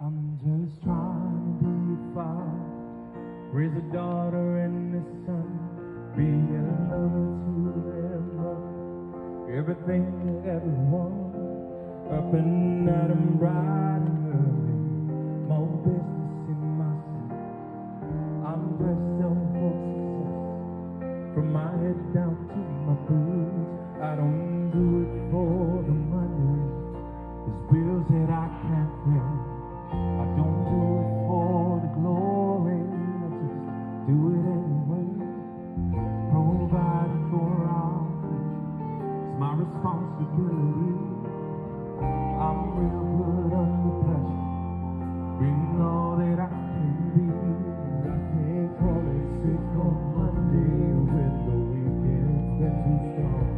I'm just trying to be a father, raise a daughter and a son, be a lover to their mother, everything to everyone, up and at 'em bright and early, more business in my city. I'm dressed up for success, from my head down to my boots. I don't do it for the money, there's bills that I can't pay. I don't do it for the glory, I just do it anyway. Providing for our future is my responsibility. I'm real good under pressure, being all that I can be. I can't call it sick on Monday when the weekend's been too strong.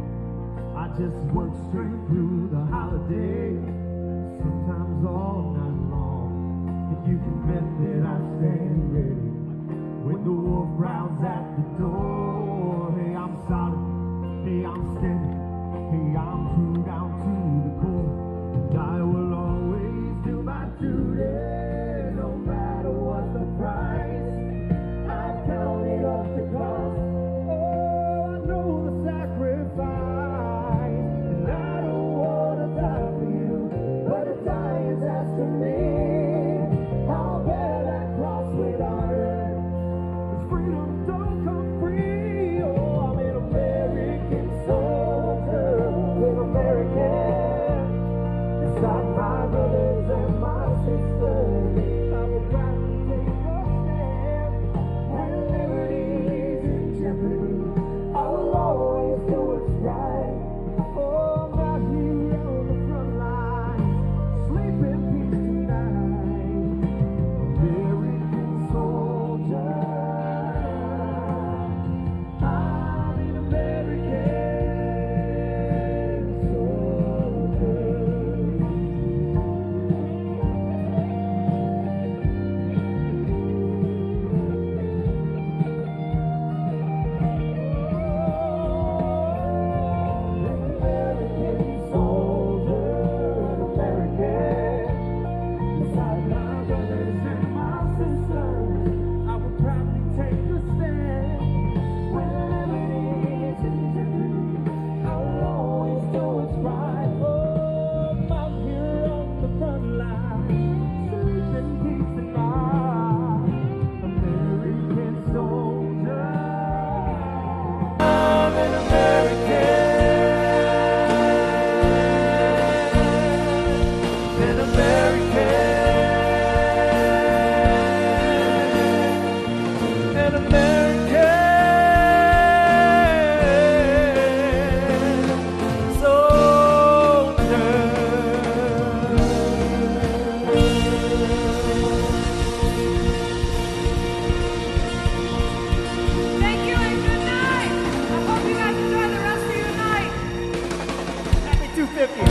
I just work straight through the holiday, sometimes all night long. If you can bet that I stand ready when the wolf growls at the door. Hey, I'm solid, hey, I'm steady, hey, I'm true down to the core. And I will always do my duty, no matter what the price. I've counted up the cost, oh, I know the sacrifice. And I don't want to die for you, but a die is asking me. I'll bear that cross with honor, 'cause freedom don't come free. Oh, I'm an American soldier, an American. Beside my brothers and my sisters, I will gladly take a stand. When liberty is in jeopardy, I will always do what's right. Oh, I'm out here on the front lines, sleep in peace tonight. American soldier, I'm an American soldier. American soldier, American. Beside my brothers and my sisters, I will proudly take a stand. When liberty is in jeopardy, I will always do what's right. Oh, I'm out here on the front line, sleep in peace and mind. American soldier, I'm an American. An American. An American soldier. Thank you and good night. I hope you guys enjoy the rest of your night. Happy 250.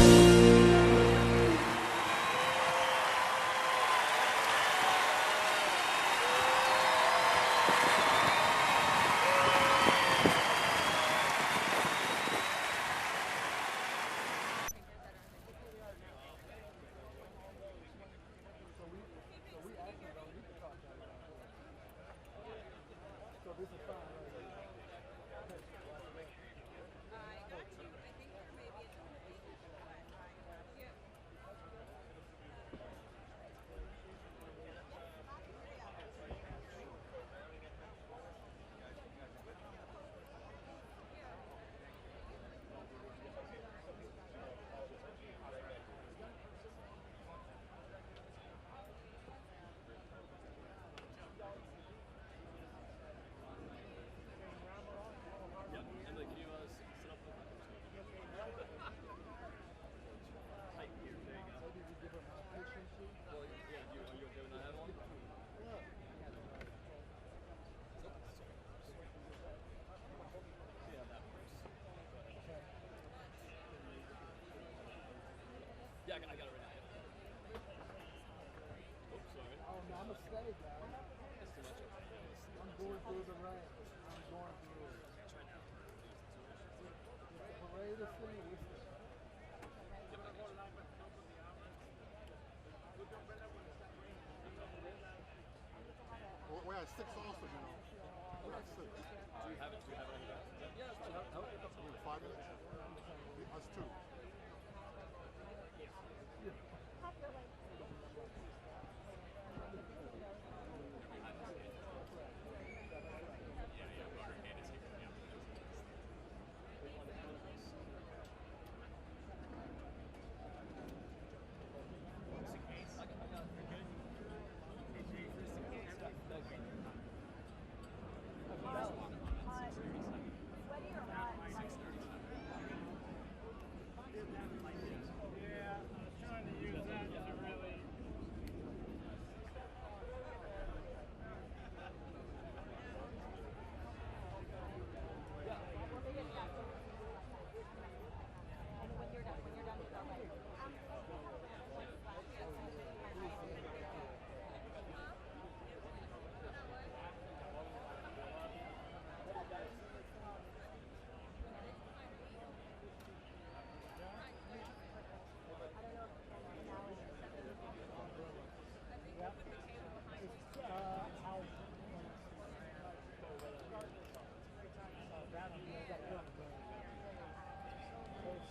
Yeah, I got it right now. Oops, sorry. Oh, no, I'm a steady guy. That's too much. I'm going through the rain. I'm going through it. The parade is finished. 6 also, you know. We got 6. Do you have it? Do you have it on your back? Yeah, that's fine. How 5 minutes? Us 2. Yeah, I was trying to use that to really.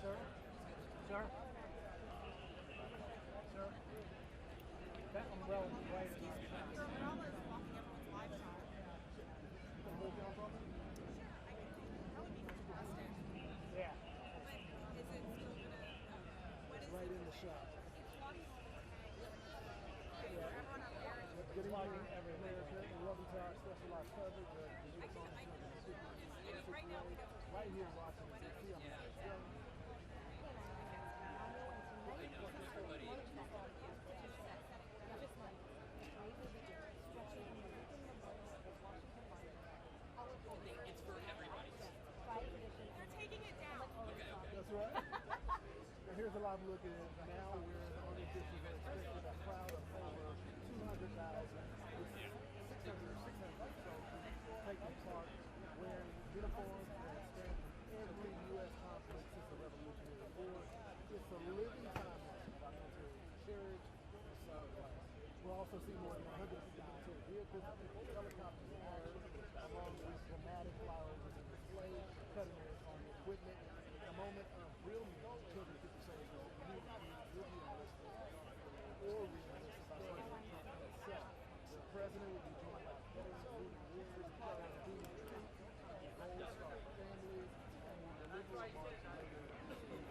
Sir? Sir? Sir? That umbrella is right. Your umbrella is blocking everyone's live shot. That would be fantastic. Yeah. But is it still gonna? What is Right it? in the shot. It's blocking all the everyone up there. Good evening, everyone. Welcome to our specialized coverage. Right now we have. Right here in Washington, D.C. on the screen. It's for everybody. They're taking it down. That's right. And here's a live look at it. Now we're on this event expecting a crowd of over 200,000 with 600 soldiers taking part, wearing uniforms and standing in every U.S. conflict since the Revolutionary War. It's a living time machine of our military courage and sacrifice. We'll also see more than 150 military vehicles, helicopters, and air, along with dramatic flyovers and displays, cutting-edge army equipment. A moment of real news, 250 soldiers will be enlisted or re-enlisted by President Trump himself. The president will be joined by veterans leading warriors and duty and Gold Star families, and will deliver a march later this evening.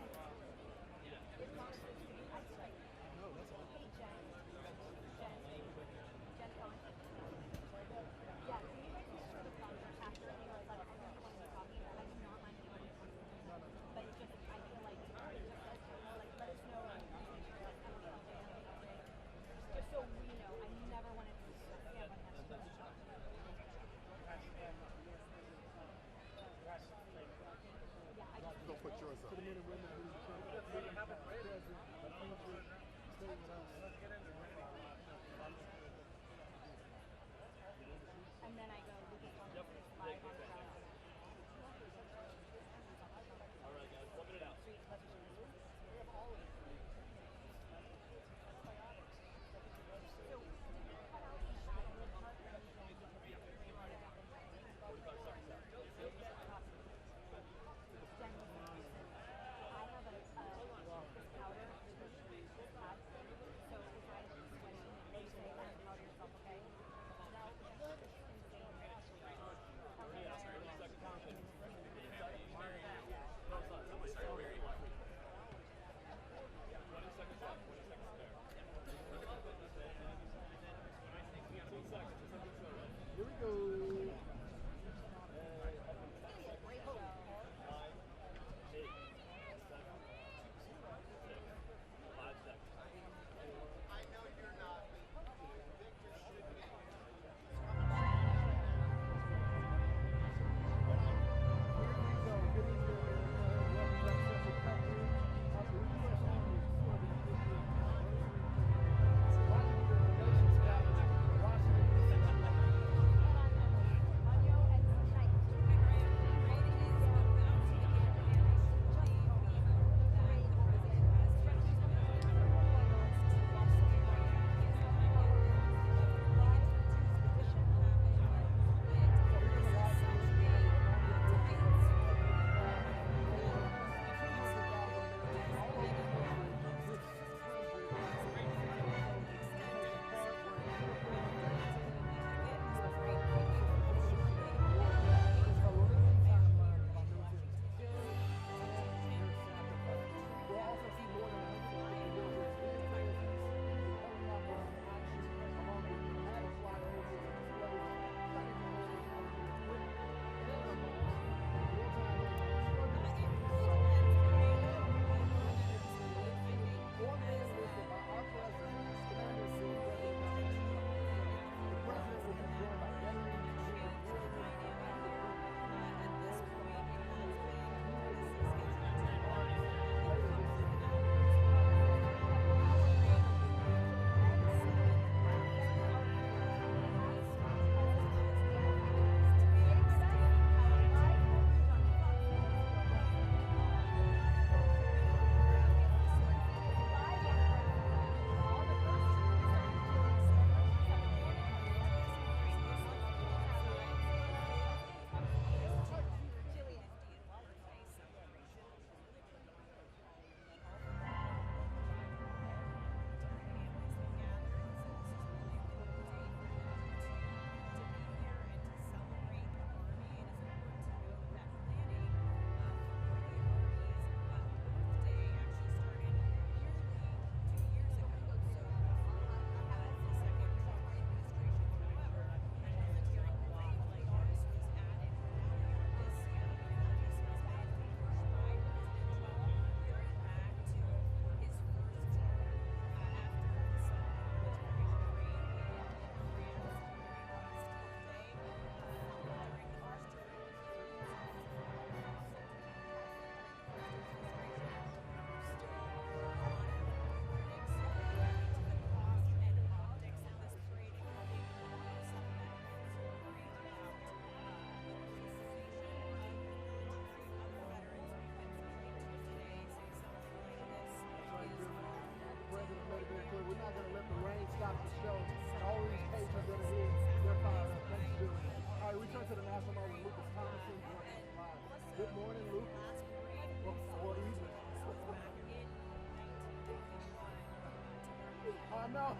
I know.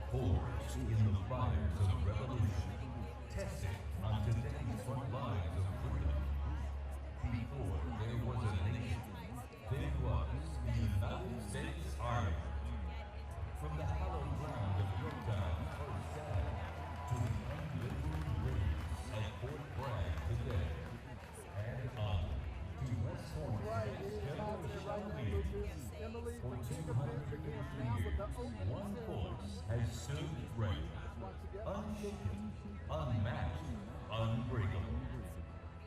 Forged in the fires of revolution, tested on today's front lines of freedom. Before there was a nation, there was the United States Army. From the hallowed ground of Yorktown's first dad to the unlimited race at Fort Bragg today, and on to West Point, for 250 years, one force has stood ready, unshaken, unmatched, unbreakable.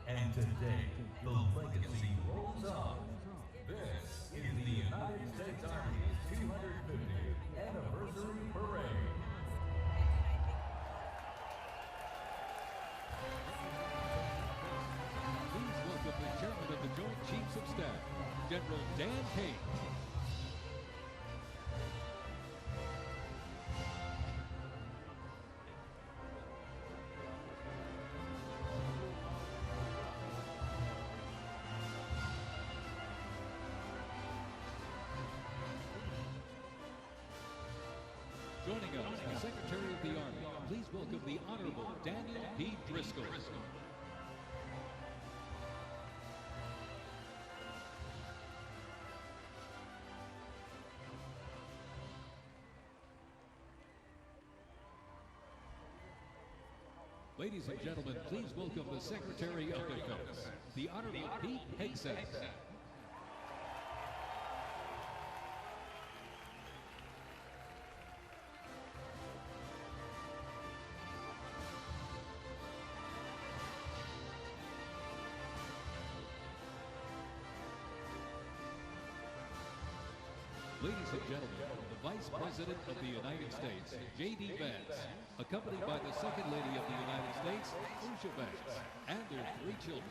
And today, the legacy rolls on. This is the United States Army's 250th Anniversary Parade. Please welcome the Chairman of the Joint Chiefs of Staff, General Dan Kane. Joining us, the Secretary of the Army, please welcome the Honorable Daniel P. Driscoll. Ladies and gentlemen, please welcome the Secretary of Defense, the Honorable Pete Hegseth. Ladies and gentlemen, the Vice President of the United States, J.D. Vance, accompanied by the Second Lady of the United States, Lucia Vance, and their 3 children.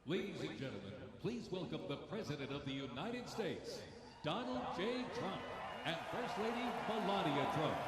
Ladies and gentlemen, please welcome the President of the United States, Donald J. Trump, and First Lady Melania Trump.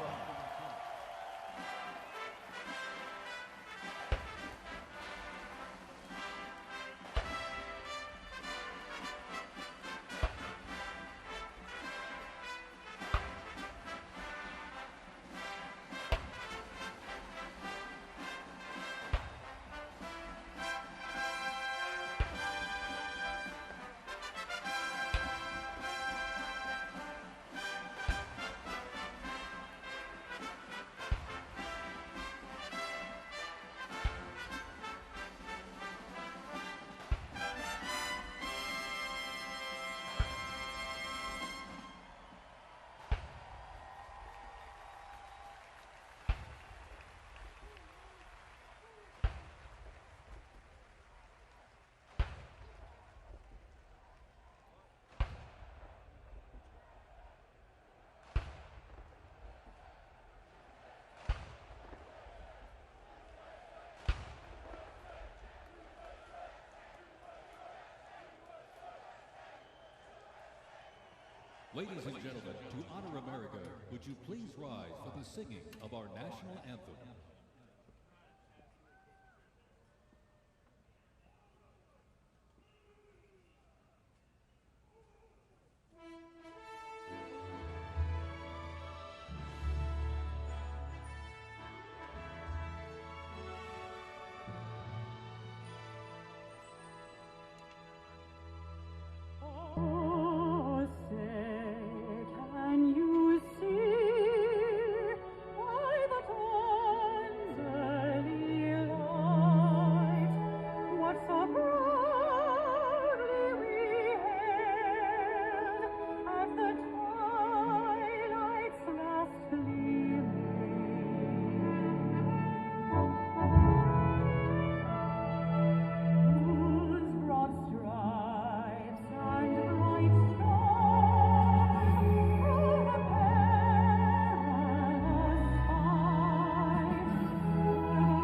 Ladies and gentlemen, to honor America, would you please rise for the singing of our national anthem? Oh, say, can you see by the dawn's early light what so proudly we hailed at the twilight's last gleaming? Whose broad stripes and bright stars through the perilous fight were the ramparts we watched, were so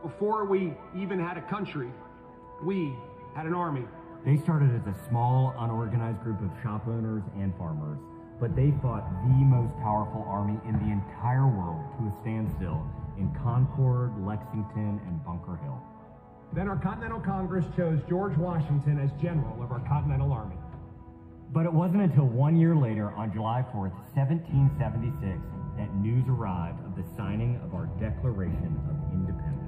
Before we even had a country, we had an army. They started as a small, unorganized group of shop owners and farmers, but they fought the most powerful army in the entire world to a standstill in Concord, Lexington, and Bunker Hill. Then our Continental Congress chose George Washington as general of our Continental Army. But it wasn't until 1 year later, on July 4th, 1776, that news arrived of the signing of our Declaration of Independence.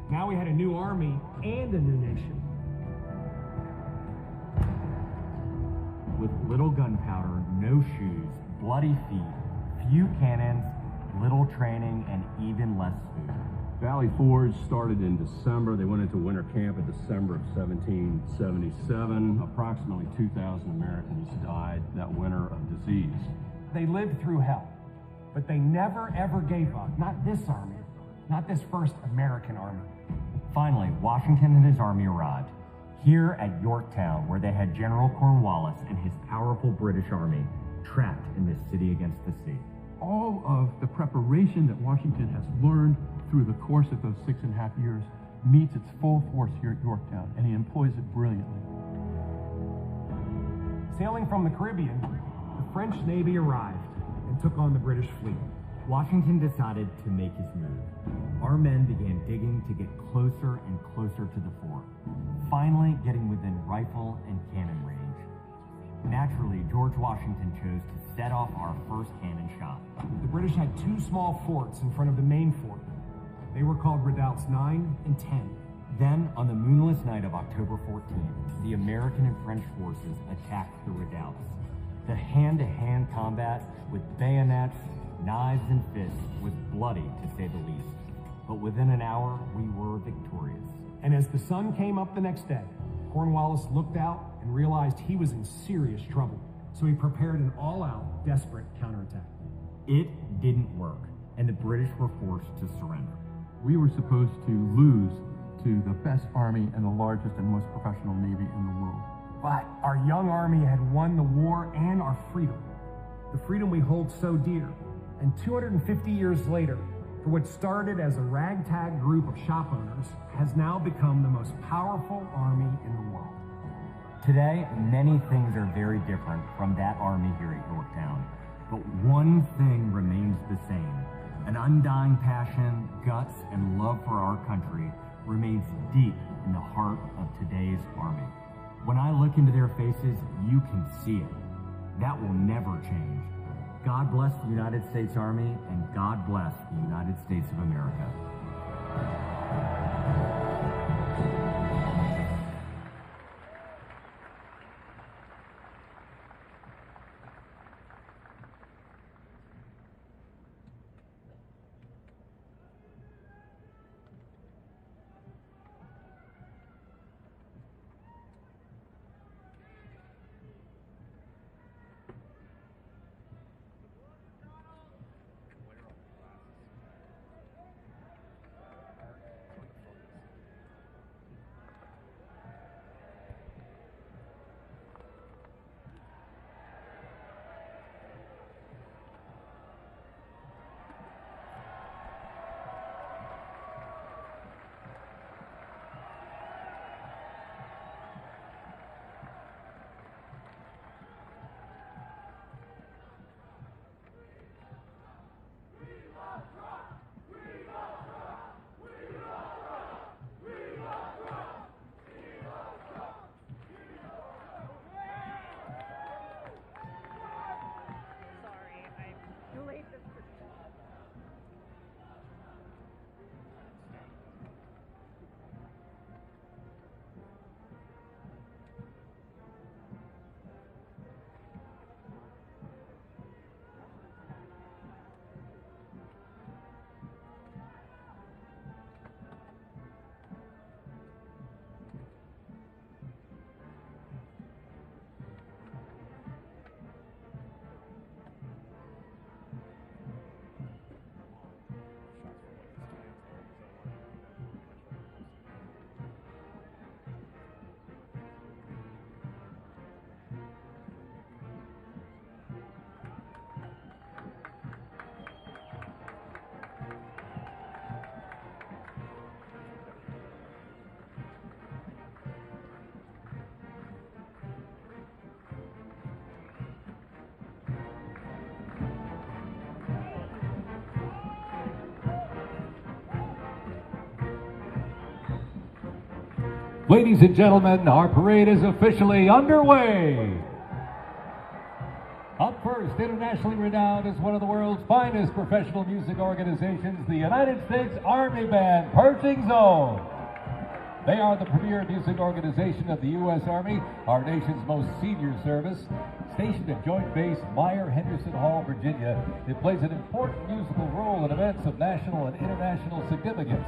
Now we had a new army and a new nation. With little gunpowder, no shoes, bloody feet, few cannons, little training, and even less food. Valley Forge started in December. They went into winter camp in December of 1777. Approximately 2,000 Americans died that winter of disease. They lived through hell, but they never ever gave up. Not this army, not this first American army. Finally, Washington and his army arrived, here at Yorktown, where they had General Cornwallis and his powerful British army trapped in this city against the sea. All of the preparation that Washington has learned through the course of those 6.5 years meets its full force here at Yorktown, and he employs it brilliantly. Sailing from the Caribbean, the French Navy arrived and took on the British fleet. Washington decided to make his move. Our men began digging to get closer and closer to the fort, finally getting within rifle and cannon range. Naturally, George Washington chose to set off our first cannon shot. The British had two small forts in front of the main fort. They were called redoubts 9 and 10. Then, on the moonless night of October 14th, the American and French forces attacked the redoubts. The hand-to-hand combat with bayonets, knives, and fists was bloody, to say the least. But within an hour, we were victorious. And as the sun came up the next day, Cornwallis looked out and realized he was in serious trouble. So he prepared an all-out, desperate counterattack. It didn't work. and the British were forced to surrender. We were supposed to lose to the best army and the largest and most professional navy in the world. But our young army had won the war and our freedom, the freedom we hold so dear. And 250 years later, for what started as a ragtag group of shop owners has now become the most powerful army in the world. Today, many things are very different from that army here at Yorktown, but one thing remains the same. An undying passion, guts, and love for our country remains deep in the heart of today's army. When I look into their faces, you can see it. That will never change. God bless the United States Army, and God bless the United States of America. Ladies and gentlemen, our parade is officially underway. Up first, internationally renowned as one of the world's finest professional music organizations, the United States Army Band, Pershing Zone. They are the premier music organization of the U.S. Army, our nation's most senior service. Stationed at Joint Base Meyer-Henderson Hall, Virginia, it plays an important musical role in events of national and international significance.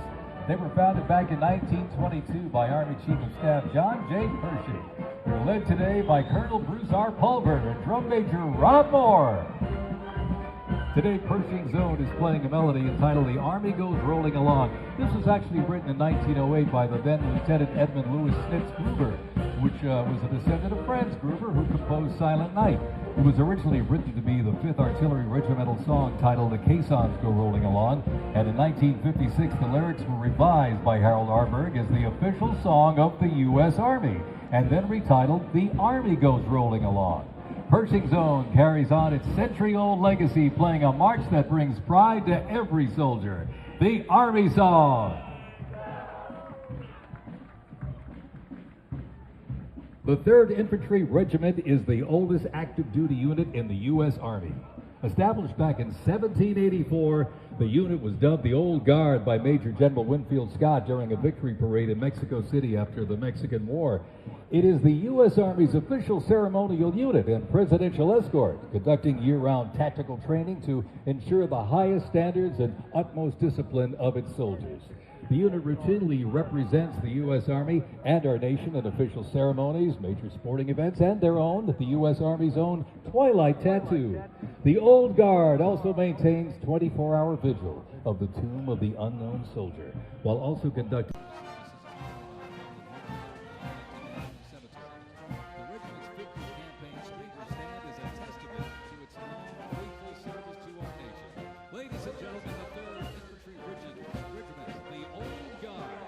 They were founded back in 1922 by Army Chief of Staff John J. Pershing. They're led today by Colonel Bruce R. Pulver and Drum Major Rob Moore. Today, Pershing Zone is playing a melody entitled The Army Goes Rolling Along. This was actually written in 1908 by the then Lieutenant Edmund Louis Snitz Gruber, which was a descendant of Franz Gruber, who composed Silent Night. It was originally written to be the 5th Artillery Regimental song titled The Caissons Go Rolling Along, and in 1956 the lyrics were revised by Harold Arberg as the official song of the U.S. Army, and then retitled The Army Goes Rolling Along. Pershing Zone carries on its century-old legacy, playing a march that brings pride to every soldier, the Army Song. The 3rd Infantry Regiment is the oldest active duty unit in the U.S. Army. Established back in 1784, the unit was dubbed the Old Guard by Major General Winfield Scott during a victory parade in Mexico City after the Mexican War. It is the U.S. Army's official ceremonial unit and presidential escort, conducting year-round tactical training to ensure the highest standards and utmost discipline of its soldiers. The unit routinely represents the U.S. Army and our nation at official ceremonies, major sporting events, and their own, the U.S. Army's own Twilight Tattoo. The Old Guard also maintains 24-hour vigil of the tomb of the unknown soldier, while also conducting Ladies and gentlemen, the 3rd Infantry Regiment, the Old Guard.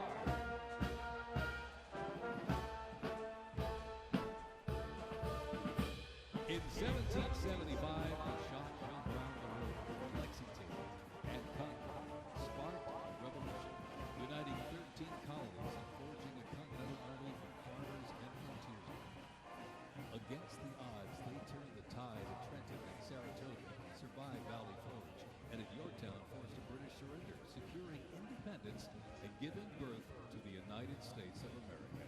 In 1775, the shock went round the world. Lexington and Concord sparked a revolution, uniting 13 colonies and forging a continental army for farmers and frontiersmen. Against the odds, they turned the tide at Trenton and Saratoga, survived Valley Forge, and at Yorktown forced a British surrender, securing independence and giving birth to the United States of America.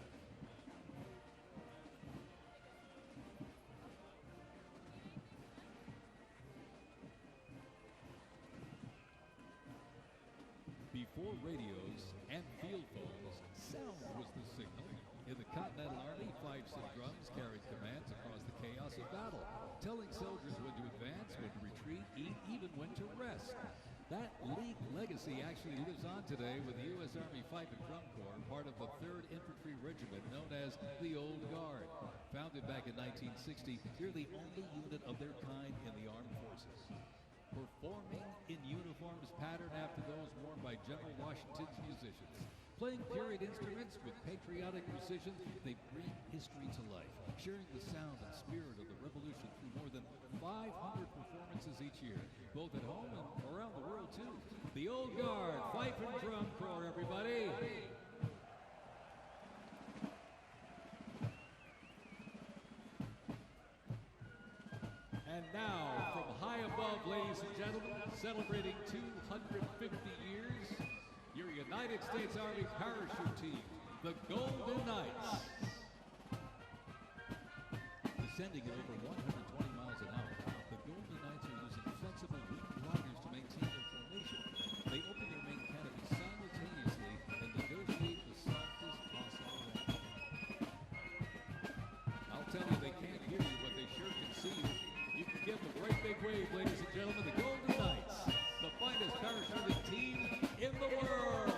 Before radios and field phones, sound was the signal. In the Continental Army, fifes and drums carried commands across the chaos of battle, telling soldiers when to advance, when to retreat, even when to rest. That League legacy actually lives on today with the U.S. Army Fife and Drum Corps, part of the 3rd Infantry Regiment known as the Old Guard. Founded back in 1960, they're the only unit of their kind in the armed forces. Performing in uniforms patterned after those worn by General Washington's musicians. Playing period instruments with patriotic precision, they bring history to life, sharing the sound and spirit of the Revolution through more than 500 performances each year, both at home and around the world, too. The Old Guard, Fife and Drum Corps, everybody. And now, from high above, ladies and gentlemen, celebrating 250 years, your United States Army parachute team, the Golden Knights. Descending at over 120 miles an hour, the Golden Knights are using flexible wing gliders to maintain their formation. They open their main canopy simultaneously and negotiate the softest possible landing. I'll tell you, they can't hear you, but they sure can see you. You can give them a great big wave, ladies and gentlemen, the Golden Knights, the finest parachuting team in the world.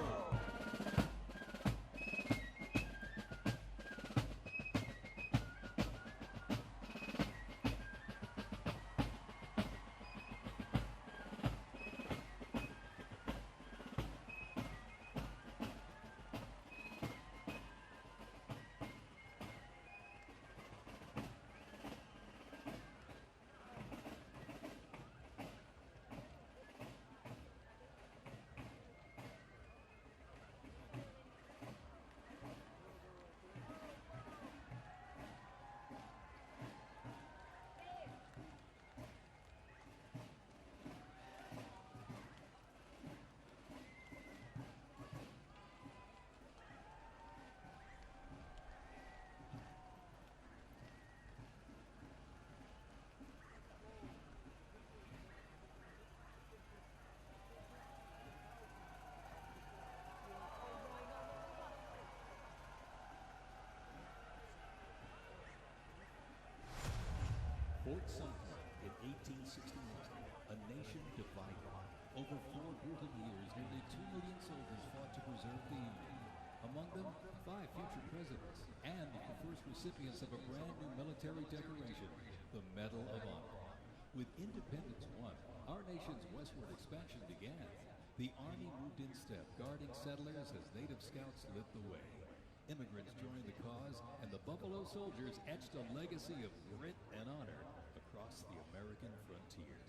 Fort Sumter in 1861, a nation divided. Over 4 brutal years, nearly 2 million soldiers fought to preserve the Union. Among them, 5 future presidents and the first recipients of a brand new military decoration, the Medal of Honor. With independence won, our nation's westward expansion began. The Army moved in step, guarding settlers as native scouts lit the way. Immigrants joined the cause, and the Buffalo Soldiers etched a legacy of grit and honor across the American frontier.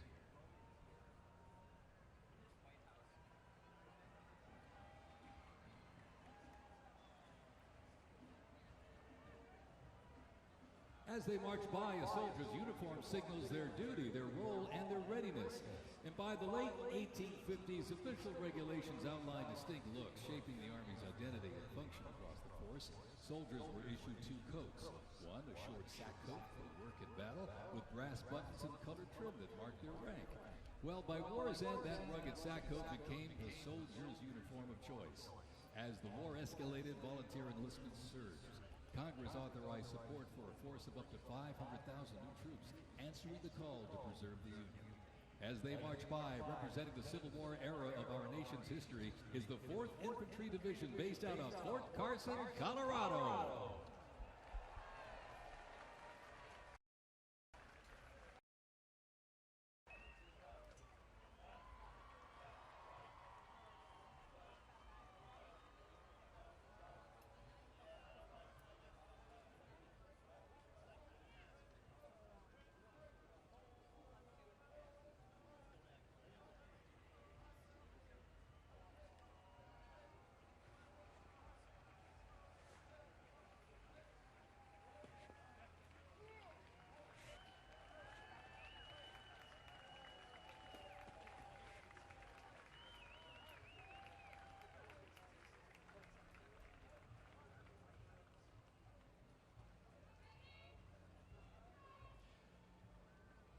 As they march by, a soldier's uniform signals their duty, their role, and their readiness. And by the late 1850s, official regulations outlined distinct looks, shaping the Army's identity and function across the force. Soldiers were issued 2 coats. One, a short sack coat for work in battle, with brass buttons and colored trim that marked their rank. Well, by war's end, that rugged sack coat became the soldier's uniform of choice. As the war escalated, volunteer enlistment surged. Congress authorized support for a force of up to 500,000 new troops, answering the call to preserve the Union. As they march by, representing the Civil War era of our nation's history, is the 4th Infantry Division based out of Fort Carson, Colorado.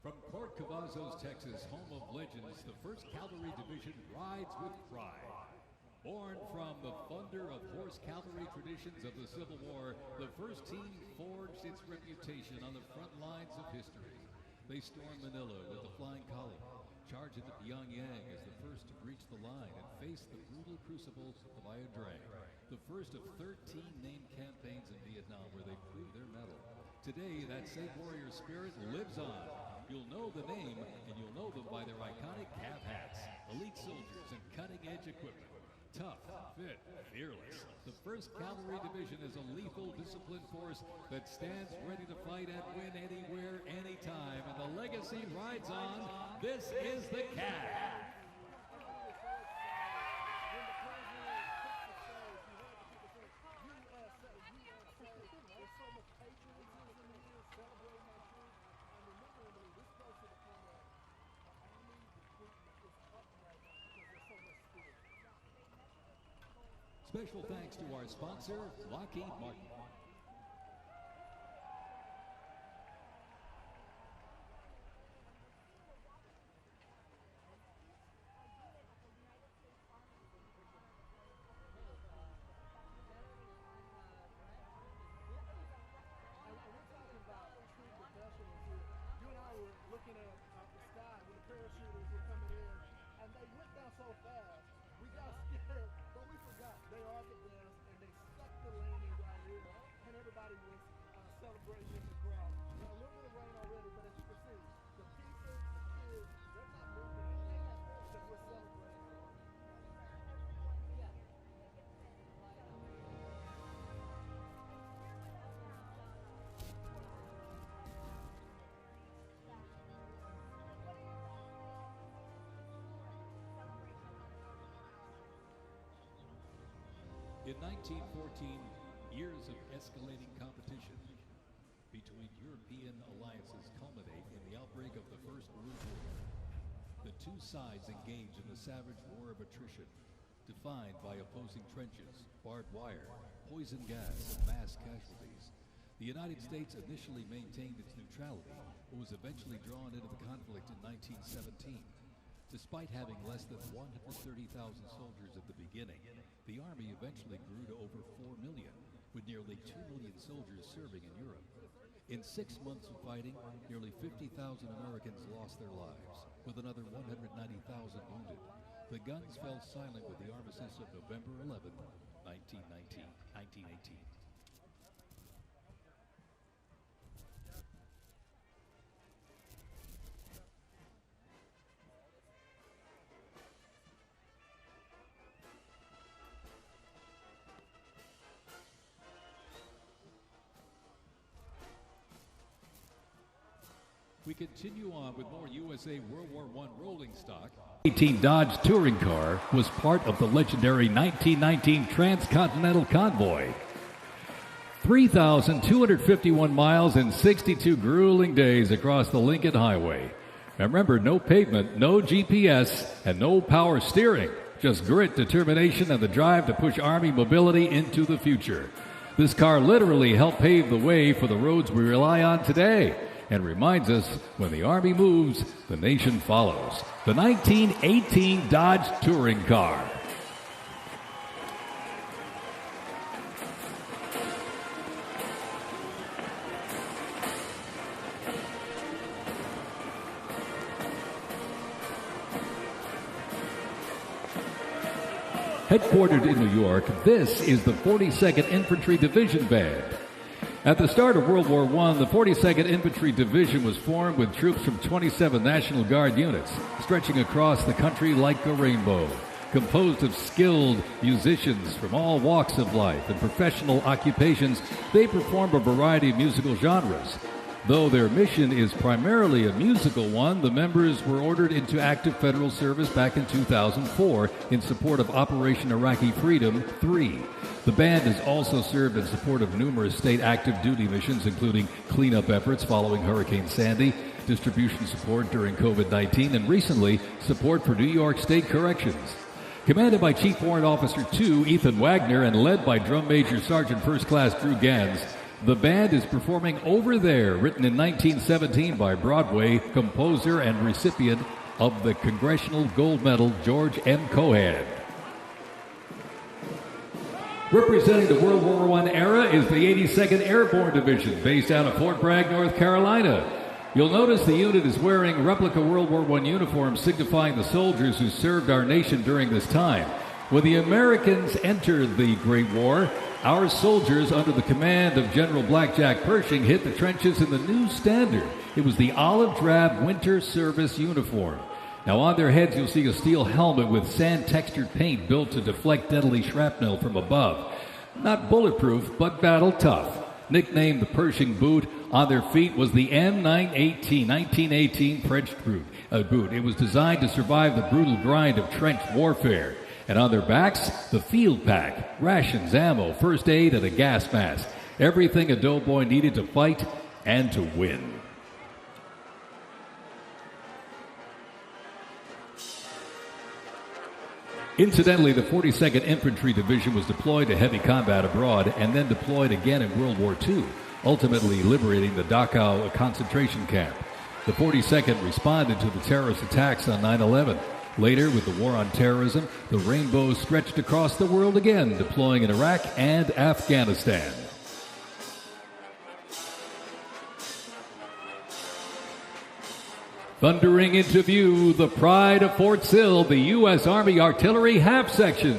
From Port Cavazos, Texas, home of legends, the 1st Cavalry Division rides with pride. Born from the thunder of horse cavalry traditions of the Civil War, the 1st team forged its reputation on the front lines of history. They stormed Manila with the flying column, charged into Pyongyang as the first to breach the line and face the brutal crucible of Ia Drang, the first of 13 named campaigns in Vietnam where they proved their mettle. Today, that same warrior spirit lives on. You'll know the name, and you'll know them by their iconic cap hats, elite soldiers, and cutting-edge equipment. Tough, fit, fearless. The 1st Cavalry Division is a lethal, disciplined force that stands ready to fight and win anywhere, anytime. And the legacy rides on. This is the Cat. Special thanks to our sponsor, Lockheed Martin. Looking at the sky when the parachuters were coming in, and they went down so fast, we got scared, but we forgot they are the best, and they stuck the landing right here, and everybody was celebrating in the crowd. Now, a little bit of rain already, but as you can see, the people, the kids, they're not moving because we're celebrating. In 1914, years of escalating competition between European alliances culminate in the outbreak of the First World War. The two sides engage in a savage war of attrition, defined by opposing trenches, barbed wire, poison gas, and mass casualties. The United States initially maintained its neutrality, but was eventually drawn into the conflict in 1917. Despite having less than 130,000 soldiers at the beginning, the Army eventually grew to over 4 million, with nearly 2 million soldiers serving in Europe. In 6 months of fighting, nearly 50,000 Americans lost their lives, with another 190,000 wounded. The guns fell silent with the armistice of November 11, 1918. We continue on with more USA World War I rolling stock. 18 Dodge touring car was part of the legendary 1919 Transcontinental Convoy. 3,251 miles and 62 grueling days across the Lincoln Highway. Remember, no pavement, no GPS, and no power steering. Just grit, determination, and the drive to push Army mobility into the future. This car literally helped pave the way for the roads we rely on today, and reminds us when the Army moves, the nation follows. The 1918 Dodge Touring Car. Headquartered in New York, this is the 42nd Infantry Division Band. At the start of World War I, the 42nd Infantry Division was formed with troops from 27 National Guard units, stretching across the country like a rainbow. Composed of skilled musicians from all walks of life and professional occupations, they perform a variety of musical genres. Though their mission is primarily a musical one, the members were ordered into active federal service back in 2004 in support of Operation Iraqi Freedom 3. The band has also served in support of numerous state active duty missions, including cleanup efforts following Hurricane Sandy, distribution support during COVID-19, and recently, support for New York State Corrections. Commanded by Chief Warrant Officer 2 Ethan Wagner and led by Drum Major Sergeant First Class Drew Gans, the band is performing Over There, written in 1917 by Broadway composer and recipient of the Congressional Gold Medal George M. Cohan. Representing the World War I era is the 82nd Airborne Division, based out of Fort Bragg, North Carolina. You'll notice the unit is wearing replica World War I uniforms signifying the soldiers who served our nation during this time. When the Americans entered the Great War, our soldiers, under the command of General Blackjack Pershing, hit the trenches in the new standard. It was the olive drab winter service uniform. Now on their heads you'll see a steel helmet with sand-textured paint built to deflect deadly shrapnel from above. Not bulletproof, but battle tough. Nicknamed the Pershing boot, on their feet was the M918 1918 French boot. It was designed to survive the brutal grind of trench warfare. And on their backs, the field pack, rations, ammo, first aid, and a gas mask. Everything a doughboy needed to fight and to win. Incidentally, the 42nd Infantry Division was deployed to heavy combat abroad and then deployed again in World War II, ultimately liberating the Dachau concentration camp. The 42nd responded to the terrorist attacks on 9/11. Later, with the war on terrorism, the rainbow stretched across the world again, deploying in Iraq and Afghanistan. Thundering into view, the pride of Fort Sill, the U.S. Army Artillery Half Section.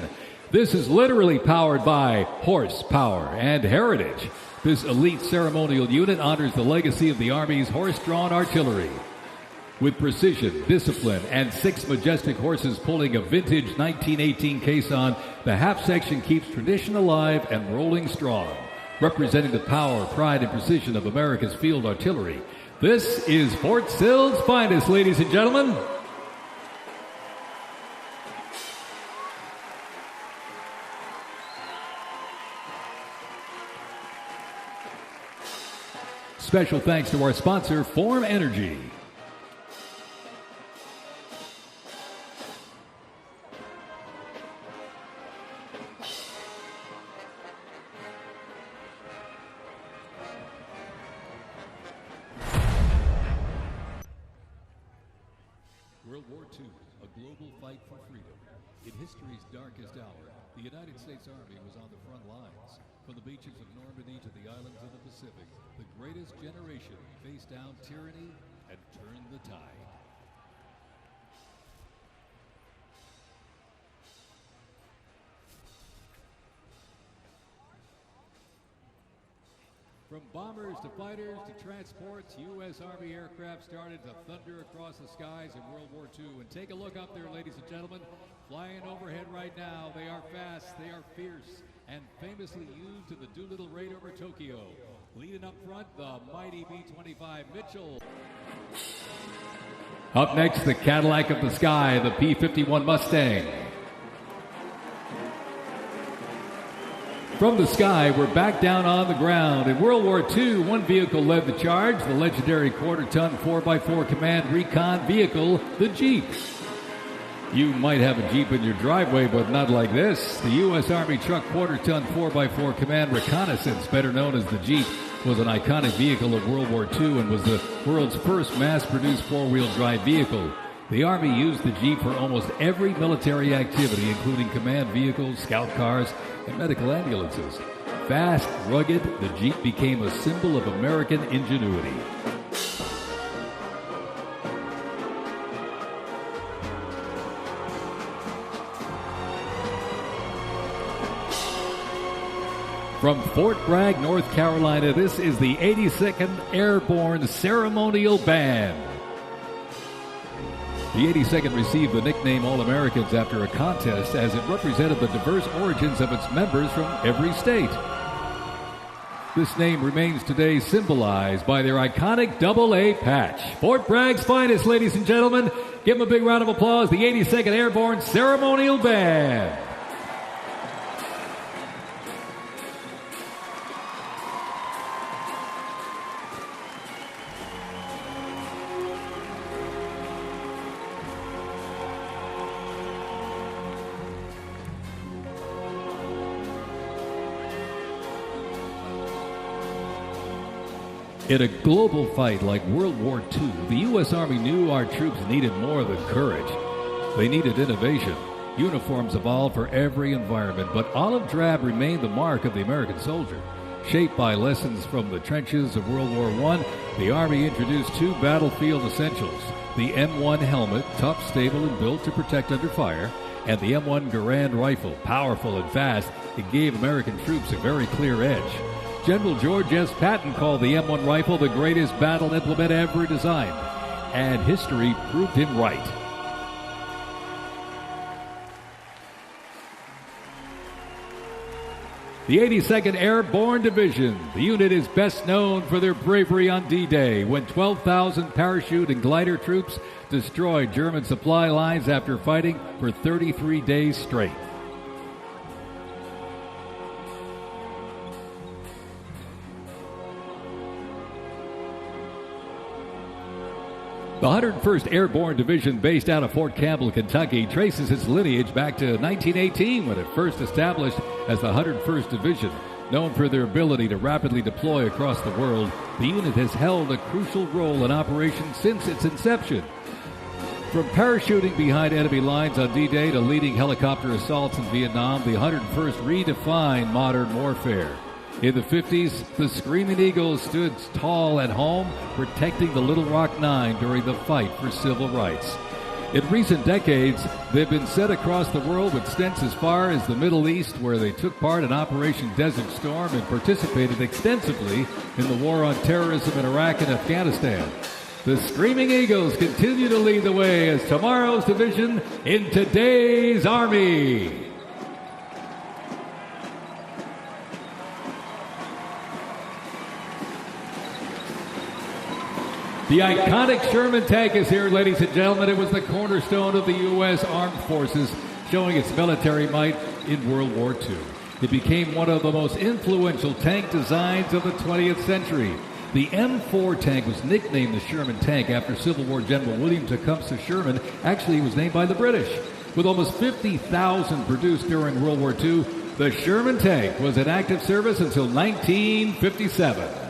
This is literally powered by horsepower and heritage. This elite ceremonial unit honors the legacy of the Army's horse-drawn artillery. With precision, discipline, and 6 majestic horses pulling a vintage 1918 caisson, the half section keeps tradition alive and rolling strong. Representing the power, pride, and precision of America's field artillery, this is Fort Sill's finest, ladies and gentlemen. Special thanks to our sponsor, Form Energy. World War II, a global fight for freedom. In history's darkest hour, the United States Army was on the front lines. From the beaches of Normandy to the islands of the Pacific, the greatest generation faced down tyranny and turned the tide. From bombers to fighters to transports, U.S. Army aircraft started to thunder across the skies in World War II. And take a look up there, ladies and gentlemen. Flying overhead right now. They are fast, they are fierce, and famously used in the Doolittle raid over Tokyo. Leading up front, the mighty B-25 Mitchell. Up next, the Cadillac of the sky, the P-51 Mustang. From the sky, we're back down on the ground. In World War II, one vehicle led the charge, the legendary quarter-ton 4x4 command recon vehicle, the Jeep. You might have a Jeep in your driveway, but not like this. The U.S. Army truck quarter-ton 4x4 command reconnaissance, better known as the Jeep, was an iconic vehicle of World War II and was the world's first mass-produced four-wheel drive vehicle. The Army used the Jeep for almost every military activity, including command vehicles, scout cars, and medical ambulances. Fast, rugged, the Jeep became a symbol of American ingenuity. From Fort Bragg, North Carolina, this is the 82nd Airborne Ceremonial Band. The 82nd received the nickname All-Americans after a contest as it represented the diverse origins of its members from every state. This name remains today symbolized by their iconic AA patch. Fort Bragg's finest, ladies and gentlemen. Give them a big round of applause, the 82nd Airborne Ceremonial Band. In a global fight like World War II, the U.S. Army knew our troops needed more than courage. They needed innovation. Uniforms evolved for every environment, but olive drab remained the mark of the American soldier. Shaped by lessons from the trenches of World War I, the Army introduced two battlefield essentials: the M1 helmet, tough, stable, and built to protect under fire, and the M1 Garand rifle, powerful and fast. It gave American troops a very clear edge. General George S. Patton called the M1 rifle the greatest battle implement ever designed, and history proved him right. The 82nd Airborne Division. The unit is best known for their bravery on D-Day, when 12,000 parachute and glider troops destroyed German supply lines after fighting for 33 days straight. The 101st Airborne Division, based out of Fort Campbell, Kentucky, traces its lineage back to 1918 when it first established as the 101st Division. Known for their ability to rapidly deploy across the world, the unit has held a crucial role in operations since its inception. From parachuting behind enemy lines on D-Day to leading helicopter assaults in Vietnam, the 101st redefined modern warfare. In the 50s, the Screaming Eagles stood tall at home, protecting the Little Rock Nine during the fight for civil rights. In recent decades, they've been sent across the world with stints as far as the Middle East, where they took part in Operation Desert Storm and participated extensively in the war on terrorism in Iraq and Afghanistan. The Screaming Eagles continue to lead the way as tomorrow's division in today's Army. The iconic Sherman tank is here, ladies and gentlemen. It was the cornerstone of the U.S. Armed Forces, showing its military might in World War II. It became one of the most influential tank designs of the 20th century. The M4 tank was nicknamed the Sherman tank after Civil War General William Tecumseh Sherman. Actually, it was named by the British. With almost 50,000 produced during World War II, the Sherman tank was in active service until 1957.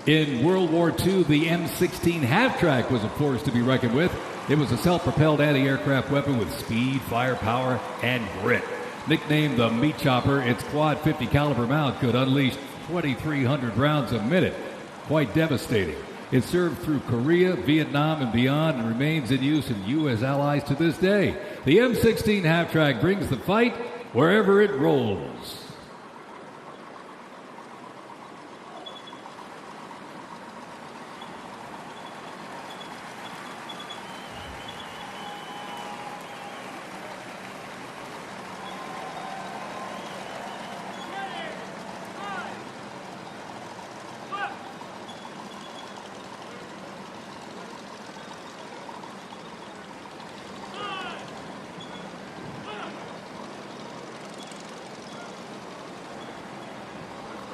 In World War II, the M16 half-track was a force to be reckoned with. It was a self-propelled anti-aircraft weapon with speed, firepower, and grit. Nicknamed the Meat Chopper, its quad 50 caliber mount could unleash 2,300 rounds a minute. Quite devastating. It served through Korea, Vietnam, and beyond, and remains in use in U.S. allies to this day. The M16 half-track brings the fight wherever it rolls.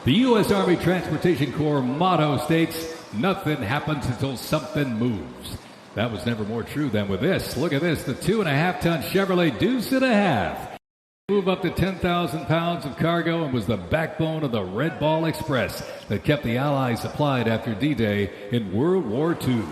The U.S. Army Transportation Corps motto states, "Nothing happens until something moves." That was never more true than with this. Look at this, the 2.5-ton Chevrolet Deuce and a Half. Moved up to 10,000 pounds of cargo and was the backbone of the Red Ball Express that kept the Allies supplied after D-Day in World War II.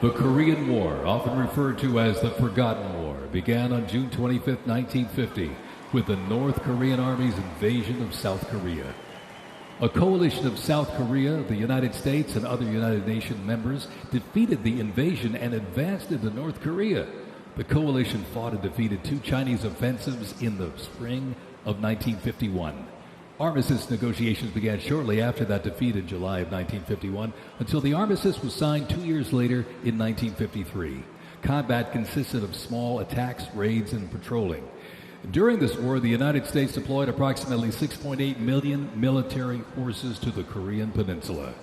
The Korean War, often referred to as the Forgotten War, began on June 25, 1950, with the North Korean Army's invasion of South Korea. A coalition of South Korea, the United States, and other United Nations members defeated the invasion and advanced into North Korea. The coalition fought and defeated 2 Chinese offensives in the spring of 1951. Armistice negotiations began shortly after that defeat in July of 1951 until the armistice was signed 2 years later in 1953. Combat consisted of small attacks, raids, and patrolling. During this war, the United States deployed approximately 6.8 million military forces to the Korean Peninsula.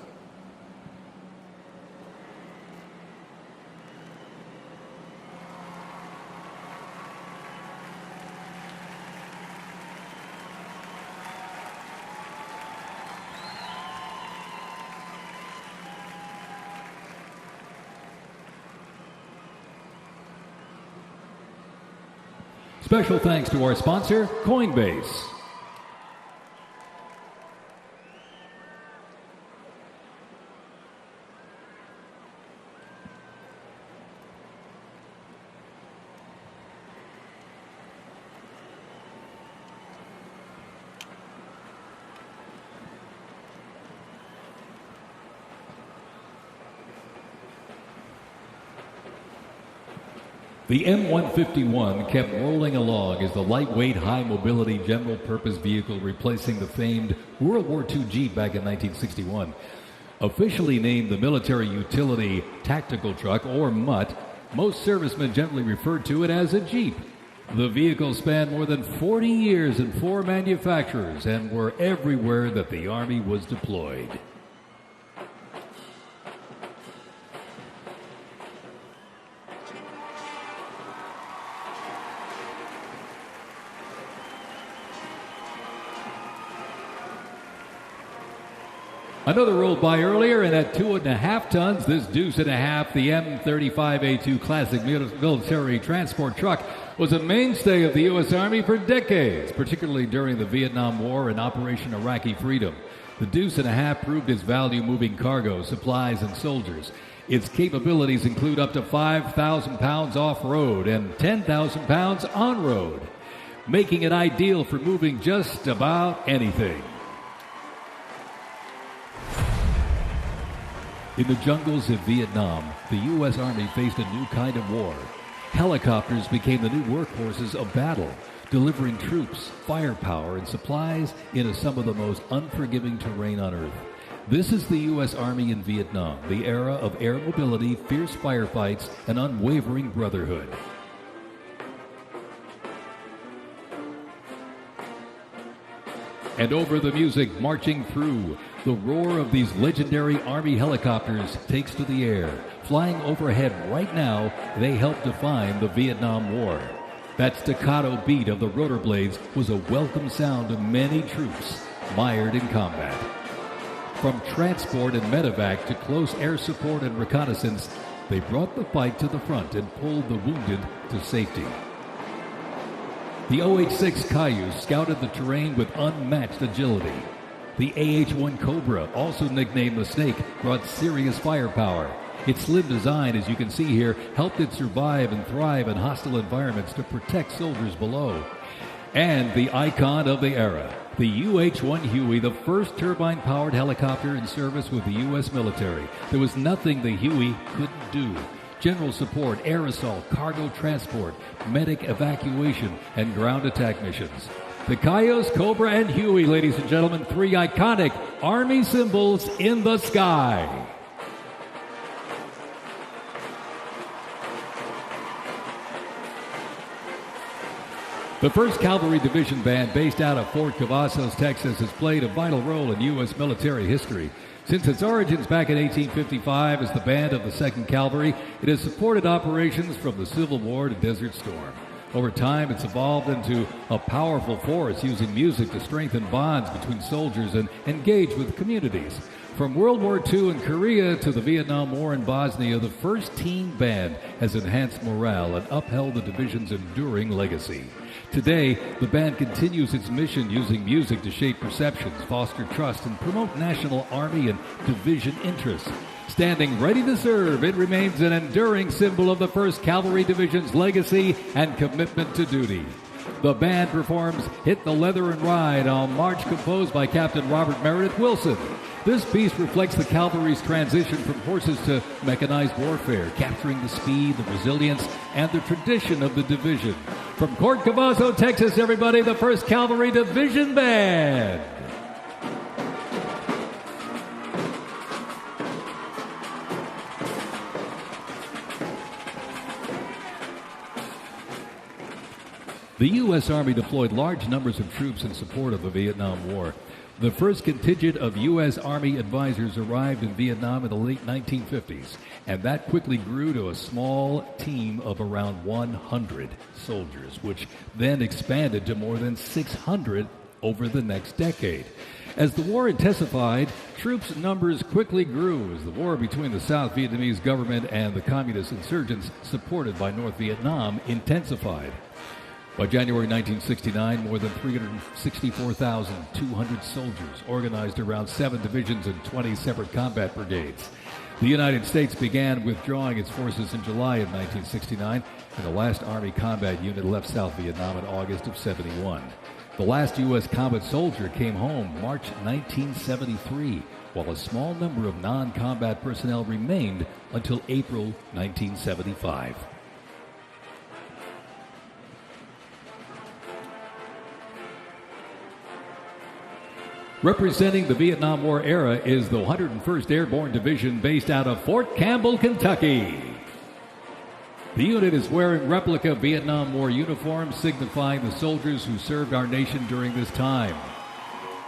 Special thanks to our sponsor, Coinbase. The M151 kept rolling along as the lightweight, high-mobility general-purpose vehicle replacing the famed World War II Jeep back in 1961. Officially named the Military Utility Tactical Truck, or MUT, most servicemen generally referred to it as a Jeep. The vehicle spanned more than 40 years in 4 manufacturers and were everywhere that the Army was deployed. Another rolled by earlier, and at 2.5 tons, this deuce and a half, the M35A2 classic military transport truck was a mainstay of the U.S. Army for decades, particularly during the Vietnam War and Operation Iraqi Freedom. The deuce and a half proved its value moving cargo, supplies, and soldiers. Its capabilities include up to 5,000 pounds off-road and 10,000 pounds on-road, making it ideal for moving just about anything. In the jungles of Vietnam, the U.S. Army faced a new kind of war. Helicopters became the new workhorses of battle, delivering troops, firepower, and supplies into some of the most unforgiving terrain on Earth. This is the U.S. Army in Vietnam, the era of air mobility, fierce firefights, and unwavering brotherhood. And over the music marching through, the roar of these legendary Army helicopters takes to the air. Flying overhead right now, they help define the Vietnam War. That staccato beat of the rotor blades was a welcome sound to many troops mired in combat. From transport and medevac to close air support and reconnaissance, they brought the fight to the front and pulled the wounded to safety. The OH-6 Cayuse scouted the terrain with unmatched agility. The AH-1 Cobra, also nicknamed the Snake, brought serious firepower. Its slim design, as you can see here, helped it survive and thrive in hostile environments to protect soldiers below. And the icon of the era, the UH-1 Huey, the first turbine-powered helicopter in service with the U.S. military. There was nothing the Huey couldn't do. General support, air assault, cargo transport, medic evacuation, and ground attack missions. The Cayuse, Cobra, and Huey, ladies and gentlemen, 3 iconic Army symbols in the sky. The 1st Cavalry Division Band, based out of Fort Cavazos, Texas, has played a vital role in U.S. military history. Since its origins back in 1855 as the band of the 2nd Cavalry, it has supported operations from the Civil War to Desert Storm. Over time, it's evolved into a powerful force using music to strengthen bonds between soldiers and engage with communities. From World War II in Korea to the Vietnam War in Bosnia, the 1st Teen Band has enhanced morale and upheld the division's enduring legacy. Today, the band continues its mission using music to shape perceptions, foster trust, and promote national Army and division interests. Standing ready to serve, it remains an enduring symbol of the 1st Cavalry Division's legacy and commitment to duty. The band performs Hit the Leather and Ride, a march composed by Captain Robert Meredith Wilson. This piece reflects the cavalry's transition from horses to mechanized warfare, capturing the speed, the resilience, and the tradition of the division. From Corcovado, Texas, everybody, the 1st Cavalry Division Band. The U.S. Army deployed large numbers of troops in support of the Vietnam War. The first contingent of U.S. Army advisors arrived in Vietnam in the late 1950s, and that quickly grew to a small team of around 100 soldiers, which then expanded to more than 600 over the next decade. As the war intensified, troops' numbers quickly grew as the war between the South Vietnamese government and the communist insurgents supported by North Vietnam intensified. By January 1969, more than 364,200 soldiers organized around 7 divisions and 20 separate combat brigades. The United States began withdrawing its forces in July of 1969, and the last Army combat unit left South Vietnam in August of 71. The last U.S. combat soldier came home March 1973, while a small number of non-combat personnel remained until April 1975. Representing the Vietnam War era is the 101st Airborne Division based out of Fort Campbell, Kentucky. The unit is wearing replica Vietnam War uniforms signifying the soldiers who served our nation during this time.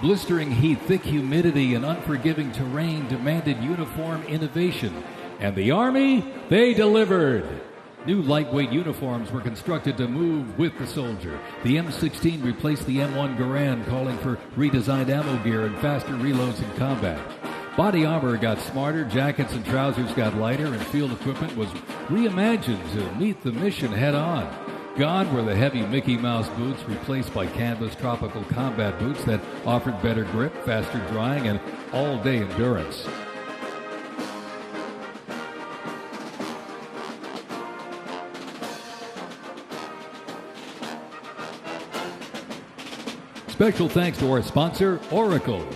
Blistering heat, thick humidity, and unforgiving terrain demanded uniform innovation, and the Army, they delivered. New lightweight uniforms were constructed to move with the soldier. The M16 replaced the M1 Garand, calling for redesigned ammo gear and faster reloads in combat. Body armor got smarter, jackets and trousers got lighter, and field equipment was reimagined to meet the mission head-on. Gone were the heavy Mickey Mouse boots, replaced by canvas tropical combat boots that offered better grip, faster drying, and all-day endurance. Special thanks to our sponsor, Oracle.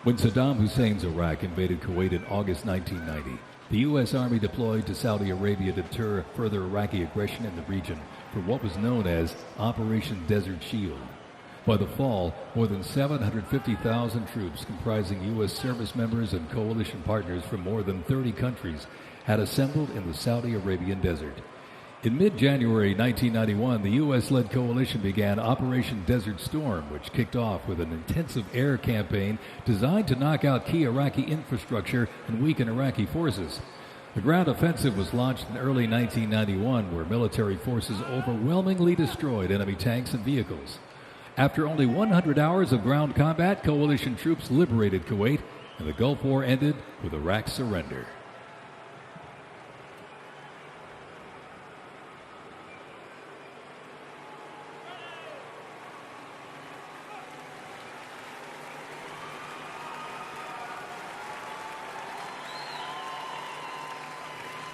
When Saddam Hussein's Iraq invaded Kuwait in August 1990, the U.S. Army deployed to Saudi Arabia to deter further Iraqi aggression in the region for what was known as Operation Desert Shield. By the fall, more than 750,000 troops comprising U.S. service members and coalition partners from more than 30 countries had assembled in the Saudi Arabian desert. In mid-January 1991, the U.S.-led coalition began Operation Desert Storm, which kicked off with an intensive air campaign designed to knock out key Iraqi infrastructure and weaken Iraqi forces. The ground offensive was launched in early 1991, where military forces overwhelmingly destroyed enemy tanks and vehicles. After only 100 hours of ground combat, coalition troops liberated Kuwait, and the Gulf War ended with Iraq's surrender.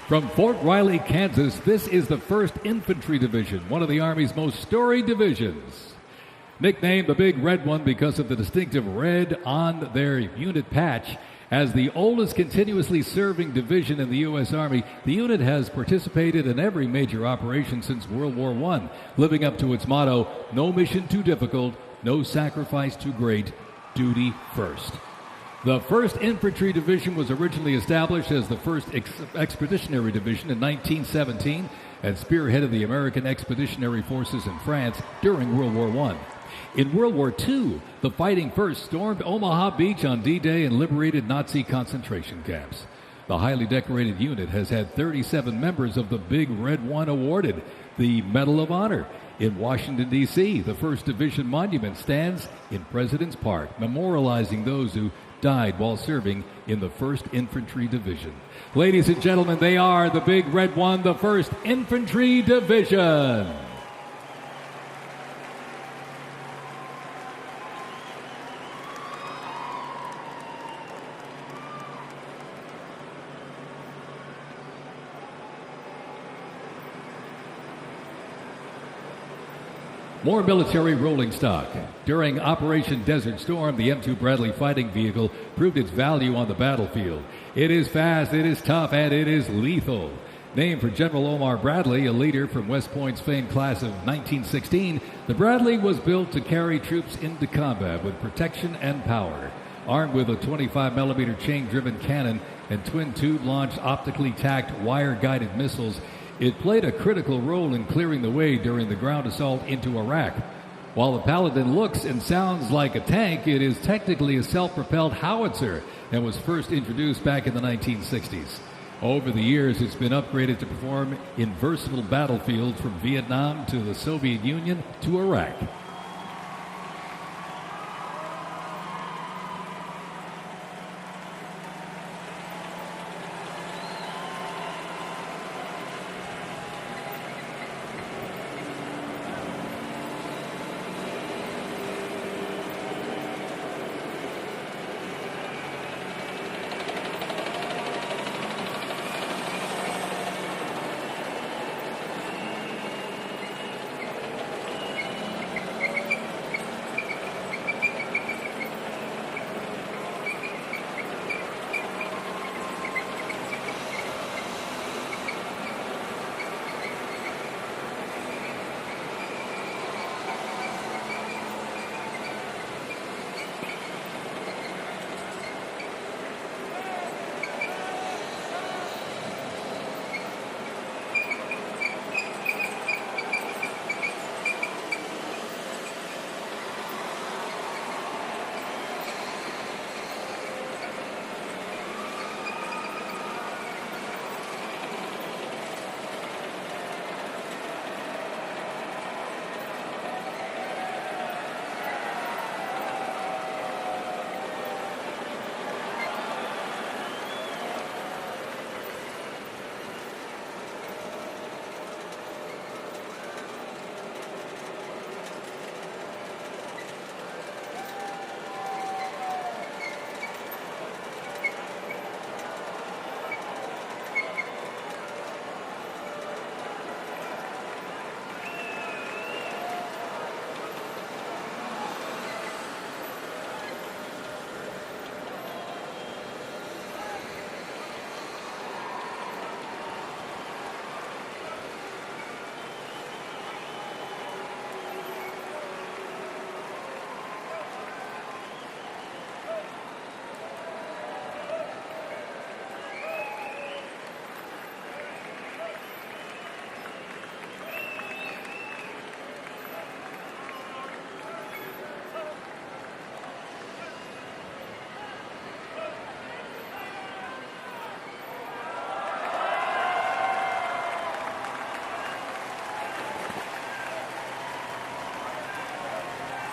From Fort Riley, Kansas, this is the 1st Infantry Division, one of the Army's most storied divisions. Nicknamed the Big Red One because of the distinctive red on their unit patch, as the oldest continuously serving division in the U.S. Army, the unit has participated in every major operation since World War I, living up to its motto, no mission too difficult, no sacrifice too great, duty first. The 1st Infantry Division was originally established as the 1st Expeditionary Division in 1917 and spearheaded the American Expeditionary Forces in France during World War I. In World War II, the Fighting First stormed Omaha Beach on D-Day and liberated Nazi concentration camps. The highly decorated unit has had 37 members of the Big Red One awarded the Medal of Honor. In Washington, D.C., the 1st Division Monument stands in President's Park, memorializing those who died while serving in the 1st Infantry Division. Ladies and gentlemen, they are the Big Red One, the 1st Infantry Division. More military rolling stock. During Operation Desert Storm, the M2 Bradley fighting vehicle proved its value on the battlefield. It is fast, it is tough, and it is lethal. Named for General Omar Bradley, a leader from West Point's famed class of 1916, the Bradley was built to carry troops into combat with protection and power. Armed with a 25-millimeter chain-driven cannon and twin-tube-launched, optically tacked, wire-guided missiles, it played a critical role in clearing the way during the ground assault into Iraq. While the Paladin looks and sounds like a tank, it is technically a self-propelled howitzer and was first introduced back in the 1960s. Over the years, it's been upgraded to perform in versatile battlefields from Vietnam to the Soviet Union to Iraq.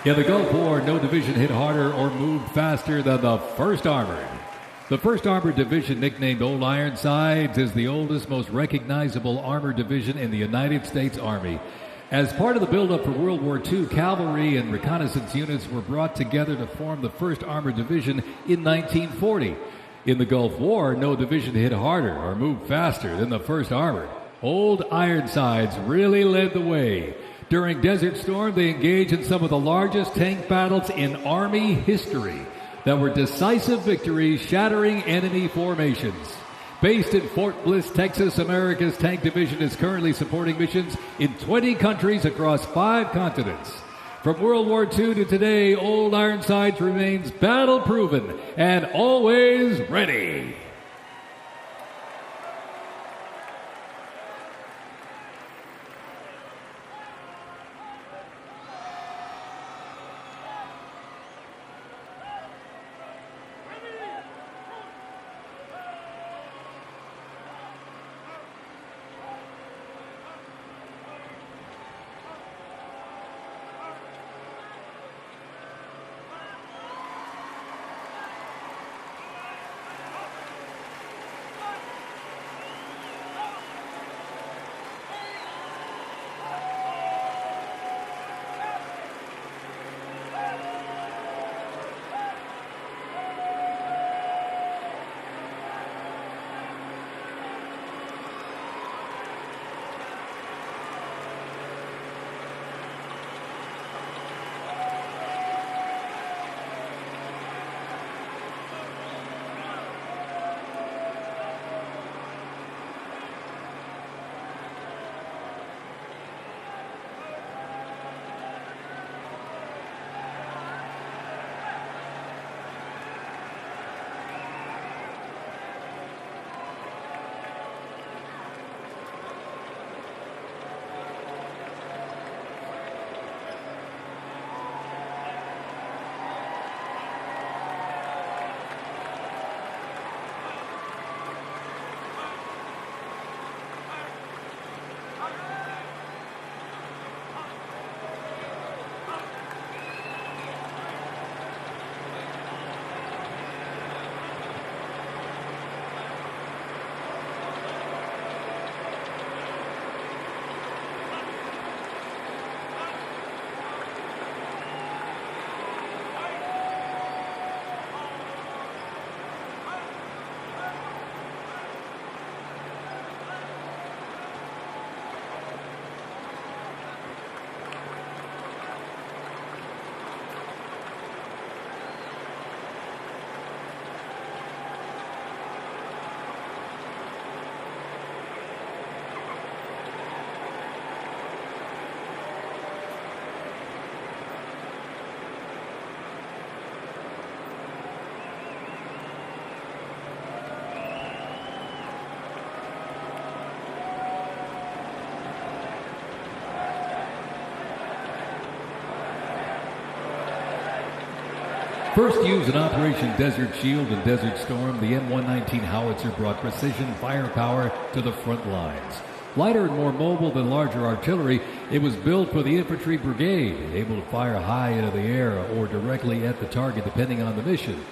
In the Gulf War, no division hit harder or moved faster than the 1st Armored. The 1st Armored Division, nicknamed Old Ironsides, is the oldest, most recognizable armored division in the United States Army. As part of the buildup for World War II, cavalry and reconnaissance units were brought together to form the 1st Armored Division in 1940. In the Gulf War, no division hit harder or moved faster than the 1st Armored. Old Ironsides really led the way. During Desert Storm, they engaged in some of the largest tank battles in Army history that were decisive victories, shattering enemy formations. Based in Fort Bliss, Texas, America's Tank Division is currently supporting missions in 20 countries across 5 continents. From World War II to today, Old Ironsides remains battle-proven and always ready. First used in Operation Desert Shield and Desert Storm, the M119 howitzer brought precision firepower to the front lines. Lighter and more mobile than larger artillery, it was built for the infantry brigade, able to fire high into the air or directly at the target depending on the mission.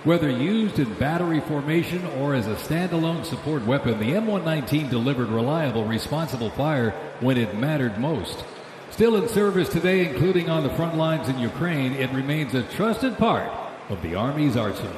Whether used in battery formation or as a standalone support weapon, the M119 delivered reliable, responsible fire when it mattered most. Still in service today, including on the front lines in Ukraine, it remains a trusted part of the Army's arsenal.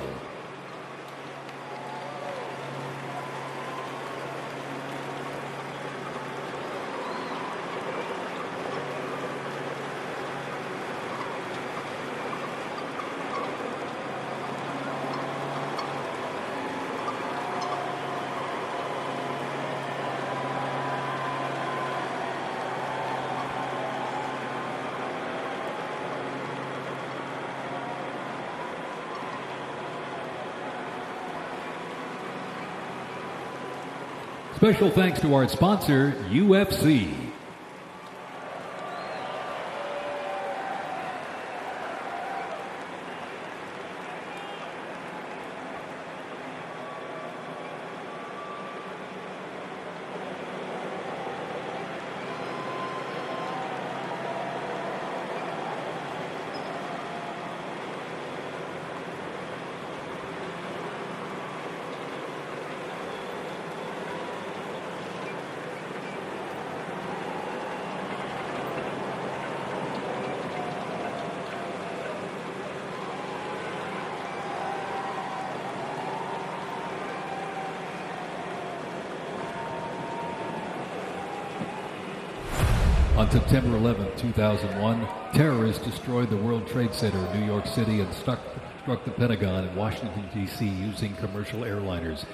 Special thanks to our sponsor, UFC. On September 11, 2001, terrorists destroyed the World Trade Center in New York City and struck the Pentagon in Washington, D.C. using commercial airliners.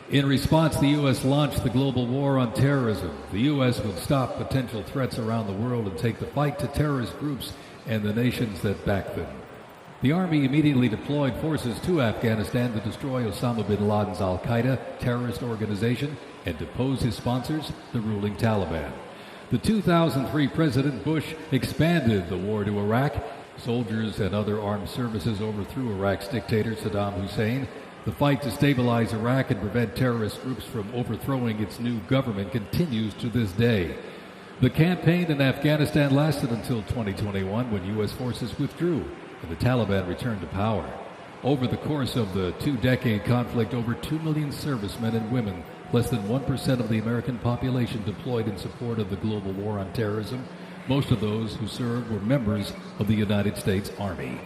In response, the U.S. launched the global war on terrorism. The U.S. would stop potential threats around the world and take the fight to terrorist groups and the nations that back them. The Army immediately deployed forces to Afghanistan to destroy Osama bin Laden's al-Qaeda terrorist organization and depose his sponsors, the ruling Taliban. The 2003 President Bush expanded the war to Iraq. Soldiers and other armed services overthrew Iraq's dictator Saddam Hussein. The fight to stabilize Iraq and prevent terrorist groups from overthrowing its new government continues to this day. The campaign in Afghanistan lasted until 2021 when U.S. forces withdrew and the Taliban returned to power. Over the course of the two-decade conflict, over 2 million servicemen and women, less than 1% of the American population, deployed in support of the global war on terrorism. Most of those who served were members of the United States Army.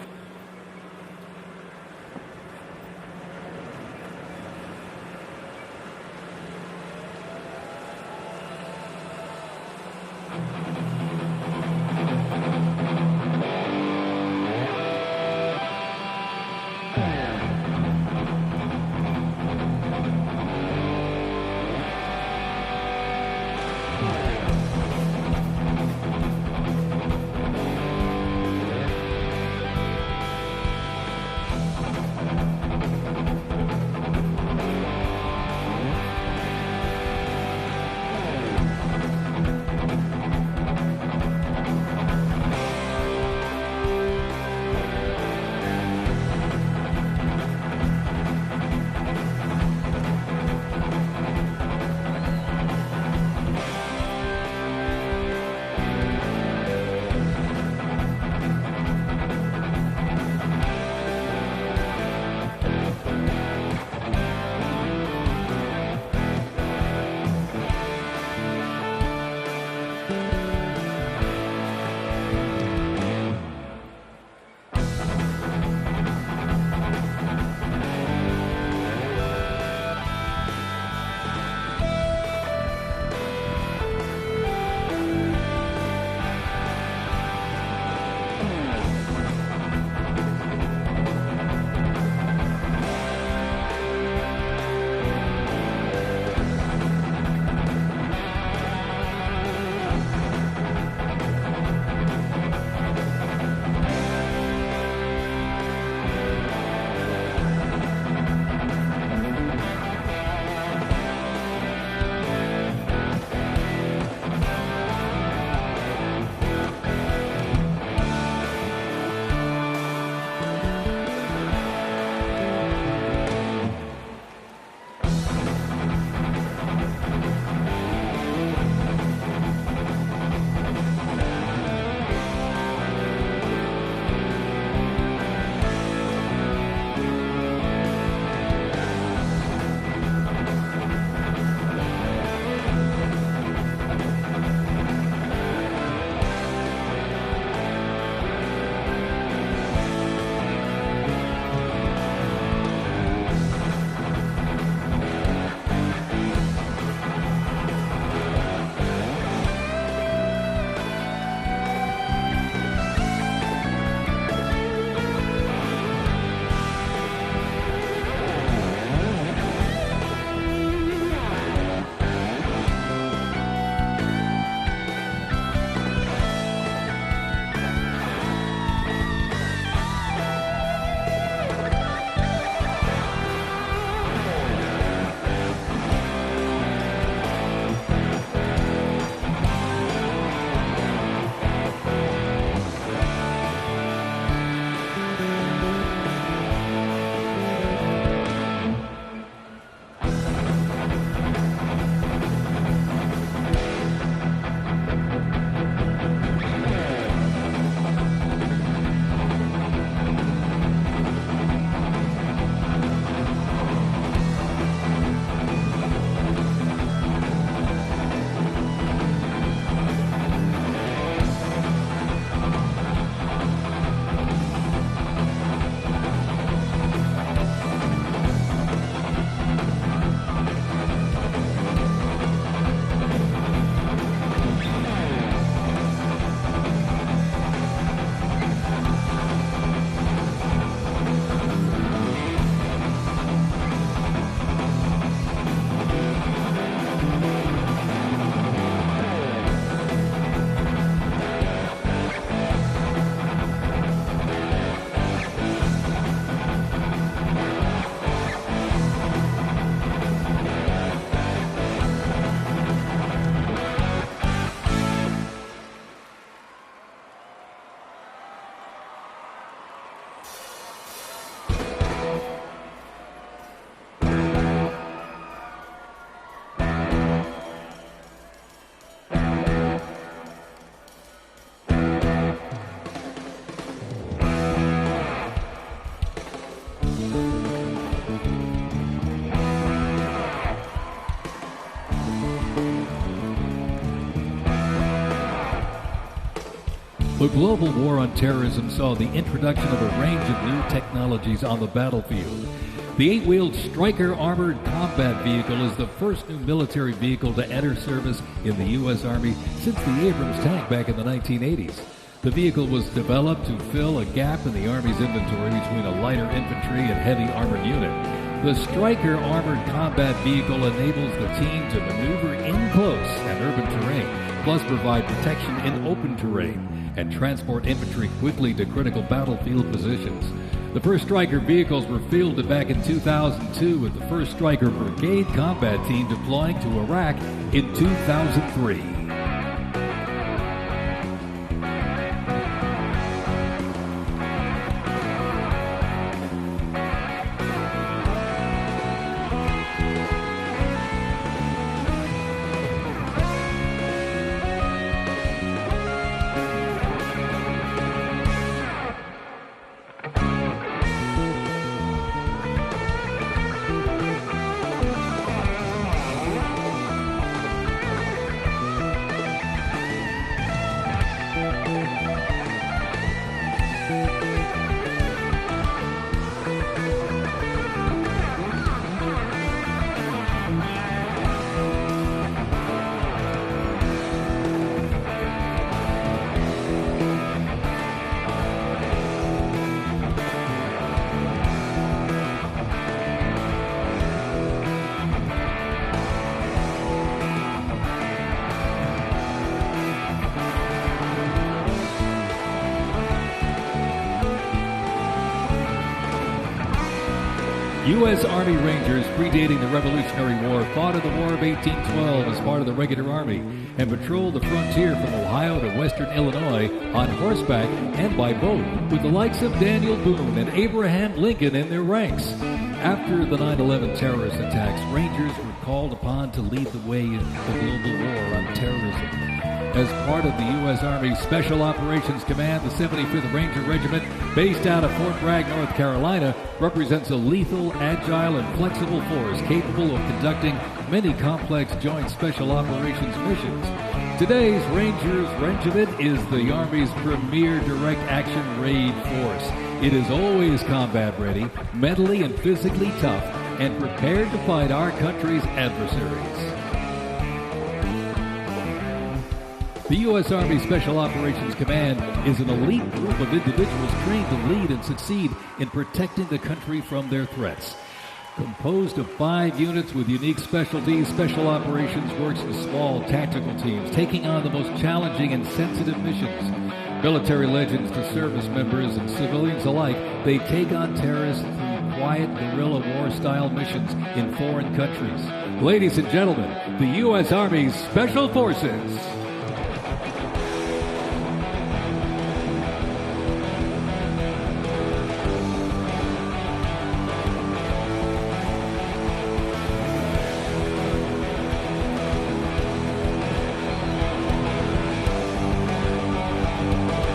The global war on terrorism saw the introduction of a range of new technologies on the battlefield. The 8-wheeled Stryker Armored Combat Vehicle is the first new military vehicle to enter service in the U.S. Army since the Abrams tank back in the 1980s. The vehicle was developed to fill a gap in the Army's inventory between a lighter infantry and heavy armored unit. The Stryker Armored Combat Vehicle enables the team to maneuver in close and urban terrain, plus provide protection in open terrain and transport infantry quickly to critical battlefield positions. The first Stryker vehicles were fielded back in 2002 with the first Stryker Brigade combat team deploying to Iraq in 2003. U.S. Army Rangers, predating the Revolutionary War, fought in the War of 1812 as part of the regular Army and patrolled the frontier from Ohio to western Illinois on horseback and by boat, with the likes of Daniel Boone and Abraham Lincoln in their ranks. After the 9/11 terrorist attacks, Rangers were called upon to lead the way in the global war on terrorism. As part of the U.S. Army Special Operations Command, the 75th Ranger Regiment, based out of Fort Bragg, North Carolina, represents a lethal, agile, and flexible force capable of conducting many complex joint special operations missions. Today's Rangers Regiment is the Army's premier direct action raid force. It is always combat ready, mentally and physically tough, and prepared to fight our country's adversaries. The U.S. Army Special Operations Command is an elite group of individuals trained to lead and succeed in protecting the country from their threats. Composed of 5 units with unique specialties, Special Operations works in small tactical teams, taking on the most challenging and sensitive missions. Military legends to service members and civilians alike, they take on terrorists through quiet guerrilla war-style missions in foreign countries. Ladies and gentlemen, the U.S. Army Special Forces.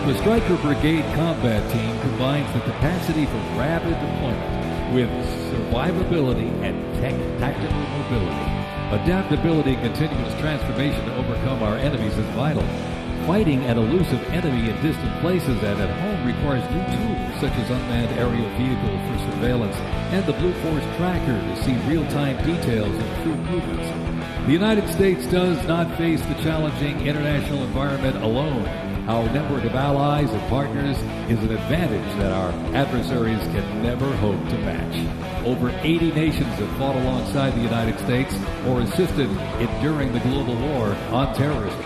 The Stryker Brigade Combat Team combines the capacity for rapid deployment with survivability and tactical mobility. Adaptability and continuous transformation to overcome our enemies is vital. Fighting an elusive enemy in distant places and at home requires new tools such as unmanned aerial vehicles for surveillance and the Blue Force Tracker to see real-time details of troop movements. The United States does not face the challenging international environment alone. Our network of allies and partners is an advantage that our adversaries can never hope to match. Over 80 nations have fought alongside the United States or assisted in during the global war on terrorism.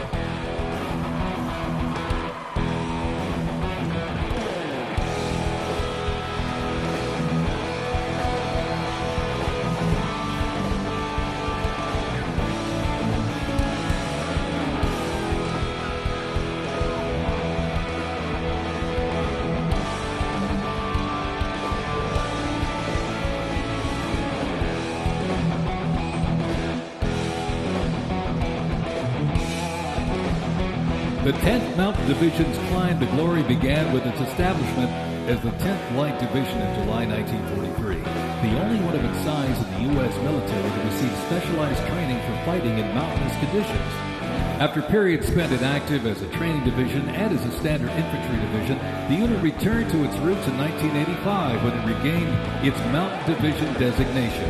The 10th Mountain Division's climb to glory began with its establishment as the 10th Light Division in July 1943, the only one of its size in the U.S. military to receive specialized training for fighting in mountainous conditions. After periods spent inactive as a training division and as a standard infantry division, the unit returned to its roots in 1985 when it regained its Mountain Division designation.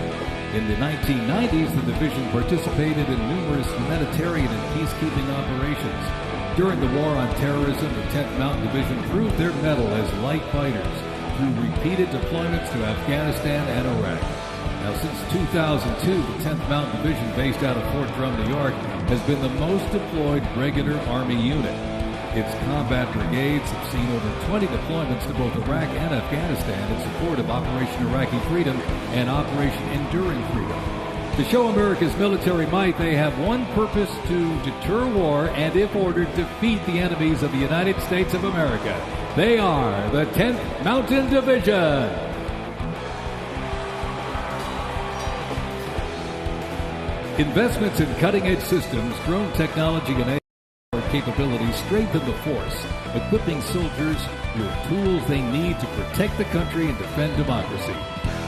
In the 1990s, the division participated in numerous humanitarian and peacekeeping operations. During the War on Terrorism, the 10th Mountain Division proved their mettle as light fighters through repeated deployments to Afghanistan and Iraq. Now, since 2002, the 10th Mountain Division, based out of Fort Drum, New York, has been the most deployed regular Army unit. Its combat brigades have seen over 20 deployments to both Iraq and Afghanistan in support of Operation Iraqi Freedom and Operation Enduring Freedom. To show America's military might, they have one purpose: to deter war and, if ordered, defeat the enemies of the United States of America. They are the 10th Mountain Division. Investments in cutting-edge systems, drone technology, and AI capabilities strengthen the force, equipping soldiers with tools they need to protect the country and defend democracy.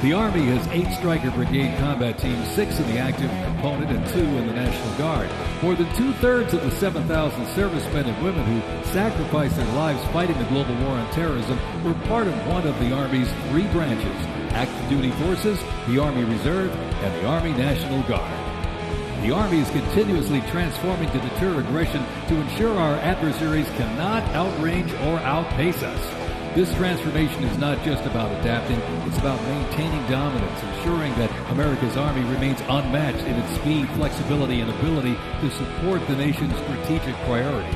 The Army has 8 Stryker Brigade combat teams, 6 in the active component and 2 in the National Guard. More than 2/3 of the 7,000 servicemen and women who sacrificed their lives fighting the global war on terrorism were part of one of the Army's 3 branches: active duty forces, the Army Reserve, and the Army National Guard. The Army is continuously transforming to deter aggression to ensure our adversaries cannot outrange or outpace us. This transformation is not just about adapting, it's about maintaining dominance, ensuring that America's Army remains unmatched in its speed, flexibility, and ability to support the nation's strategic priorities.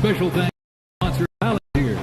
Special thanks to sponsor Palantir.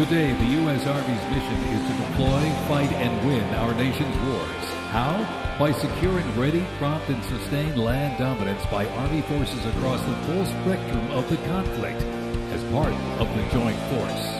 Today, the U.S. Army's mission is to deploy, fight, and win our nation's wars. How? By securing ready, prompt, and sustained land dominance by Army forces across the full spectrum of the conflict as part of the Joint Force.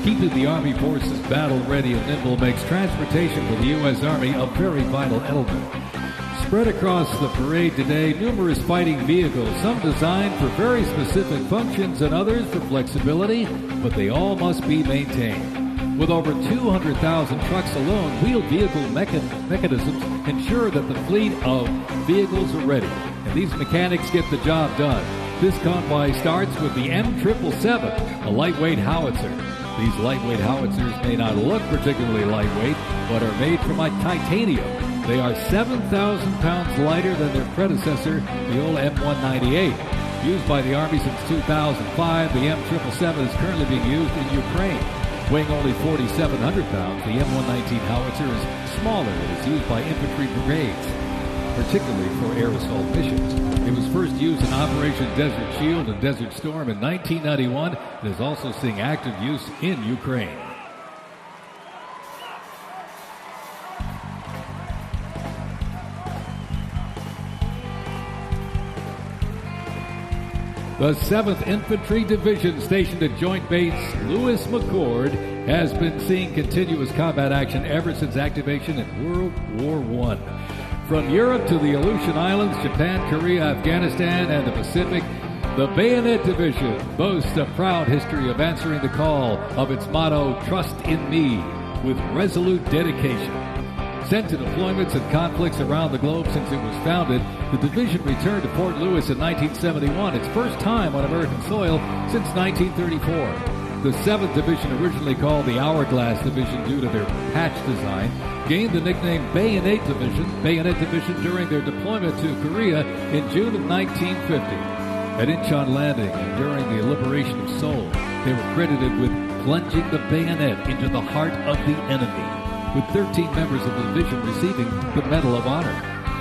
Keeping the Army forces battle-ready and nimble makes transportation for the U.S. Army a very vital element. Spread across the parade today, numerous fighting vehicles, some designed for very specific functions and others for flexibility, but they all must be maintained. With over 200,000 trucks alone, wheeled vehicle mechanisms ensure that the fleet of vehicles are ready, and these mechanics get the job done. This convoy starts with the M777, a lightweight howitzer. These lightweight howitzers may not look particularly lightweight, but are made from titanium. They are 7,000 pounds lighter than their predecessor, the old M198. Used by the Army since 2005, the M777 is currently being used in Ukraine. Weighing only 4,700 pounds, the M119 howitzer is smaller and is used by infantry brigades, particularly for air assault missions. It was first used in Operation Desert Shield and Desert Storm in 1991 and is also seeing active use in Ukraine. The 7th Infantry Division, stationed at Joint Base Lewis McChord, has been seeing continuous combat action ever since activation in World War I. From Europe to the Aleutian Islands, Japan, Korea, Afghanistan, and the Pacific, the Bayonet Division boasts a proud history of answering the call of its motto, "Trust in Me," with resolute dedication. Sent to deployments and conflicts around the globe since it was founded, the division returned to Fort Lewis in 1971, its first time on American soil since 1934. The 7th Division, originally called the Hourglass Division due to their patch design, gained the nickname Bayonet Division during their deployment to Korea in June of 1950. At Incheon Landing and during the liberation of Seoul, they were credited with plunging the bayonet into the heart of the enemy, with 13 members of the division receiving the Medal of Honor.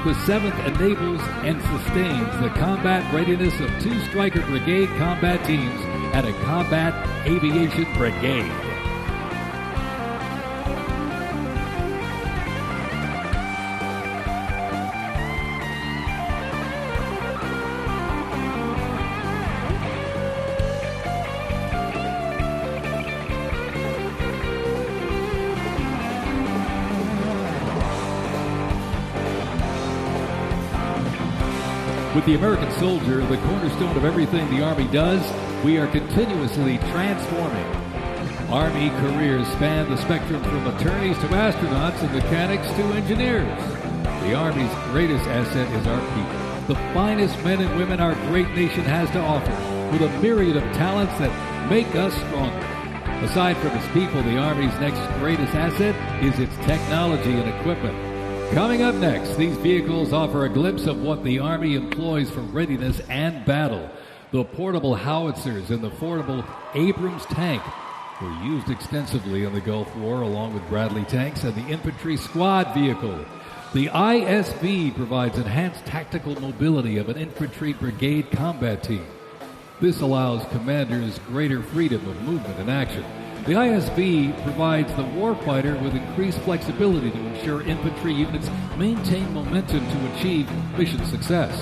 The 7th enables and sustains the combat readiness of 2 Stryker Brigade combat teams and a combat aviation brigade. With the American soldier, the cornerstone of everything the Army does, we are continuously transforming. Army careers span the spectrum from attorneys to astronauts and mechanics to engineers. The Army's greatest asset is our people, the finest men and women our great nation has to offer, with a myriad of talents that make us stronger. Aside from its people, the Army's next greatest asset is its technology and equipment. Coming up next, these vehicles offer a glimpse of what the Army employs for readiness and battle. The portable howitzers and the portable Abrams tank were used extensively in the Gulf War, along with Bradley tanks and the infantry squad vehicle. The ISV provides enhanced tactical mobility of an infantry brigade combat team. This allows commanders greater freedom of movement and action. The ISV provides the warfighter with increased flexibility to ensure infantry units maintain momentum to achieve mission success.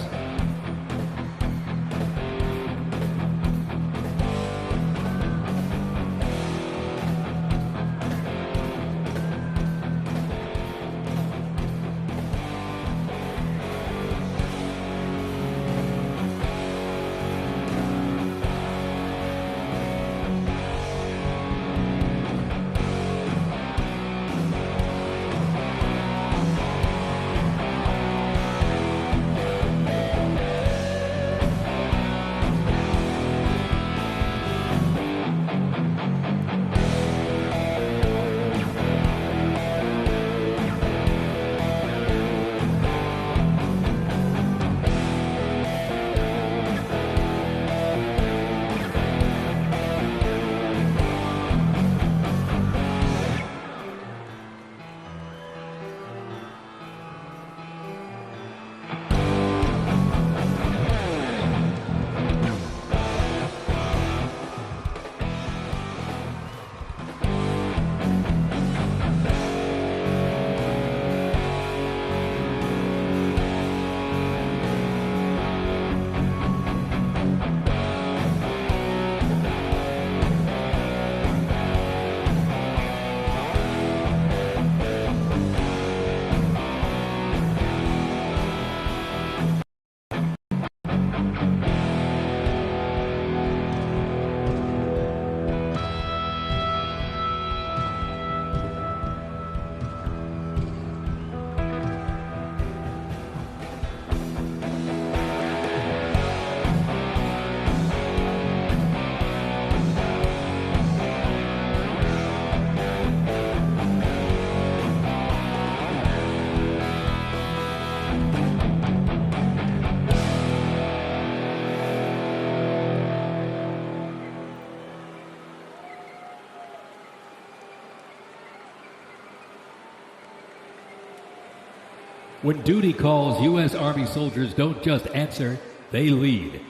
When duty calls, U.S. Army soldiers don't just answer, they lead.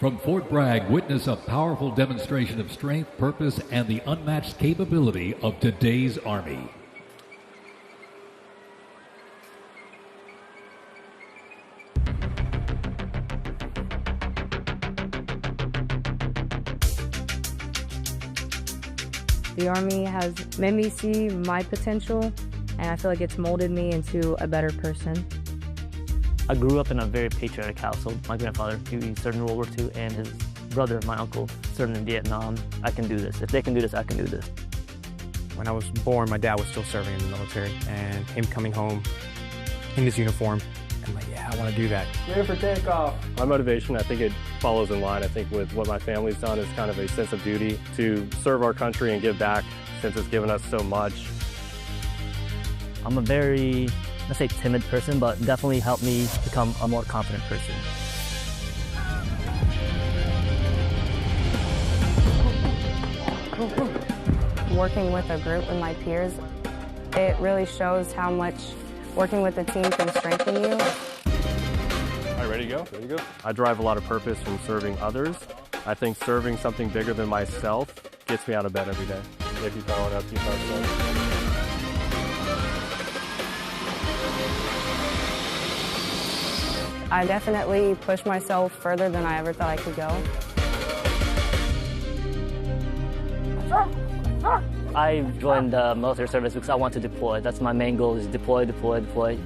From Fort Bragg, witness a powerful demonstration of strength, purpose, and the unmatched capability of today's Army. The Army has made me see my potential, and I feel like it's molded me into a better person. I grew up in a very patriotic household. My grandfather, he served in World War II, and his brother, my uncle, served in Vietnam. I can do this. If they can do this, I can do this. When I was born, my dad was still serving in the military, and him coming home in his uniform, I'm like, yeah, I want to do that. Clear for takeoff. My motivation, I think it follows in line. I think with what my family's done is kind of a sense of duty to serve our country and give back since it's given us so much. I'm a very, let's say, timid person, but definitely helped me become a more confident person. Working with a group and my peers, it really shows how much working with a team can strengthen you. All right, ready to go? Ready to go? I derive a lot of purpose from serving others. I think serving something bigger than myself gets me out of bed every day. If you follow it up, you follow it up. I definitely pushed myself further than I ever thought I could go. I joined the military service because I want to deploy. That's my main goal, is deploy, deploy, deploy.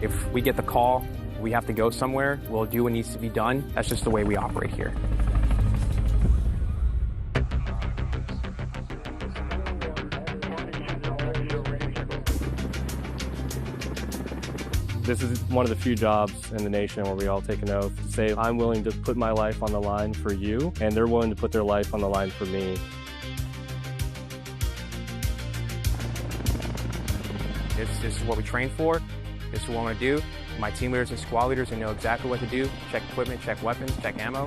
If we get the call, we have to go somewhere, we'll do what needs to be done. That's just the way we operate here. This is one of the few jobs in the nation where we all take an oath to say, I'm willing to put my life on the line for you, and they're willing to put their life on the line for me. This is what we train for. This is what I want to do. My team leaders and squad leaders, they know exactly what to do. Check equipment, check weapons, check ammo.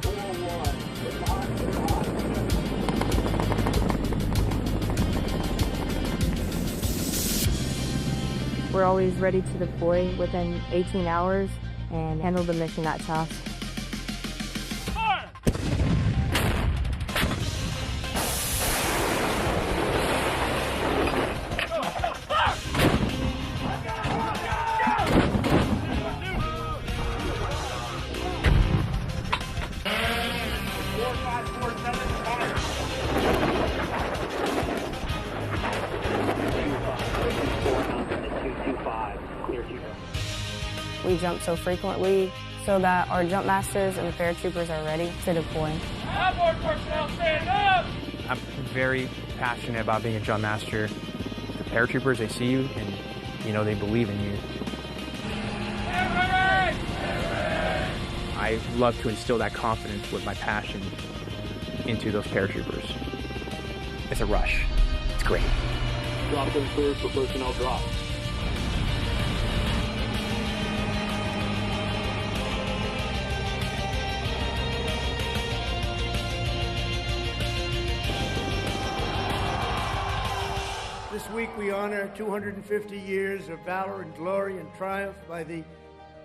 We're always ready to deploy within 18 hours and handle the mission at task. We jump so frequently so that our jump masters and the paratroopers are ready to deploy. Airborne personnel, stand up! I'm very passionate about being a jump master. The paratroopers, they see you and, you know, they believe in you. I love to instill that confidence with my passion into those paratroopers. It's a rush. It's great. Drop them cleared for personnel drop. This week we honor 250 years of valor and glory and triumph by the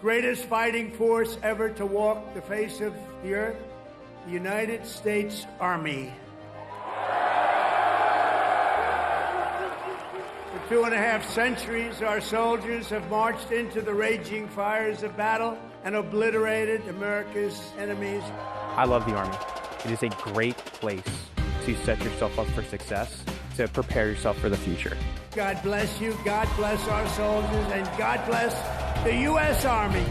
greatest fighting force ever to walk the face of the earth, the United States Army. For 2.5 centuries, our soldiers have marched into the raging fires of battle and obliterated America's enemies. I love the Army. It is a great place to set yourself up for success, to prepare yourself for the future. God bless you, God bless our soldiers, and God bless the U.S. Army.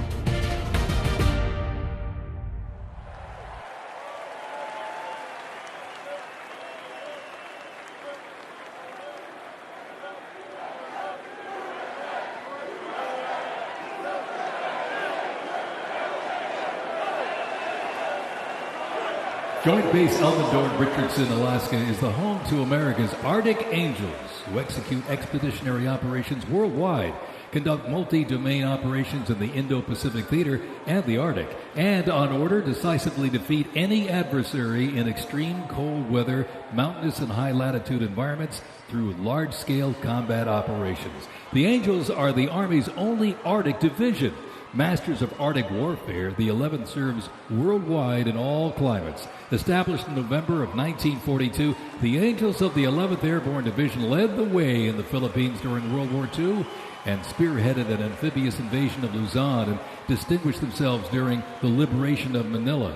Joint Base Elmendorf, Richardson, Alaska is the home to America's Arctic Angels, who execute expeditionary operations worldwide conduct multi-domain operations in the Indo-Pacific Theater and the Arctic, and on order decisively defeat any adversary in extreme cold weather, mountainous and high-latitude environments through large-scale combat operations. The Angels are the Army's only Arctic division. Masters of Arctic warfare, the 11th serves worldwide in all climates. Established in November of 1942, the Angels of the 11th Airborne Division led the way in the Philippines during World War II and spearheaded an amphibious invasion of Luzon and distinguished themselves during the liberation of Manila.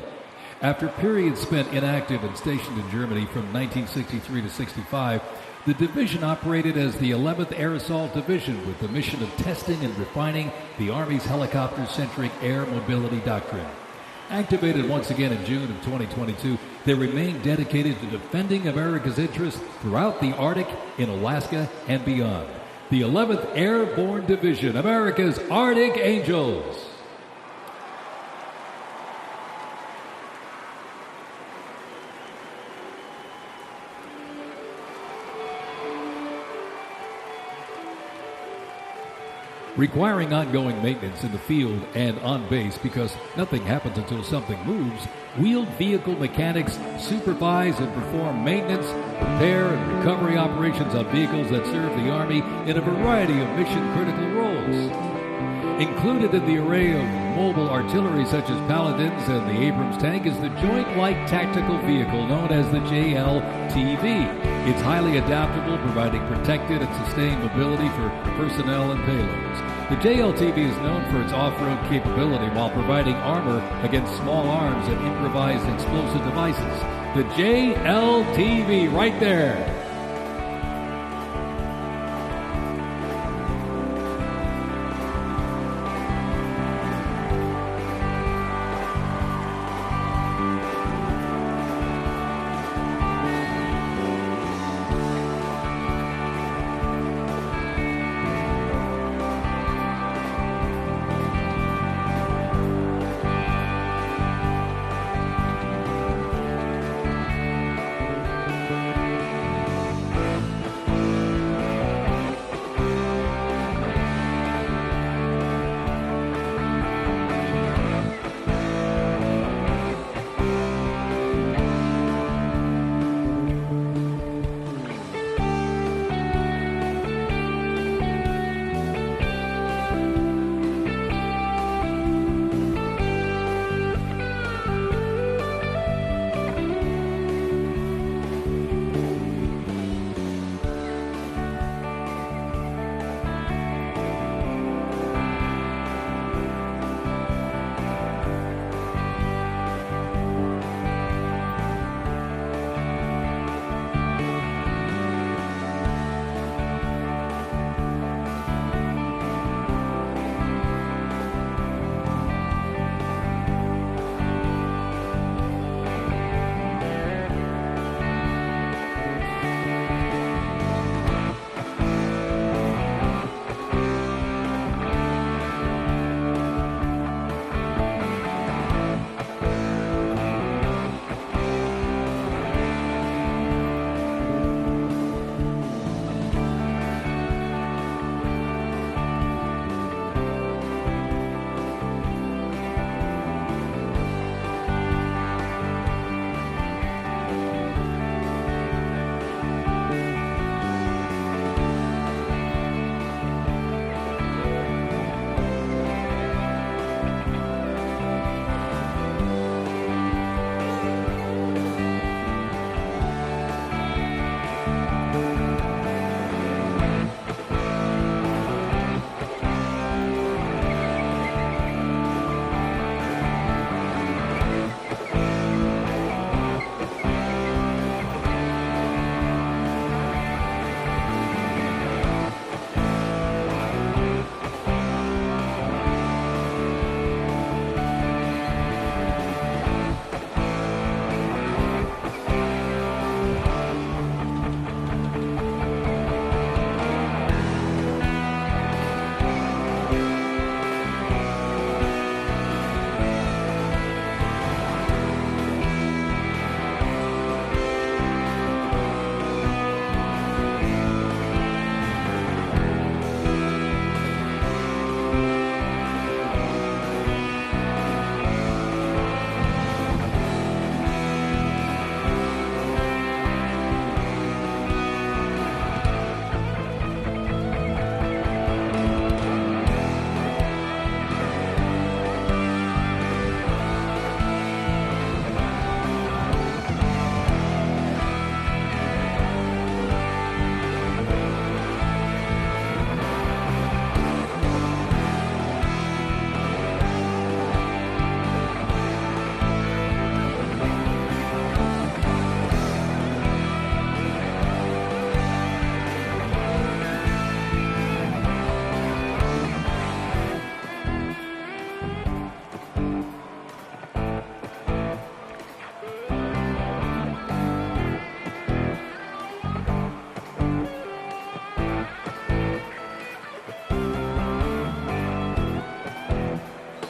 After periods spent inactive and stationed in Germany from 1963 to 65, the division operated as the 11th Air Assault Division with the mission of testing and refining the Army's helicopter-centric air mobility doctrine. Activated once again in June of 2022, they remain dedicated to defending America's interests throughout the Arctic, in Alaska, and beyond. The 11th Airborne Division, America's Arctic Angels. Requiring ongoing maintenance in the field and on base because nothing happens until something moves, wheeled vehicle mechanics supervise and perform maintenance, repair, and recovery operations on vehicles that serve the Army in a variety of mission-critical roles. Included in the array of mobile artillery such as Paladins and the Abrams tank is the Joint Light Tactical Vehicle known as the JLTV. It's highly adaptable, providing protected and sustained mobility for personnel and payloads. The JLTV is known for its off-road capability while providing armor against small arms and improvised explosive devices. The JLTV right there.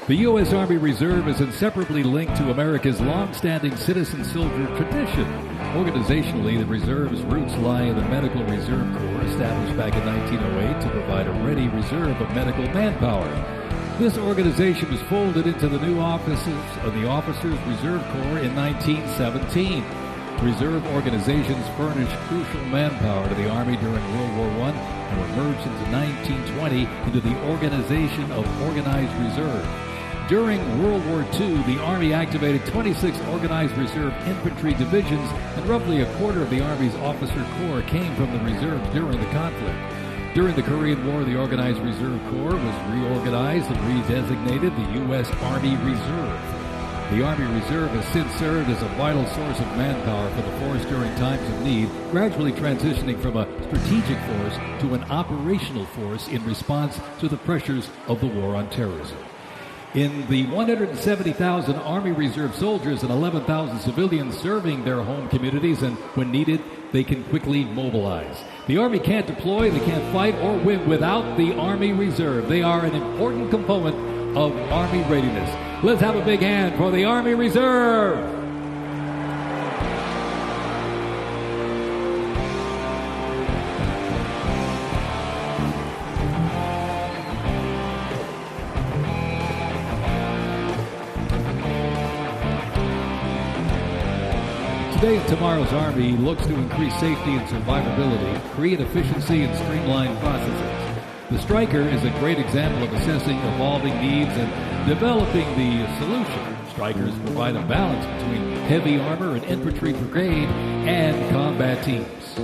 The U.S. Army Reserve is inseparably linked to America's long-standing citizen soldier tradition. Organizationally, the Reserve's roots lie in the Medical Reserve Corps, established back in 1908 to provide a ready reserve of medical manpower. This organization was folded into the new offices of the Officers Reserve Corps in 1917. Reserve organizations furnished crucial manpower to the Army during World War I and were merged into 1920 into the Organization of Organized Reserve. During World War II, the Army activated 26 Organized Reserve Infantry divisions, and roughly a quarter of the Army's officer corps came from the reserves during the conflict. During the Korean War, the Organized Reserve Corps was reorganized and redesignated the U.S. Army Reserve. The Army Reserve has since served as a vital source of manpower for the force during times of need, gradually transitioning from a strategic force to an operational force in response to the pressures of the war on terrorism. In the 170,000 Army Reserve soldiers and 11,000 civilians serving their home communities, and when needed, they can quickly mobilize. The Army can't deploy, they can't fight or win without the Army Reserve. They are an important component of Army readiness. Let's have a big hand for the Army Reserve. Today and tomorrow's Army looks to increase safety and survivability, create efficiency, and streamline processes. The Striker is a great example of assessing evolving needs and developing the solution. Strikers provide a balance between heavy armor and infantry brigade and combat teams.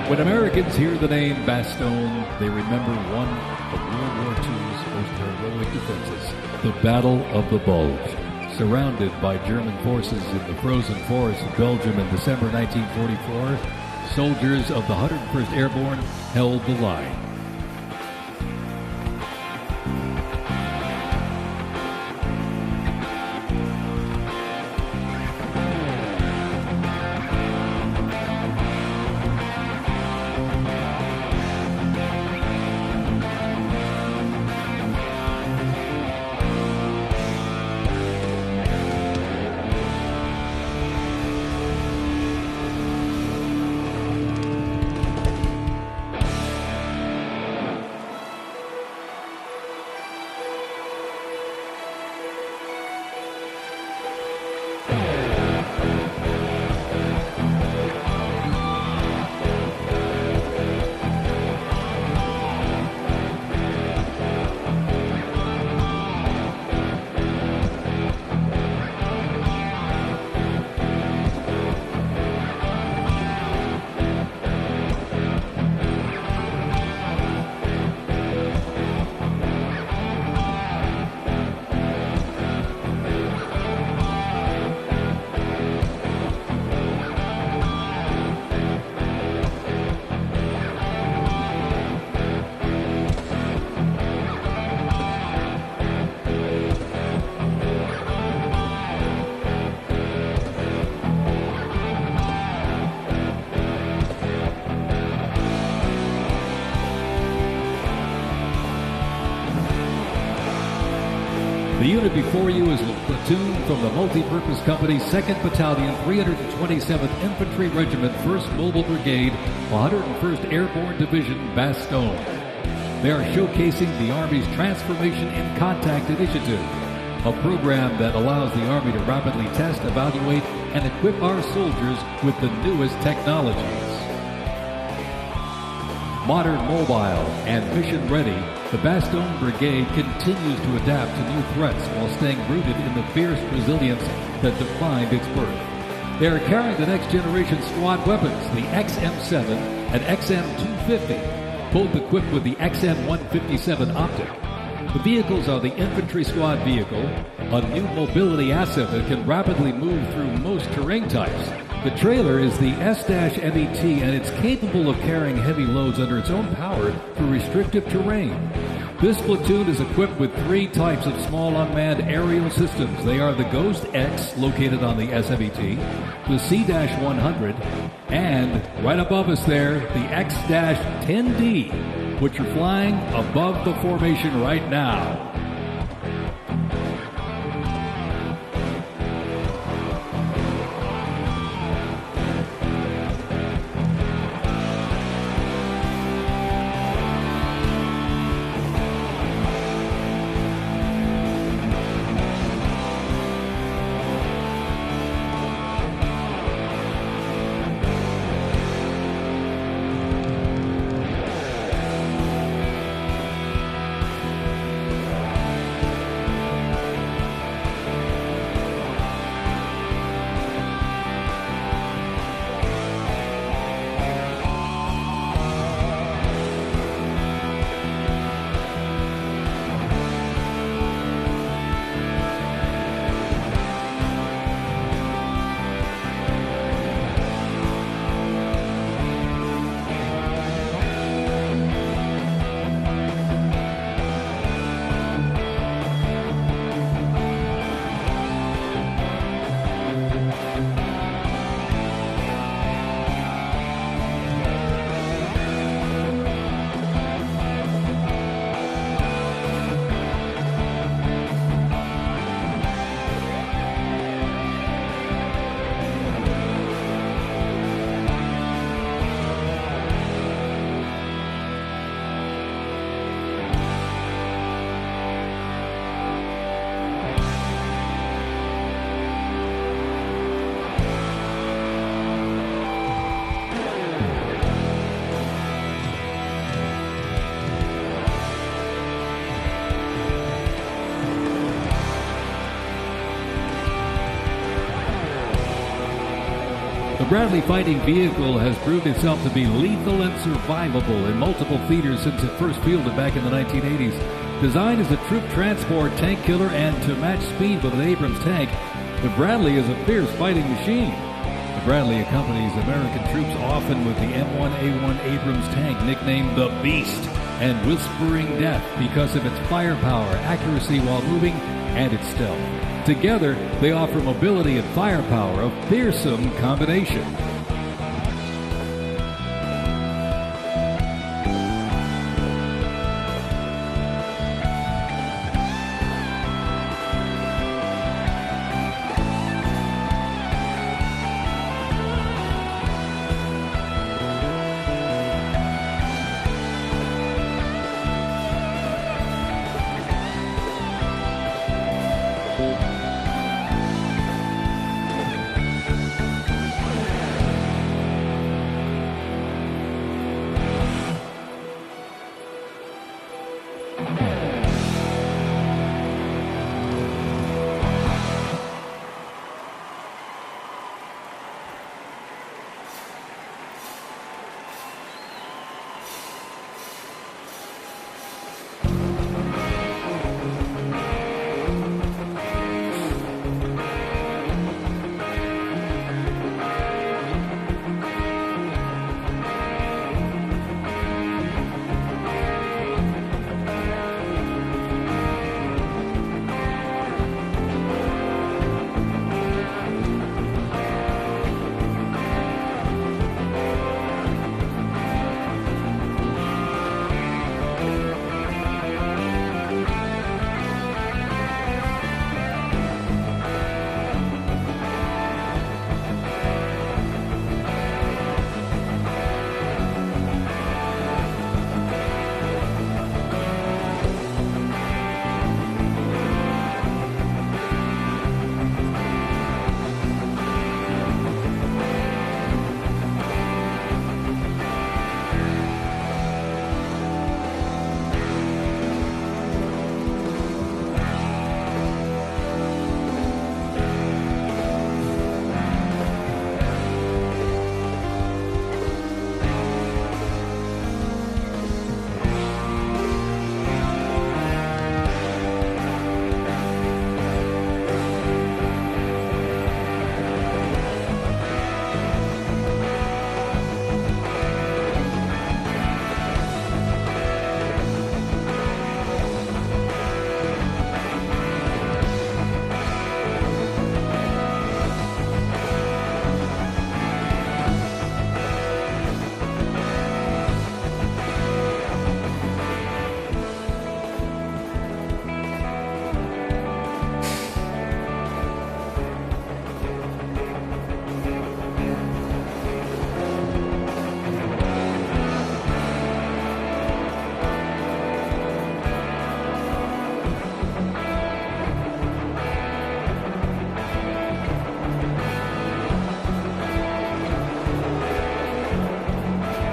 When Americans hear the name Bastogne, they remember one of World War II's most heroic defenses, the Battle of the Bulge. Surrounded by German forces in the frozen forests of Belgium in December 1944, soldiers of the 101st Airborne held the line. unit before you is a platoon from the multi-purpose company 2nd Battalion, 327th Infantry Regiment, 1st Mobile Brigade, 101st Airborne Division, Bastogne. They are showcasing the Army's Transformation in Contact Initiative, a program that allows the Army to rapidly test, evaluate, and equip our soldiers with the newest technologies. Modern, mobile, and mission-ready, the Bastogne Brigade continues to adapt to new threats while staying rooted in the fierce resilience that defined its birth. They are carrying the next-generation squad weapons, the XM7 and XM250, both equipped with the XM157 optic. The vehicles are the infantry squad vehicle, a new mobility asset that can rapidly move through most terrain types. The trailer is the S-MET, and it's capable of carrying heavy loads under its own power through restrictive terrain. This platoon is equipped with 3 types of small unmanned aerial systems. They are the Ghost X, located on the S-MET, the C-100, and right above us there, the X-10D, which are flying above the formation right now. The Bradley fighting vehicle has proved itself to be lethal and survivable in multiple theaters since it first fielded back in the 1980s. Designed as a troop transport, tank killer, and to match speed with an Abrams tank, the Bradley is a fierce fighting machine. The Bradley accompanies American troops often with the M1A1 Abrams tank, nicknamed the Beast and Whispering Death because of its firepower, accuracy while moving, and its stealth. Together, they offer mobility and firepower, a fearsome combination.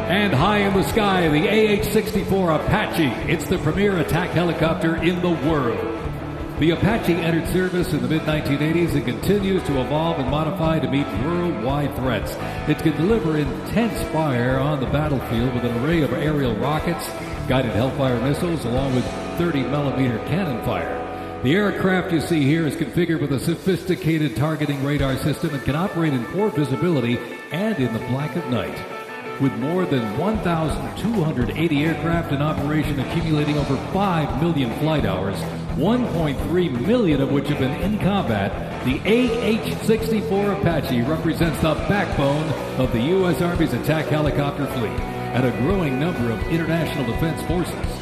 And high in the sky, the AH-64 Apache. It's the premier attack helicopter in the world. The Apache entered service in the mid-1980s and continues to evolve and modify to meet worldwide threats. It can deliver intense fire on the battlefield with an array of aerial rockets, guided Hellfire missiles, along with 30-millimeter cannon fire. The aircraft you see here is configured with a sophisticated targeting radar system and can operate in poor visibility and in the black of night. With more than 1,280 aircraft in operation accumulating over 5 million flight hours, 1.3 million of which have been in combat, the AH-64 Apache represents the backbone of the U.S. Army's attack helicopter fleet and a growing number of international defense forces.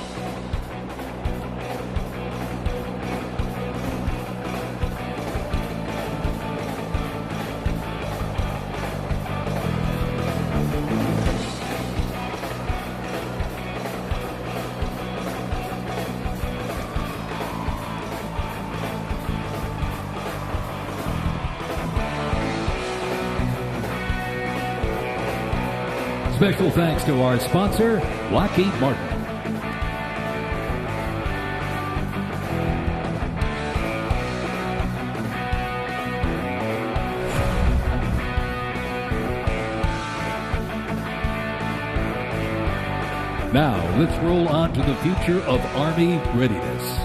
Special thanks to our sponsor, Lockheed Martin. Now, let's roll on to the future of Army readiness.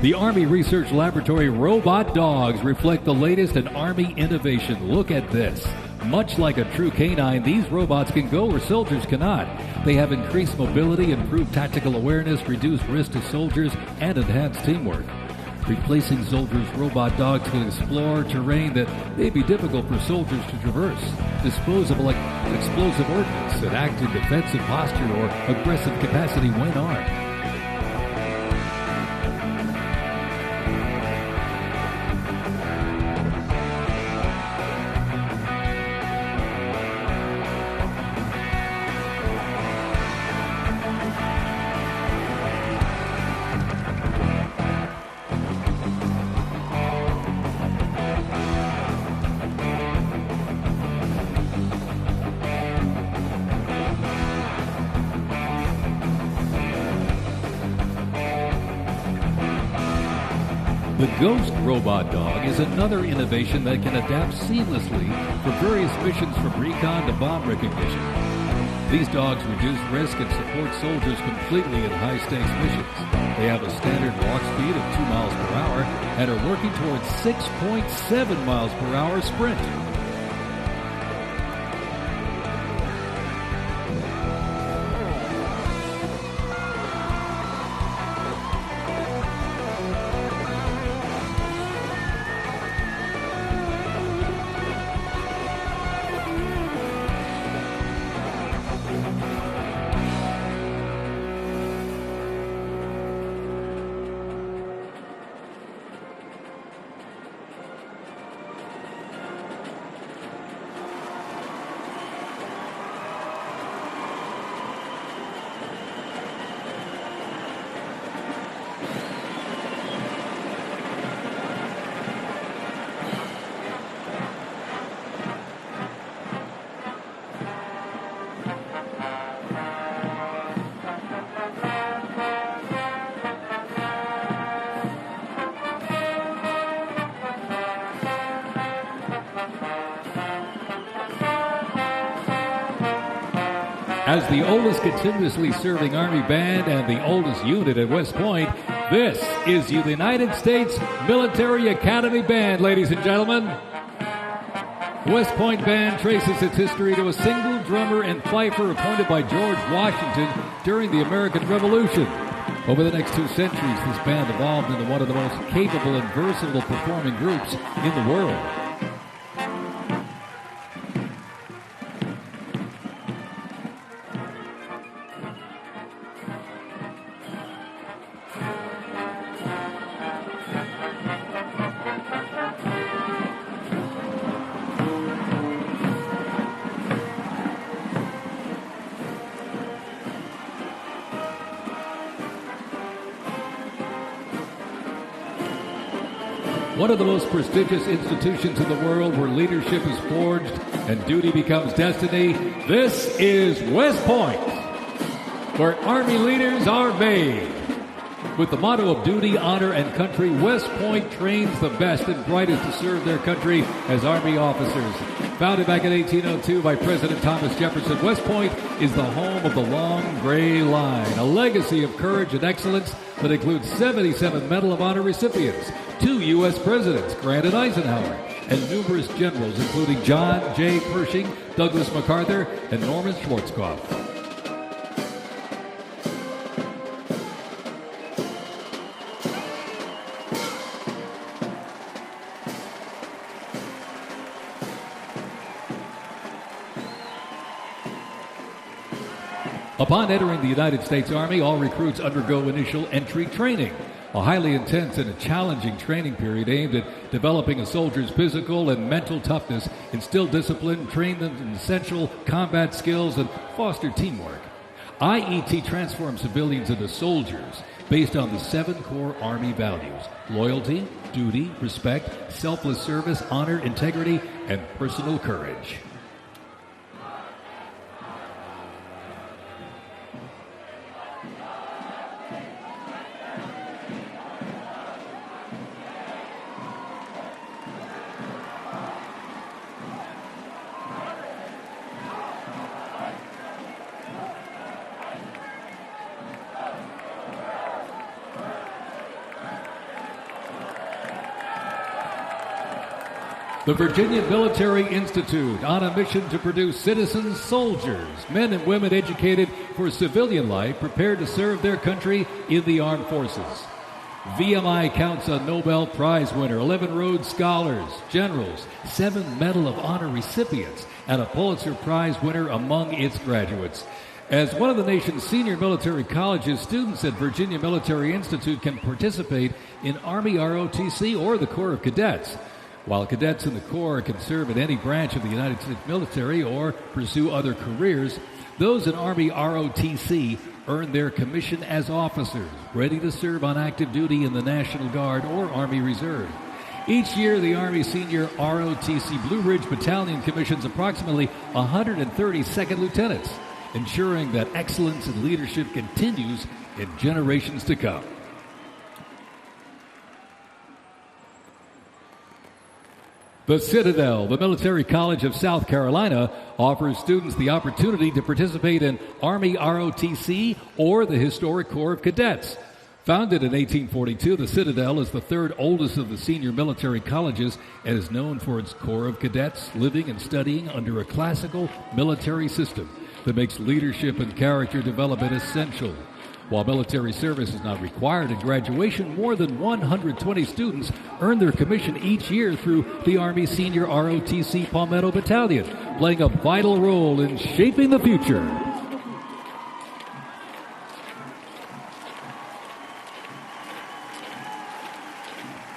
The Army Research Laboratory robot dogs reflect the latest in Army innovation. Look at this. Much like a true canine, these robots can go where soldiers cannot. They have increased mobility, improved tactical awareness, reduced risk to soldiers, and enhanced teamwork. Replacing soldiers, robot dogs can explore terrain that may be difficult for soldiers to traverse, dispose of explosive ordnance, and act in defensive posture or aggressive capacity when armed. The Ghost Robot Dog is another innovation that can adapt seamlessly for various missions from recon to bomb recognition. These dogs reduce risk and support soldiers completely in high-stakes missions. They have a standard walk speed of 2 miles per hour and are working towards 6.7 miles per hour sprint. As the oldest continuously serving Army band and the oldest unit at West Point, this is the United States Military Academy Band, ladies and gentlemen. West Point Band traces its history to a single drummer and fifer appointed by George Washington during the American Revolution. Over the next 2 centuries, this band evolved into one of the most capable and versatile performing groups in the world. one of the most prestigious institutions in the world where leadership is forged and duty becomes destiny. This is West Point, where Army leaders are made. With the motto of duty, honor, and country, West Point trains the best and brightest to serve their country as Army officers. Founded back in 1802 by President Thomas Jefferson, West Point is the home of the Long Gray Line, a legacy of courage and excellence that includes 77 Medal of Honor recipients, 2 U.S. presidents, Grant and Eisenhower, and numerous generals, including John J. Pershing, Douglas MacArthur, and Norman Schwarzkopf. Upon entering the United States Army, all recruits undergo initial entry training, a highly intense and a challenging training period aimed at developing a soldier's physical and mental toughness, instill discipline, train them in essential combat skills, and foster teamwork. IET transforms civilians into soldiers based on the 7 core Army values: loyalty, duty, respect, selfless service, honor, integrity, and personal courage. The Virginia Military Institute, on a mission to produce citizen soldiers, men and women educated for civilian life, prepared to serve their country in the armed forces. VMI counts a Nobel Prize winner, 11 Rhodes Scholars, generals, 7 Medal of Honor recipients, and a Pulitzer Prize winner among its graduates. As one of the nation's senior military colleges, students at Virginia Military Institute can participate in Army ROTC or the Corps of Cadets. While cadets in the Corps can serve in any branch of the United States military or pursue other careers, those in Army ROTC earn their commission as officers, ready to serve on active duty in the National Guard or Army Reserve. Each year, the Army Senior ROTC Blue Ridge Battalion commissions approximately 130 second lieutenants, ensuring that excellence in leadership continues in generations to come. The Citadel, the Military College of South Carolina, offers students the opportunity to participate in Army ROTC or the Historic Corps of Cadets. Founded in 1842, the Citadel is the 3rd oldest of the senior military colleges and is known for its Corps of Cadets living and studying under a classical military system that makes leadership and character development essential. While military service is not required at graduation, more than 120 students earn their commission each year through the Army Senior ROTC Palmetto Battalion, playing a vital role in shaping the future.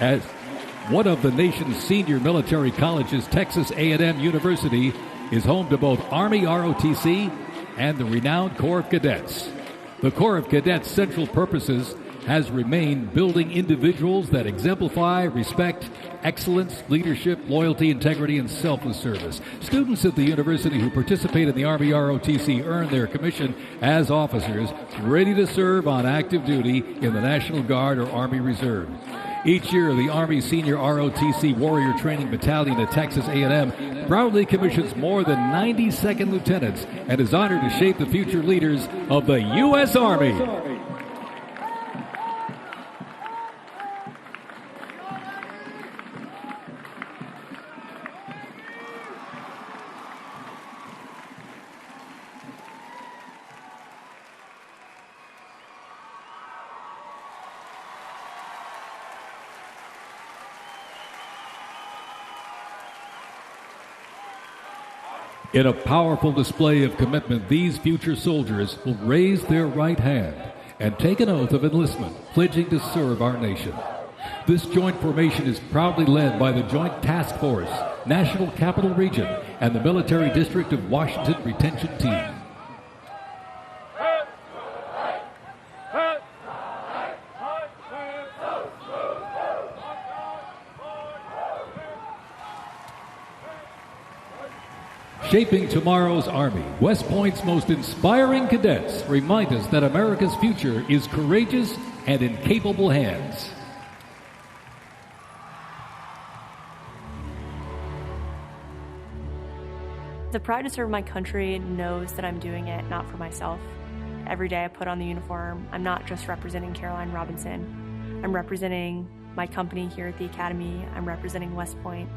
As one of the nation's senior military colleges, Texas A&M University is home to both Army ROTC and the renowned Corps of Cadets. The Corps of Cadets' central purposes has remained building individuals that exemplify respect, excellence, leadership, loyalty, integrity, and selfless service. Students at the university who participate in the Army ROTC earn their commission as officers ready to serve on active duty in the National Guard or Army Reserve. Each year, the Army Senior ROTC Warrior Training Battalion at Texas A&M proudly commissions more than 90 second lieutenants and is honored to shape the future leaders of the U.S. Army. In a powerful display of commitment, these future soldiers will raise their right hand and take an oath of enlistment, pledging to serve our nation. This joint formation is proudly led by the Joint Task Force, National Capital Region, and the Military District of Washington Retention Team. Shaping tomorrow's Army, West Point's most inspiring cadets remind us that America's future is courageous and in capable hands. The pride to serve my country knows that I'm doing it not for myself. Every day I put on the uniform, I'm not just representing Caroline Robinson. I'm representing my company here at the Academy. I'm representing West Point.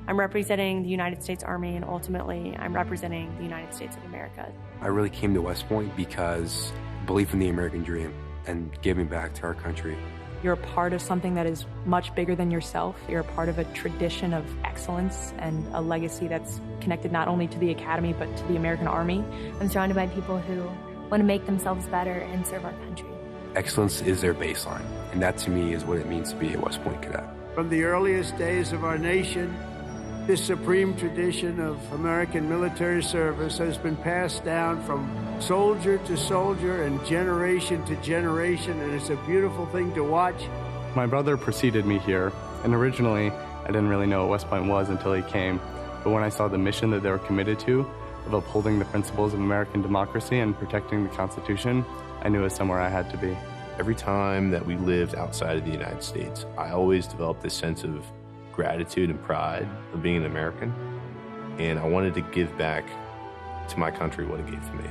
I'm representing the United States Army, and ultimately, I'm representing the United States of America. I really came to West Point because belief in the American dream and giving back to our country. You're a part of something that is much bigger than yourself. You're a part of a tradition of excellence and a legacy that's connected not only to the Academy, but to the American Army. I'm surrounded by people who want to make themselves better and serve our country. Excellence is their baseline, and that to me is what it means to be a West Point cadet. From the earliest days of our nation, this supreme tradition of American military service has been passed down from soldier to soldier and generation to generation, and it's a beautiful thing to watch. My brother preceded me here, and originally I didn't really know what West Point was until he came. But when I saw the mission that they were committed to, of upholding the principles of American democracy and protecting the Constitution, I knew it was somewhere I had to be. Every time that we lived outside of the United States, I always developed this sense of gratitude and pride of being an American, and I wanted to give back to my country what it gave to me.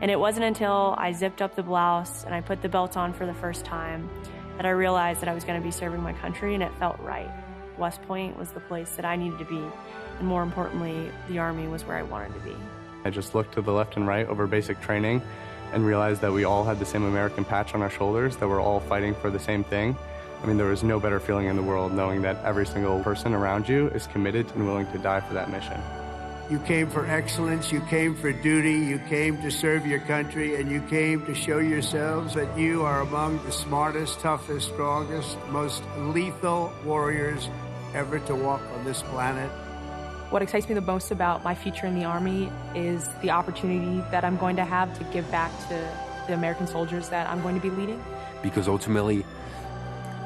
And it wasn't until I zipped up the blouse and I put the belt on for the first time that I realized that I was going to be serving my country, and it felt right. West Point was the place that I needed to be, and more importantly, the Army was where I wanted to be. I just looked to the left and right over basic training and realized that we all had the same American patch on our shoulders, that we're all fighting for the same thing. I mean, there was no better feeling in the world knowing that every single person around you is committed and willing to die for that mission. You came for excellence, you came for duty, you came to serve your country, and you came to show yourselves that you are among the smartest, toughest, strongest, most lethal warriors ever to walk on this planet. What excites me the most about my future in the Army is the opportunity that I'm going to have to give back to the American soldiers that I'm going to be leading. Because ultimately,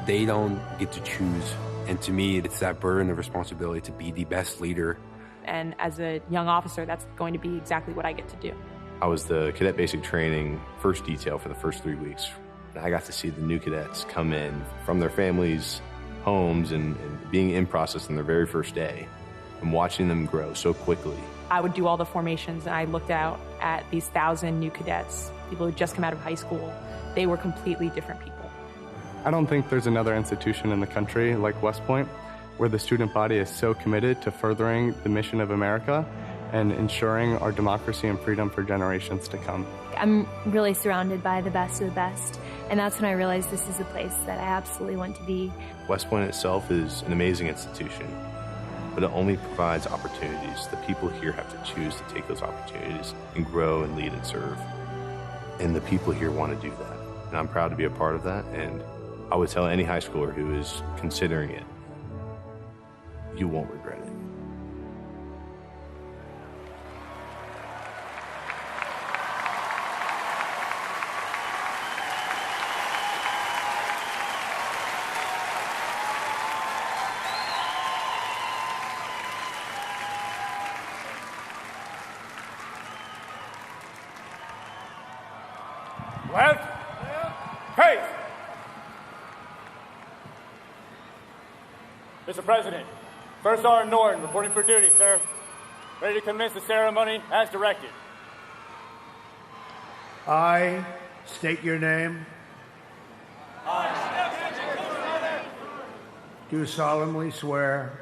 they don't get to choose. And to me, it's that burden of responsibility to be the best leader. And as a young officer, that's going to be exactly what I get to do. I was the cadet basic training first detail for the first 3 weeks. And I got to see the new cadets come in from their families' homes and being in process on their very first day and watching them grow so quickly. I would do all the formations, and I looked out at these 1,000 new cadets, people who had just come out of high school. They were completely different people. I don't think there's another institution in the country like West Point where the student body is so committed to furthering the mission of America and ensuring our democracy and freedom for generations to come. I'm really surrounded by the best of the best, and that's when I realized this is the place that I absolutely want to be. West Point itself is an amazing institution, but it only provides opportunities. The people here have to choose to take those opportunities and grow and lead and serve. And the people here want to do that. And I'm proud to be a part of that. And I would tell any high schooler who is considering it, you won't regret it. Left. Face. Mr. President, First Sergeant Norton reporting for duty, sir. Ready to commence the ceremony as directed. I state your name. Do solemnly swear.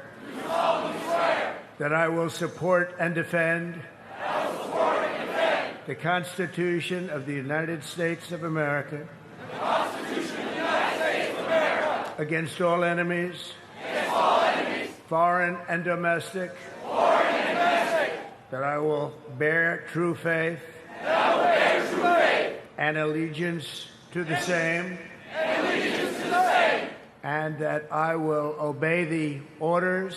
That I will support and defend. The Constitution of the United States of America. Against all enemies. Foreign and domestic. That I will bear true faith. And allegiance to the same. And that I will obey the orders.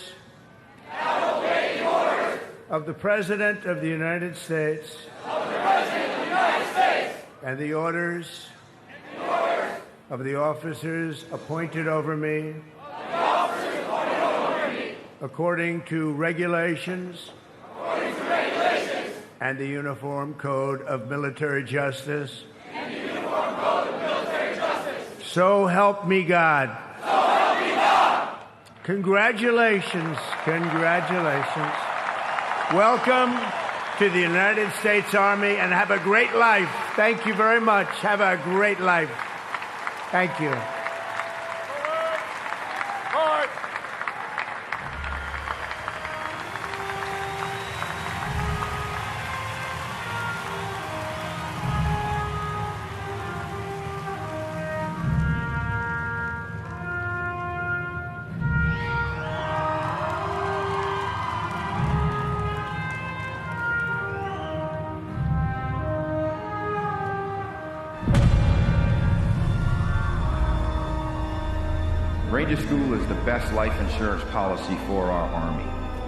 Of the President of the United States. And the orders. Of the officers appointed over me. According to regulations. and the Uniform Code of Military Justice. And the Uniform Code of Military Justice. So help me God. So help me God. Congratulations. Congratulations. Welcome to the United States Army, and have a great life. Thank you very much. Have a great life. Thank you. Ranger School is the best life insurance policy for our Army.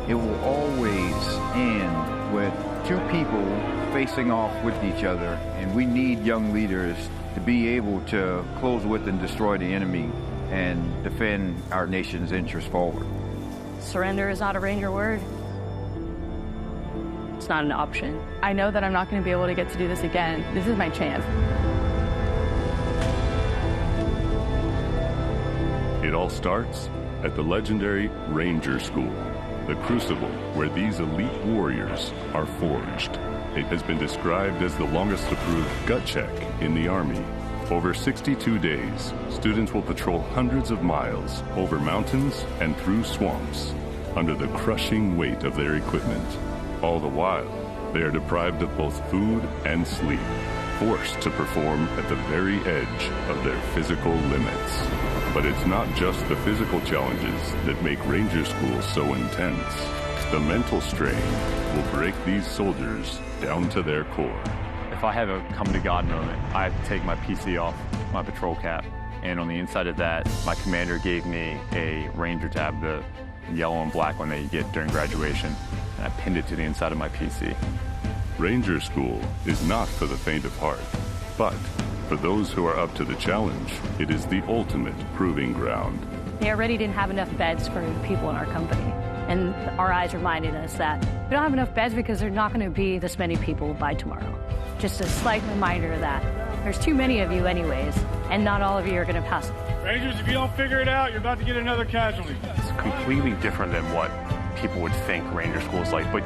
It will always end with two people facing off with each other, and we need young leaders to be able to close with and destroy the enemy and defend our nation's interests forward. Surrender is not a Ranger word. It's not an option. I know that I'm not going to be able to get to do this again. This is my chance. It all starts at the legendary Ranger School, the crucible where these elite warriors are forged. It has been described as the longest approved gut check in the Army. Over 62 days, students will patrol hundreds of miles over mountains and through swamps under the crushing weight of their equipment. All the while, they are deprived of both food and sleep, forced to perform at the very edge of their physical limits. But it's not just the physical challenges that make Ranger School so intense. The mental strain will break these soldiers down to their core. If I have a come-to-God moment, I have to take my PC off my patrol cap. And on the inside of that, my commander gave me a Ranger tab, the yellow and black one that you get during graduation. And I pinned it to the inside of my PC. Ranger School is not for the faint of heart, but for those who are up to the challenge, it is the ultimate proving ground. They already didn't have enough beds for the people in our company. And our eyes reminded us that we don't have enough beds because there's not going to be this many people by tomorrow. Just a slight reminder that there's too many of you anyways, and not all of you are going to pass. Rangers, if you don't figure it out, you're about to get another casualty. It's completely different than what people would think Ranger School is like, but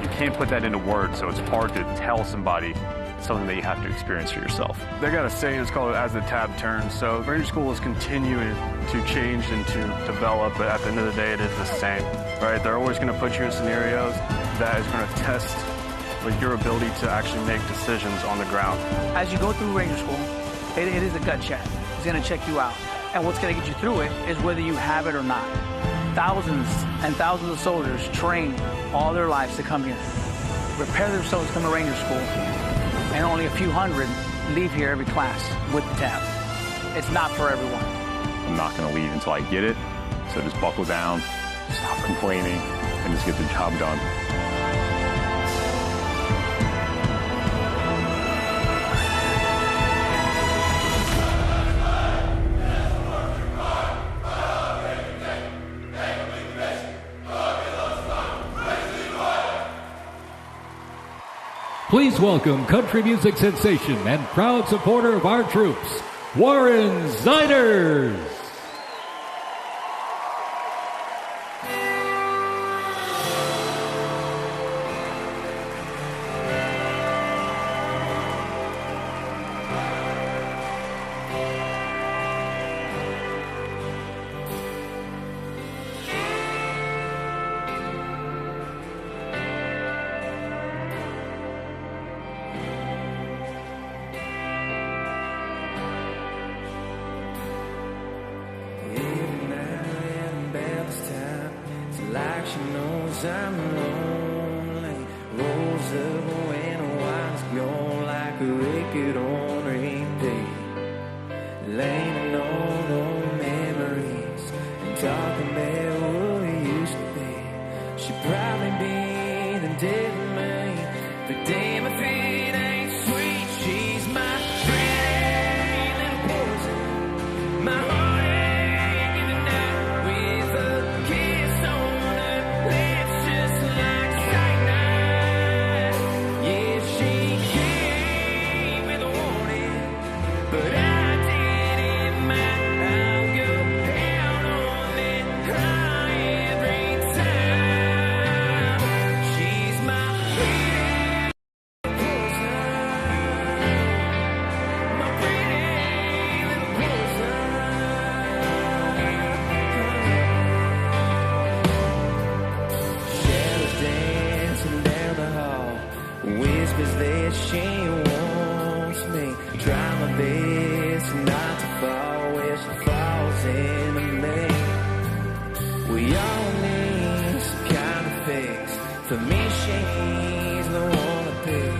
you can't put that into words, so it's hard to tell somebody something that you have to experience for yourself. They got a saying, it's called as the tab turns. So Ranger School is continuing to change and to develop, but at the end of the day, it is the same, right? They're always going to put you in scenarios that is going to test like your ability to actually make decisions on the ground. As you go through Ranger School, it is a gut check. It's going to check you out. And what's going to get you through it is whether you have it or not. Thousands and thousands of soldiers train all their lives to come here, prepare themselves to come to Ranger School, and only a few hundred leave here every class with the tab. It's not for everyone. I'm not going to leave until I get it, so just buckle down, stop complaining, and just get the job done. Please welcome country music sensation and proud supporter of our troops, Warren Ziders. Yeah. yeah, she wants me. Try my best not to fall where she falls into me. We all need some kind of fix. For me, she's the one to pick.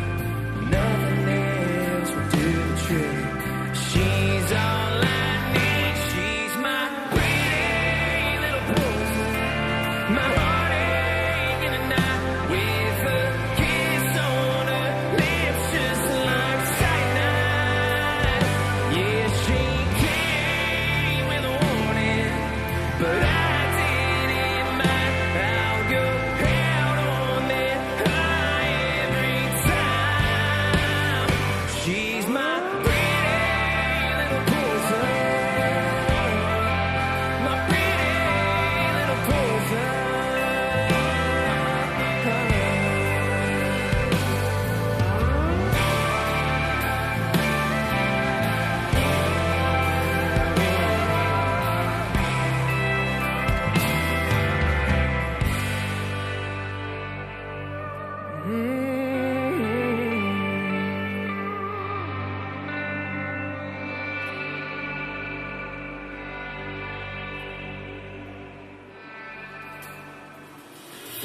Nothing else will do the trick. She's all I need. She's my pretty little poison. My heartache in the night with a kiss on her lips just like cyanide. Yeah, she came with a warning, but I didn't mind. I'll go out on that high every time. She's my pretty little poison. My pretty little poison.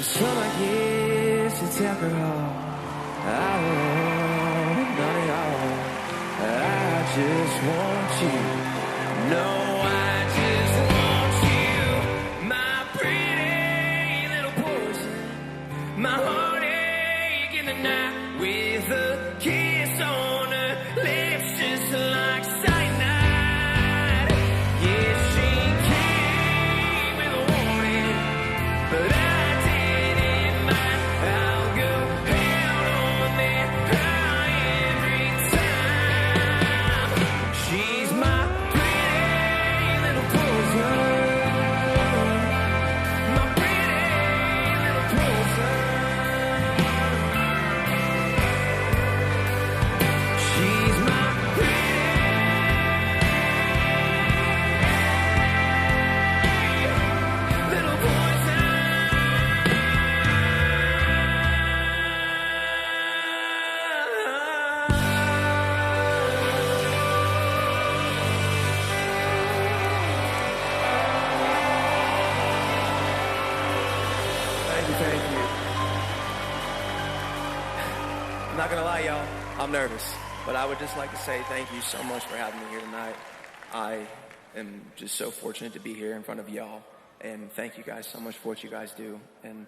Some I guess it's alcohol. I want none of y'all. I just want you. No, I just want you. My pretty little poison. My heartache in the night with a kiss on her lips just like cyanide. Yeah, she came with a warning, but I didn't mind. I'll go out on that high every time. She's my pretty little poison. My pretty little poison. She's my pretty little poison. Thank you. I'm not gonna lie, y'all. I'm nervous, but I would just like to say thank you so much for having me here tonight. I am just so fortunate to be here in front of y'all, and thank you guys so much for what you guys do. And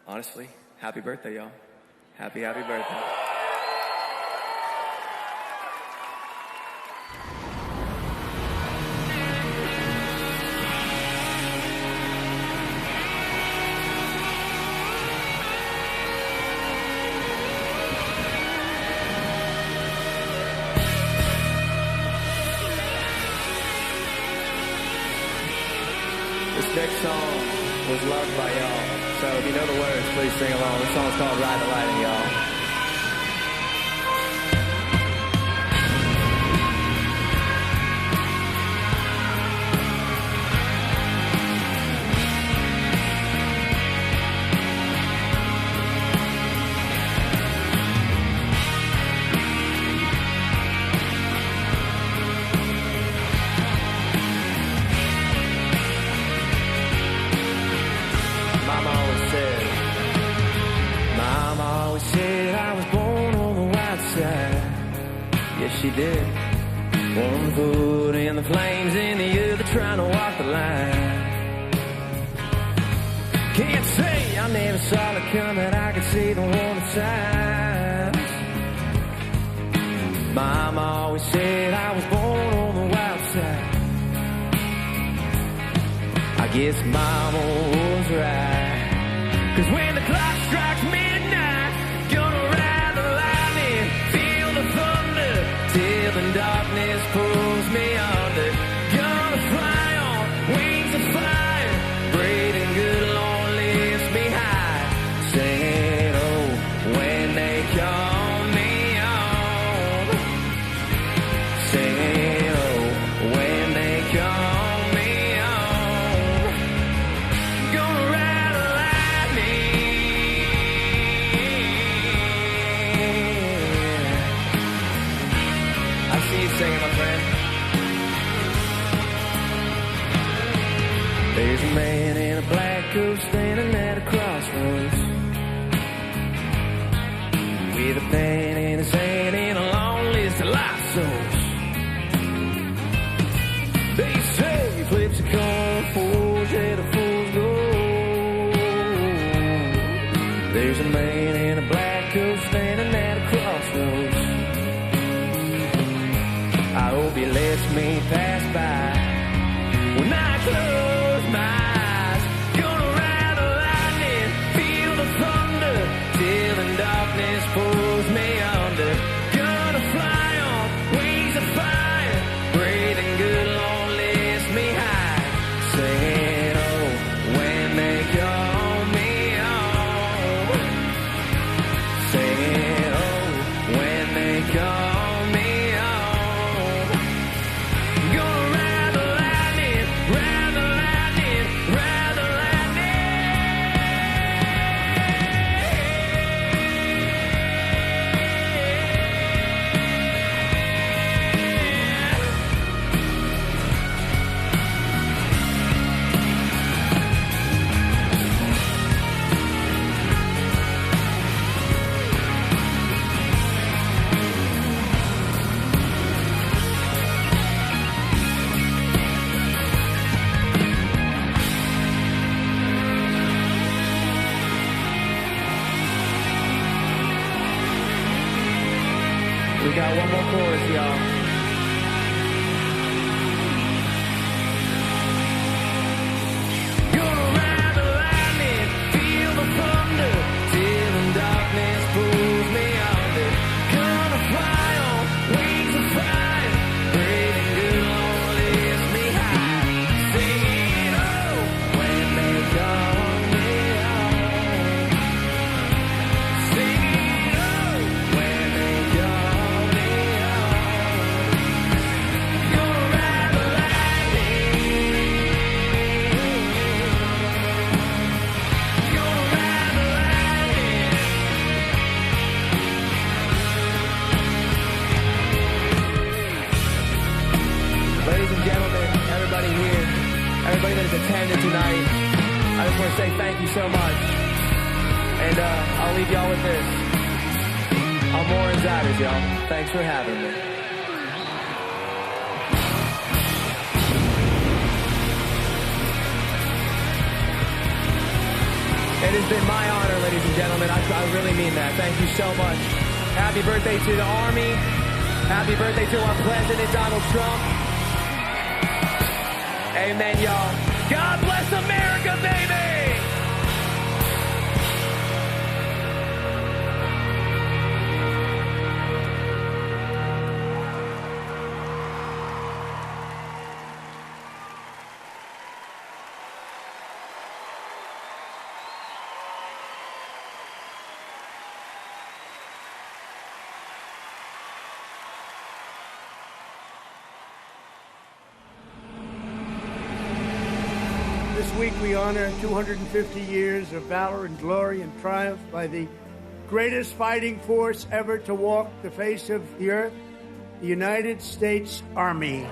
honestly, happy birthday, y'all. Happy birthday. This next song was loved by y'all. So if you know the words, please sing along. This song's called Ride the Lightning, y'all. Mama always said I was born on the white side. Yes, she did. One foot in the flames and the other trying to walk the line. Can't say I never saw it coming. I could see the warning signs. Mama always said I was born on the wild side. I guess Mama was right. 'Cause when the clock strikes midnight, gonna ride the lightning, feel the thunder, till the darkness pulls me under. Gonna fly on wings of fire, breathing good, Lord lifts me high. Singing, oh, when they call me on. Singing, oh, when they call me on. Gonna ride the lightning. name in his hand in a long list of life souls. They say flips a coin, fools, yeah, the fools go. There's a man in a black coat standing at a crossroads. I hope he lets me pass by when I close my eyes. Gonna ride the lightning, feel the thunder, till the darkness pulls me under. Gonna fly on wings of fire, breathing good, Lord, lift me high. Saying, oh, when they call me home. Saying, oh, when they call me home. Gonna ride the lightning, ride the lightning, ride the We got one more chorus, y'all. Gonna ride the lightning, feel the thunder, till the darkness pulls me under. Gonna fly on wings of fire, breathing good, Lord, lift me high. Singing, oh, when they call me home. Singing, oh, when they call. Ladies and gentlemen, everybody here, everybody that has attended tonight, I just want to say thank you so much. And I'll leave y'all with this. I'm more Insiders, y'all. Thanks for having me. It has been my honor, ladies and gentlemen. I really mean that. Thank you so much. Happy birthday to the Army. Happy birthday to our President, Donald Trump. Amen, y'all. God bless America, baby! This week we honor 250 years of valor and glory and triumph by the greatest fighting force ever to walk the face of the earth, the United States Army.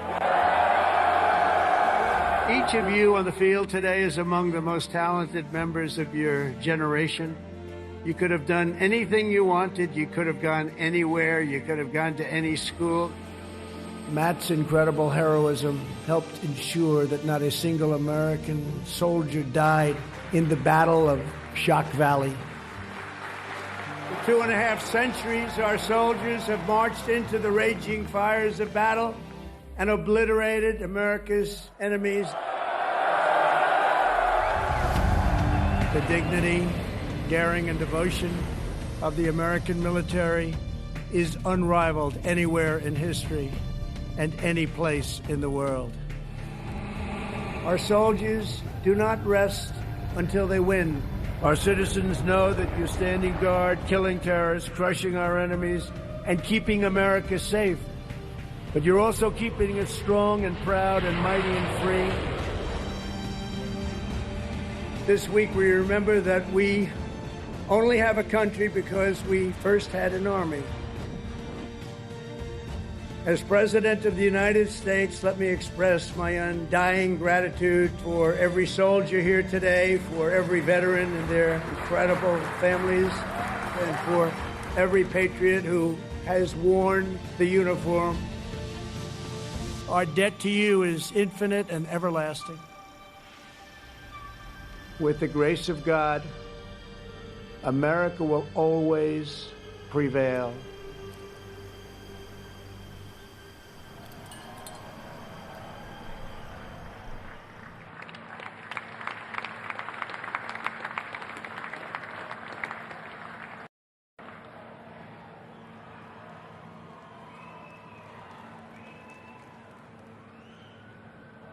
Each of you on the field today is among the most talented members of your generation. You could have done anything you wanted. You could have gone anywhere. You could have gone to any school. Matt's incredible heroism helped ensure that not a single American soldier died in the Battle of Shock Valley. For 2.5 centuries, our soldiers have marched into the raging fires of battle and obliterated America's enemies. The dignity, daring, and devotion of the American military is unrivaled anywhere in history and any place in the world. Our soldiers do not rest until they win. Our citizens know that you're standing guard, killing terrorists, crushing our enemies, and keeping America safe. But you're also keeping us strong and proud and mighty and free. This week we remember that we only have a country because we first had an army. As President of the United States, let me express my undying gratitude for every soldier here today, for every veteran and their incredible families, and for every patriot who has worn the uniform. Our debt to you is infinite and everlasting. With the grace of God, America will always prevail.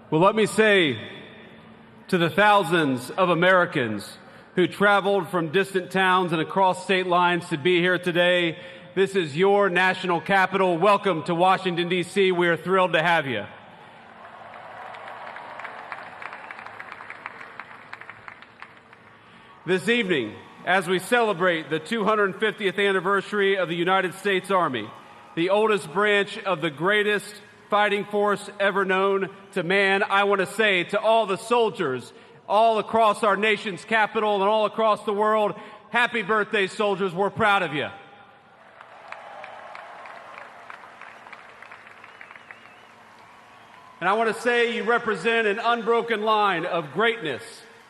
Well, let me say to the thousands of Americans who traveled from distant towns and across state lines to be here today, this is your national capital. Welcome to Washington, D.C. We are thrilled to have you. This evening, as we celebrate the 250th anniversary of the United States Army, the oldest branch of the greatest fighting force ever known to man, I want to say to all the soldiers all across our nation's capital and all across the world, happy birthday, soldiers. We're proud of you. And I want to say you represent an unbroken line of greatness,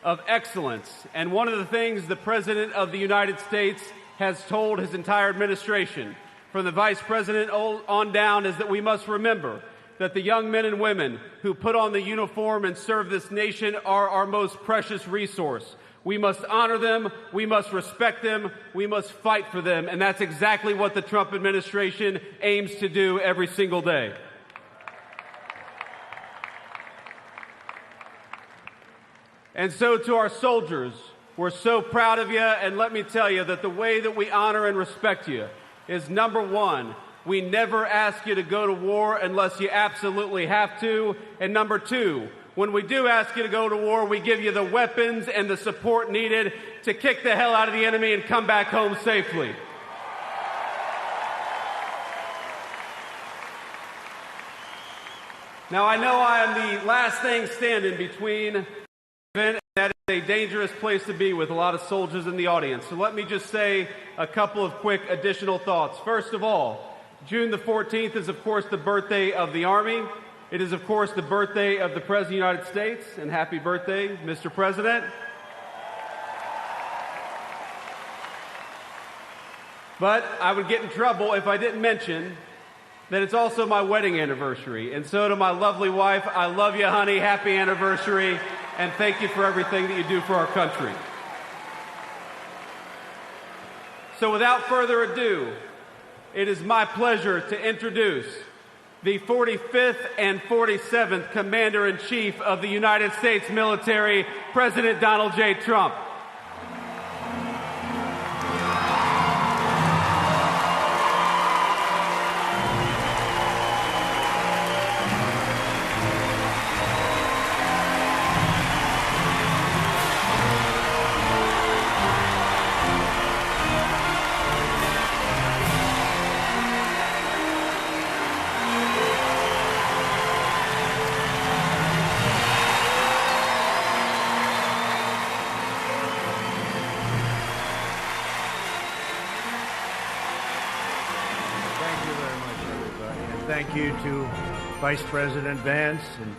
of excellence. And one of the things the President of the United States has told his entire administration, from the Vice President on down, is that we must remember that the young men and women who put on the uniform and serve this nation are our most precious resource. We must honor them, we must respect them, we must fight for them, and that's exactly what the Trump administration aims to do every single day. And so to our soldiers, we're so proud of you, and let me tell you that the way that we honor and respect you is, number one, we never ask you to go to war unless you absolutely have to. And number two, when we do ask you to go to war, we give you the weapons and the support needed to kick the hell out of the enemy and come back home safely. Now, I know I am the last thing standing between event, and that is a dangerous place to be with a lot of soldiers in the audience. So let me just say a couple of quick additional thoughts. First of all, June the 14th is, of course, the birthday of the Army. It is, of course, the birthday of the President of the United States. And happy birthday, Mr. President. But I would get in trouble if I didn't mention that it's also my wedding anniversary. And so to my lovely wife, I love you, honey. Happy anniversary. And thank you for everything that you do for our country. So without further ado, it is my pleasure to introduce the 45th and 47th Commander-in-Chief of the United States military, President Donald J. Trump. Thank you to Vice President Vance, and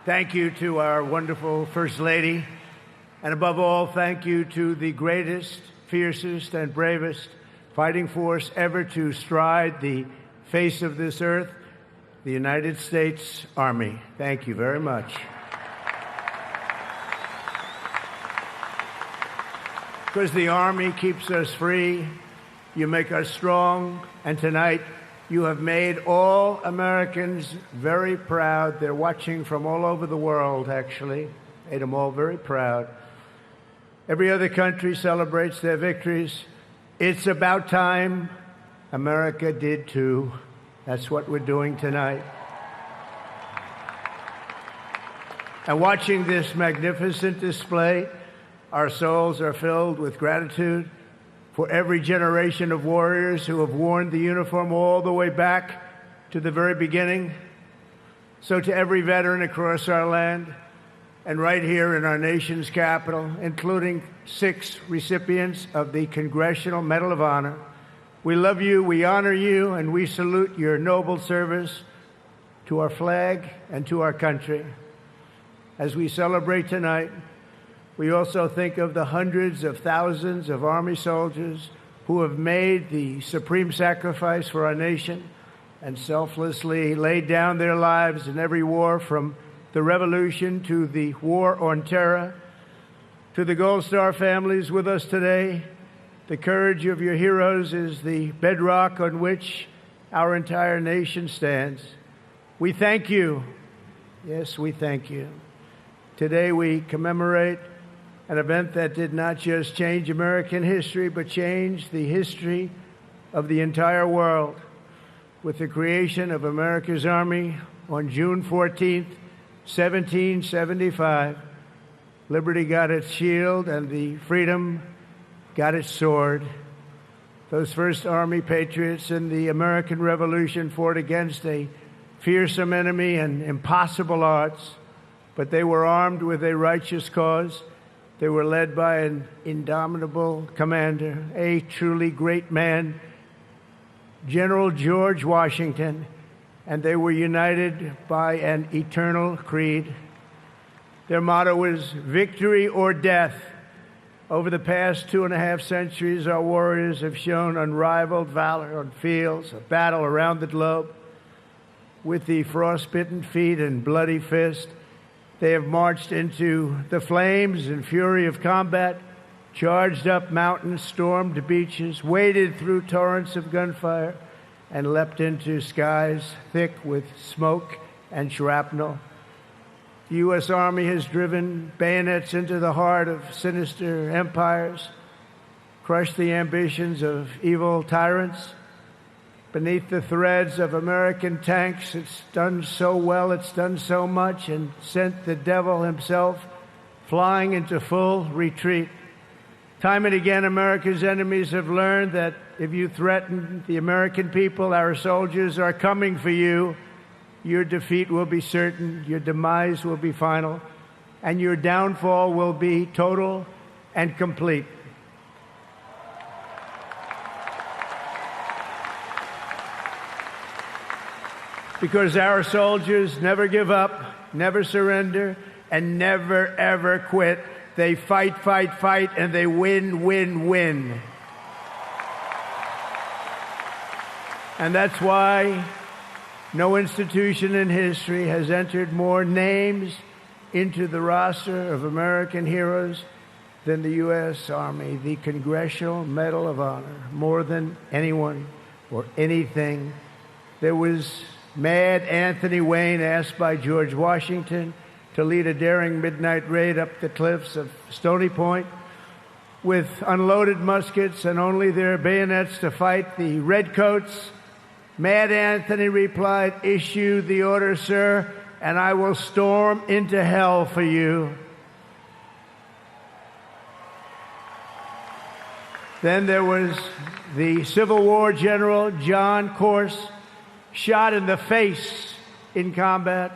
thank you to our wonderful First Lady, and above all, thank you to the greatest, fiercest, and bravest fighting force ever to stride the face of this earth, the United States Army. Thank you very much. Because the Army keeps us free, you make us strong, and tonight you have made all Americans very proud. They're watching from all over the world, actually. Made them all very proud. Every other country celebrates their victories. It's about time America did too. That's what we're doing tonight. And watching this magnificent display, our souls are filled with gratitude for every generation of warriors who have worn the uniform all the way back to the very beginning. So to every veteran across our land and right here in our nation's capital, including 6 recipients of the Congressional Medal of Honor, We love you, we honor you, and we salute your noble service to our flag and to our country. As we celebrate tonight, we also think of the hundreds of thousands of Army soldiers who have made the supreme sacrifice for our nation and selflessly laid down their lives in every war, from the Revolution to the War on Terror. To the Gold Star families with us today, the courage of your heroes is the bedrock on which our entire nation stands. We thank you. Yes, we thank you. Today we commemorate an event that did not just change American history, but changed the history of the entire world. With the creation of America's Army on June 14th, 1775, liberty got its shield and the freedom got its sword. Those first Army patriots in the American Revolution fought against a fearsome enemy and impossible odds, but they were armed with a righteous cause. They were led by an indomitable commander, a truly great man, General George Washington, and they were united by an eternal creed. Their motto was victory or death. Over the past 2.5 centuries, our warriors have shown unrivaled valor on fields of battle around the globe. With the frostbitten feet and bloody fist, they have marched into the flames and fury of combat, charged up mountains, stormed beaches, waded through torrents of gunfire, and leapt into skies thick with smoke and shrapnel. The U.S. Army has driven bayonets into the heart of sinister empires, crushed the ambitions of evil tyrants. Beneath the threads of American tanks, it's done so well, it's done so much, and sent the devil himself flying into full retreat. Time and again, America's enemies have learned that if you threaten the American people, our soldiers are coming for you. Your defeat will be certain, your demise will be final, and your downfall will be total and complete. Because our soldiers never give up, never surrender, and never, ever quit. They fight, fight, fight, and they win, win, win. And that's why no institution in history has entered more names into the roster of American heroes than the U.S. Army, the Congressional Medal of Honor, more than anyone or anything. There was Mad Anthony Wayne, asked by George Washington to lead a daring midnight raid up the cliffs of Stony Point with unloaded muskets and only their bayonets to fight the redcoats. Mad Anthony replied, "Issue the order, sir, and I will storm into hell for you." Then there was the Civil War general, John Corse, shot in the face in combat.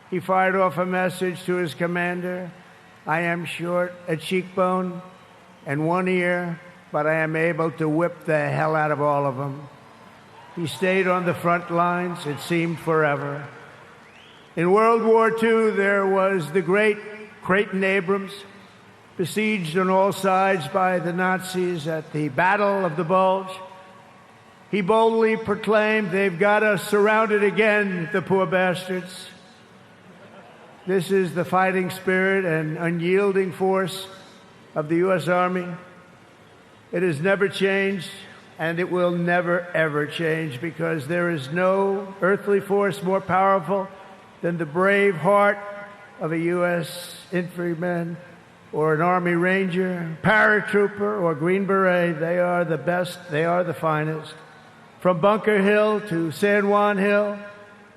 He fired off a message to his commander: "I am short a cheekbone and one ear, but I am able to whip the hell out of all of them." He stayed on the front lines, it seemed forever. In World War II, there was the great Creighton Abrams, besieged on all sides by the Nazis at the Battle of the Bulge. He boldly proclaimed, "They've got us surrounded again, the poor bastards." This is the fighting spirit and unyielding force of the U.S. Army. It has never changed, and it will never, ever change, because there is no earthly force more powerful than the brave heart of a U.S. infantryman or an Army Ranger, paratrooper, or Green Beret. They are the best. They are the finest. From Bunker Hill to San Juan Hill,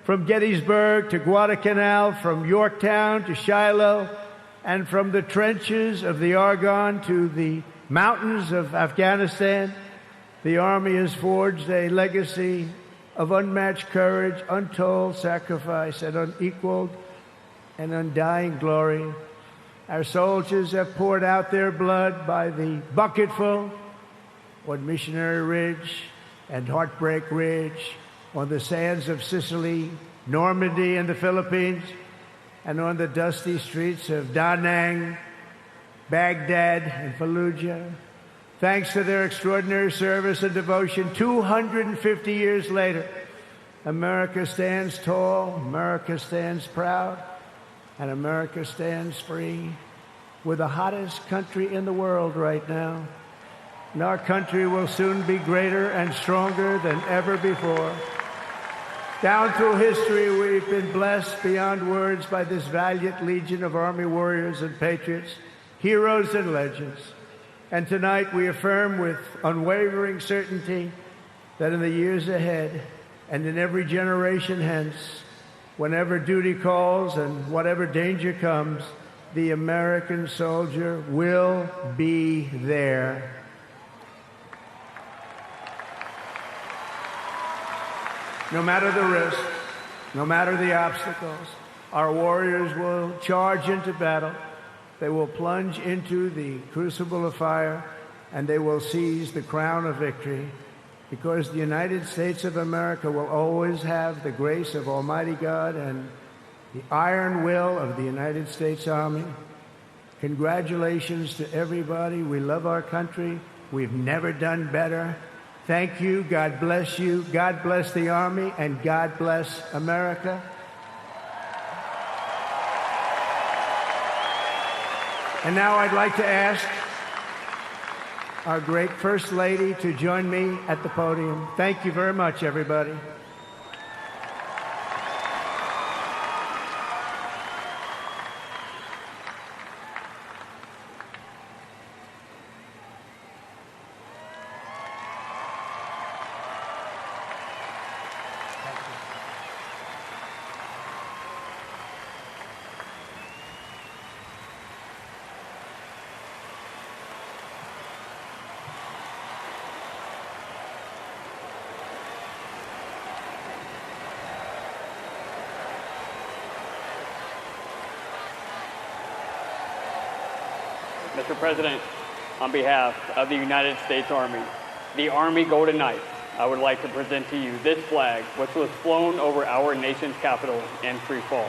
from Gettysburg to Guadalcanal, from Yorktown to Shiloh, and from the trenches of the Argonne to the mountains of Afghanistan, the Army has forged a legacy of unmatched courage, untold sacrifice, and unequaled and undying glory. Our soldiers have poured out their blood by the bucketful on Missionary Ridge, and Heartbreak Ridge, on the sands of Sicily, Normandy in the Philippines, and on the dusty streets of Da Nang, Baghdad, and Fallujah. Thanks to their extraordinary service and devotion, 250 years later, America stands tall, America stands proud, and America stands free. We're the hottest country in the world right now, and our country will soon be greater and stronger than ever before. Down through history, we've been blessed beyond words by this valiant legion of Army warriors and patriots, heroes and legends. And tonight we affirm with unwavering certainty that in the years ahead and in every generation hence, whenever duty calls and whatever danger comes, the American soldier will be there. No matter the risk, no matter the obstacles, our warriors will charge into battle. They will plunge into the crucible of fire, and they will seize the crown of victory, because the United States of America will always have the grace of Almighty God and the iron will of the United States Army. Congratulations to everybody. We love our country. We've never done better. Thank you. God bless you. God bless the Army, and God bless America. And now I'd like to ask our great First Lady to join me at the podium. Thank you very much, everybody. Mr. President, on behalf of the United States Army, the Army Golden Knights, I would like to present to you this flag, which was flown over our nation's capital in free fall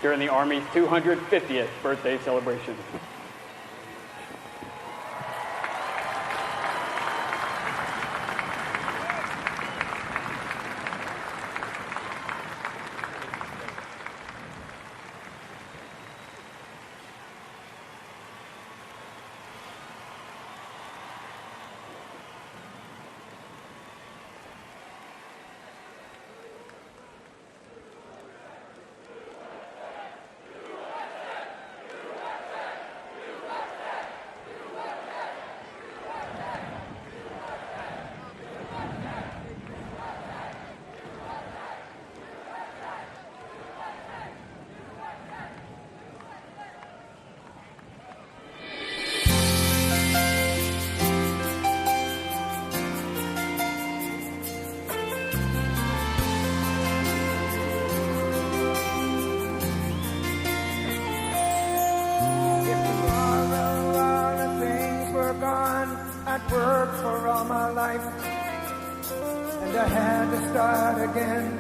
during the Army's 250th birthday celebration. I'd worked for all my life, and I had to start again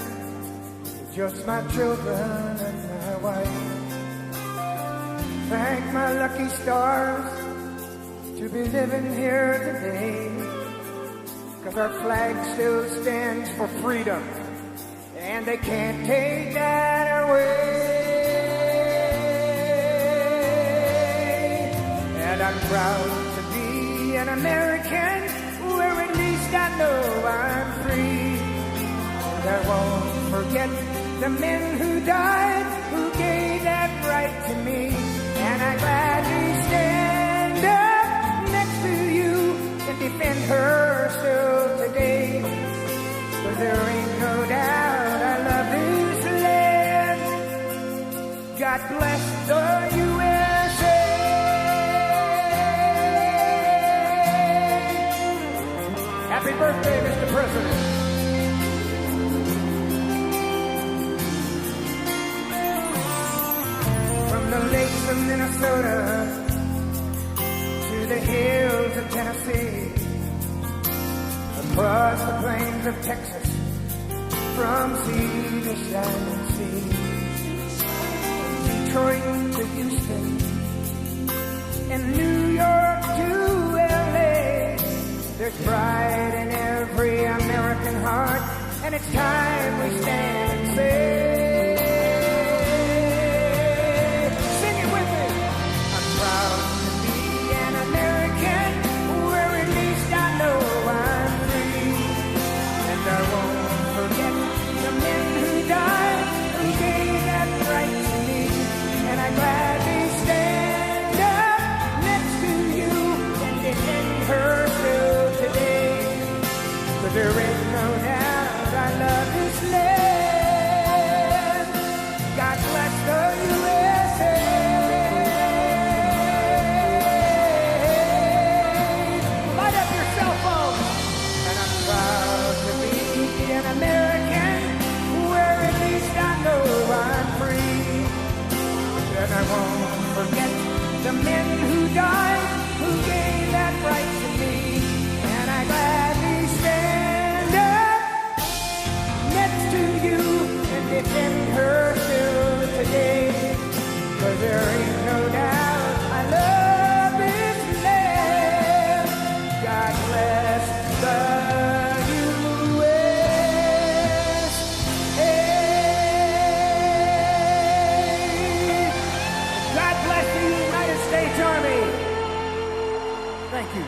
with just my children and my wife. Thank my lucky stars to be living here today, 'cause our flag still stands for freedom, and they can't take that away. And I'm proud to be an American, where at least I know I'm free. And I won't forget the men who died, who gave that right to me. And I gladly stand up next to you and defend her still today. 'Cause there ain't no doubt I love this land. God bless the USA. Happy birthday, Mr. President. From the lakes of Minnesota to the hills of Tennessee, across the plains of Texas, from sea to shining sea, from Detroit to Houston, and New York to LA. There's pride in every American heart, and it's time we stand and say, sing it with me. I'm proud to be an American, where at least I know I'm free, and I won't forget the men who died, who gave that right to me, and I gladly stand up next to you and defend her still today, 'cause there is no doubt I love this land. God bless the USA. Light up your cell phone. And I'm proud to be an American, where at least I know I'm free. And I won't forget the men who died, who gave that right to me. And I gladly stand up next to you and defend her still today, 'cause there ain't no doubt I love this land. God bless the USA. God bless the United States Army. Thank you.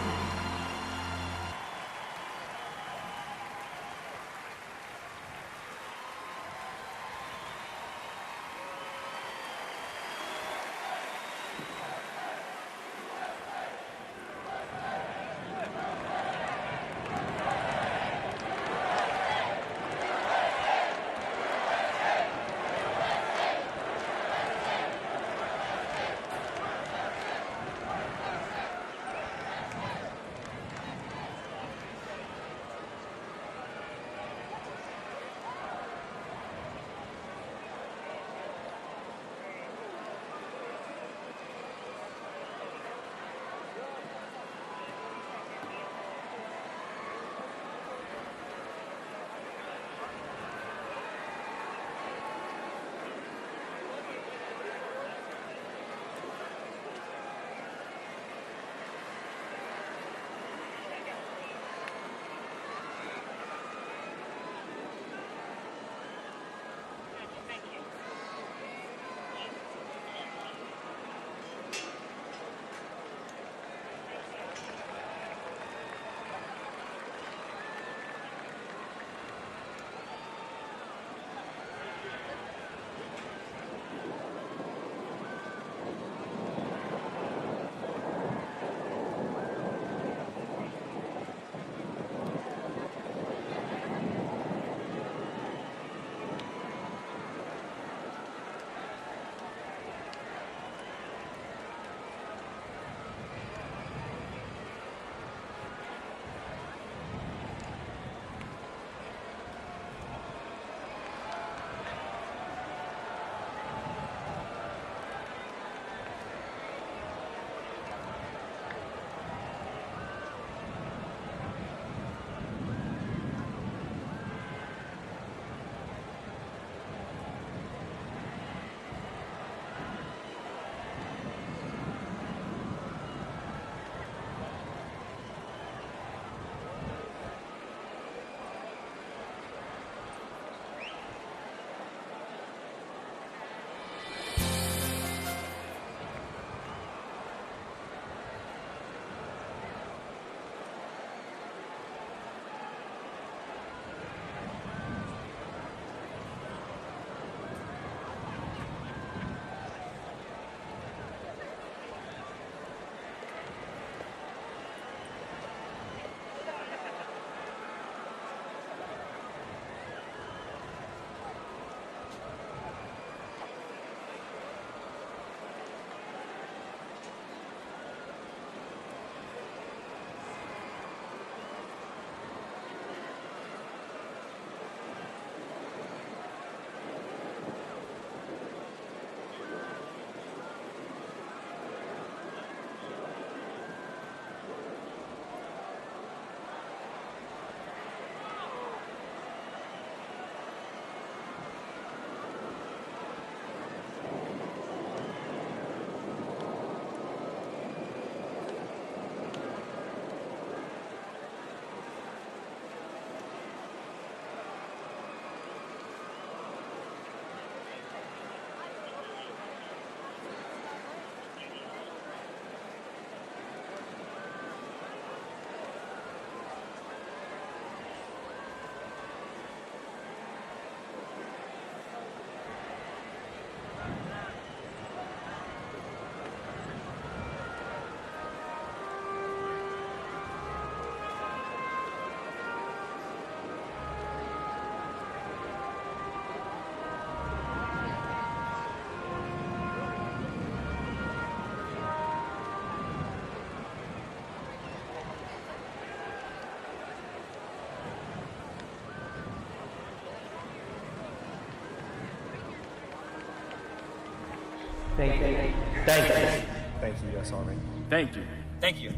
Thank you. Thank you. Thank you, U.S. Army. Thank you. Thank you.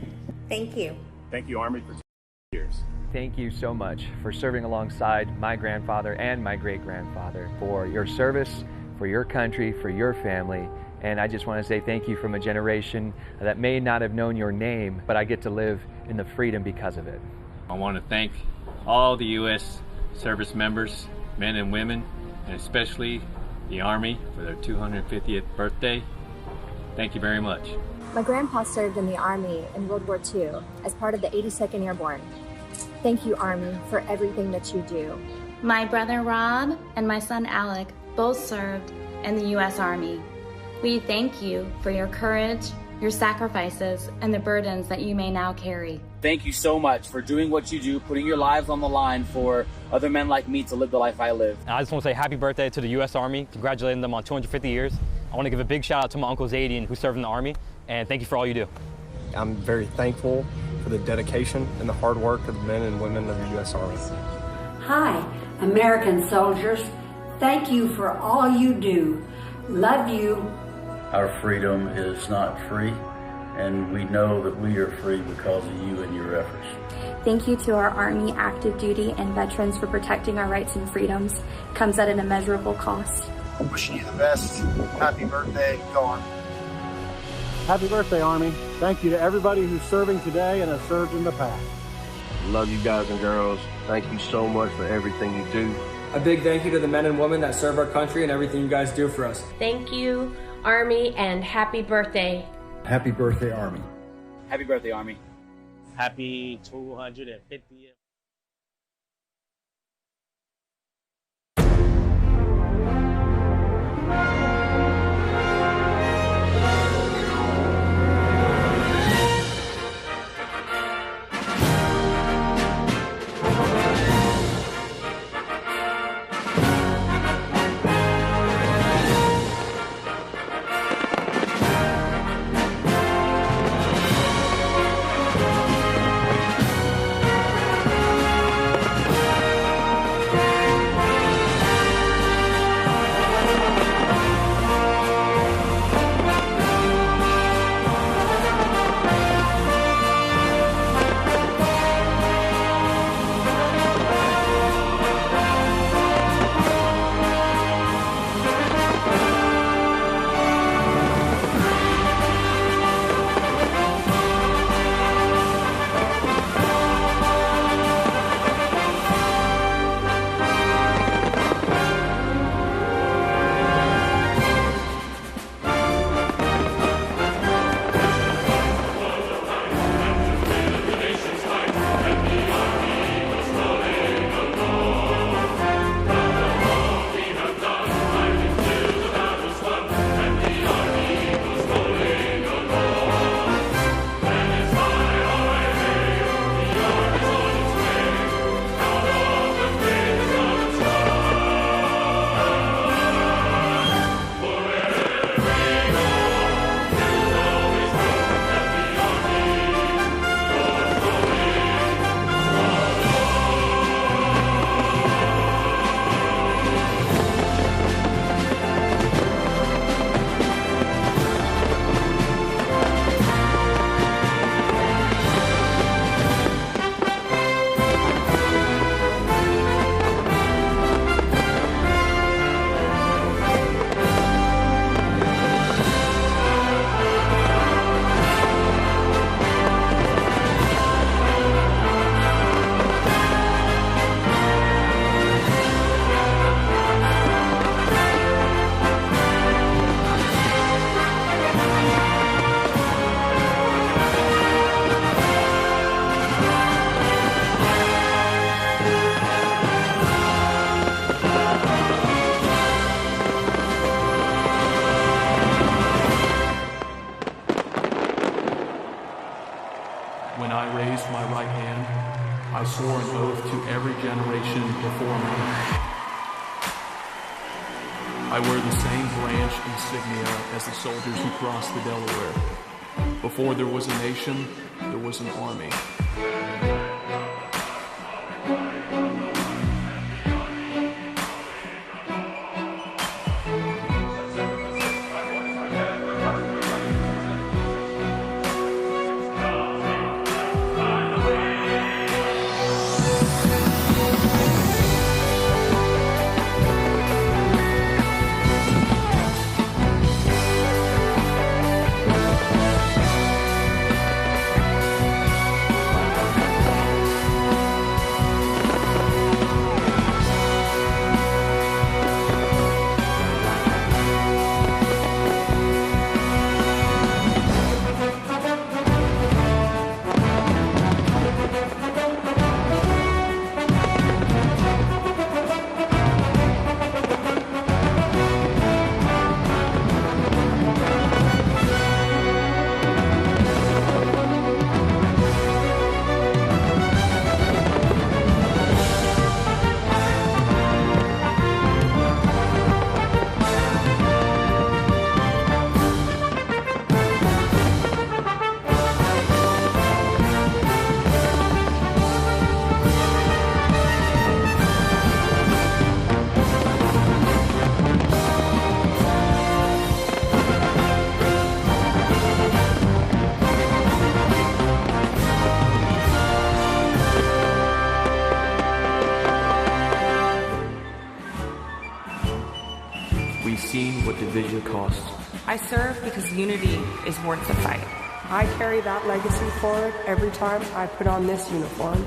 Thank you. Thank you, Army, for 2 years. Thank you so much for serving alongside my grandfather and my great-grandfather, for your service, for your country, for your family. And I just want to say thank you from a generation that may not have known your name, but I get to live in the freedom because of it. I want to thank all the U.S. service members, men and women, and especially the Army for their 250th birthday. Thank you very much. My grandpa served in the Army in World War II as part of the 82nd Airborne. Thank you, Army, for everything that you do. My brother Rob and my son Alec both served in the U.S. Army. We thank you for your courage, your sacrifices, and the burdens that you may now carry. Thank you so much for doing what you do, putting your lives on the line for other men like me to live the life I live. I just want to say happy birthday to the U.S. Army, congratulating them on 250 years. I want to give a big shout out to my Uncle Zadian, who served in the Army, and thank you for all you do. I'm very thankful for the dedication and the hard work of the men and women of the U.S. Army. Hi, American soldiers. Thank you for all you do. Love you. Our freedom is not free, and we know that we are free because of you and your efforts. Thank you to our Army active duty and veterans for protecting our rights and freedoms. Comes at an immeasurable cost. Wishing you the best. Happy birthday. Go on. Happy birthday, Army. Thank you to everybody who's serving today and has served in the past. Love you guys and girls. Thank you so much for everything you do. A big thank you to the men and women that serve our country and everything you guys do for us. Thank you, Army, and happy birthday. Happy birthday, Army. Happy birthday, Army. Happy 250th. When I raised my right hand, I swore an oath to every generation before me. I wear the same branch insignia as the soldiers who crossed the Delaware. Before there was a nation, there was an army. division costs. I serve because unity is worth the fight. I carry that legacy forward every time I put on this uniform.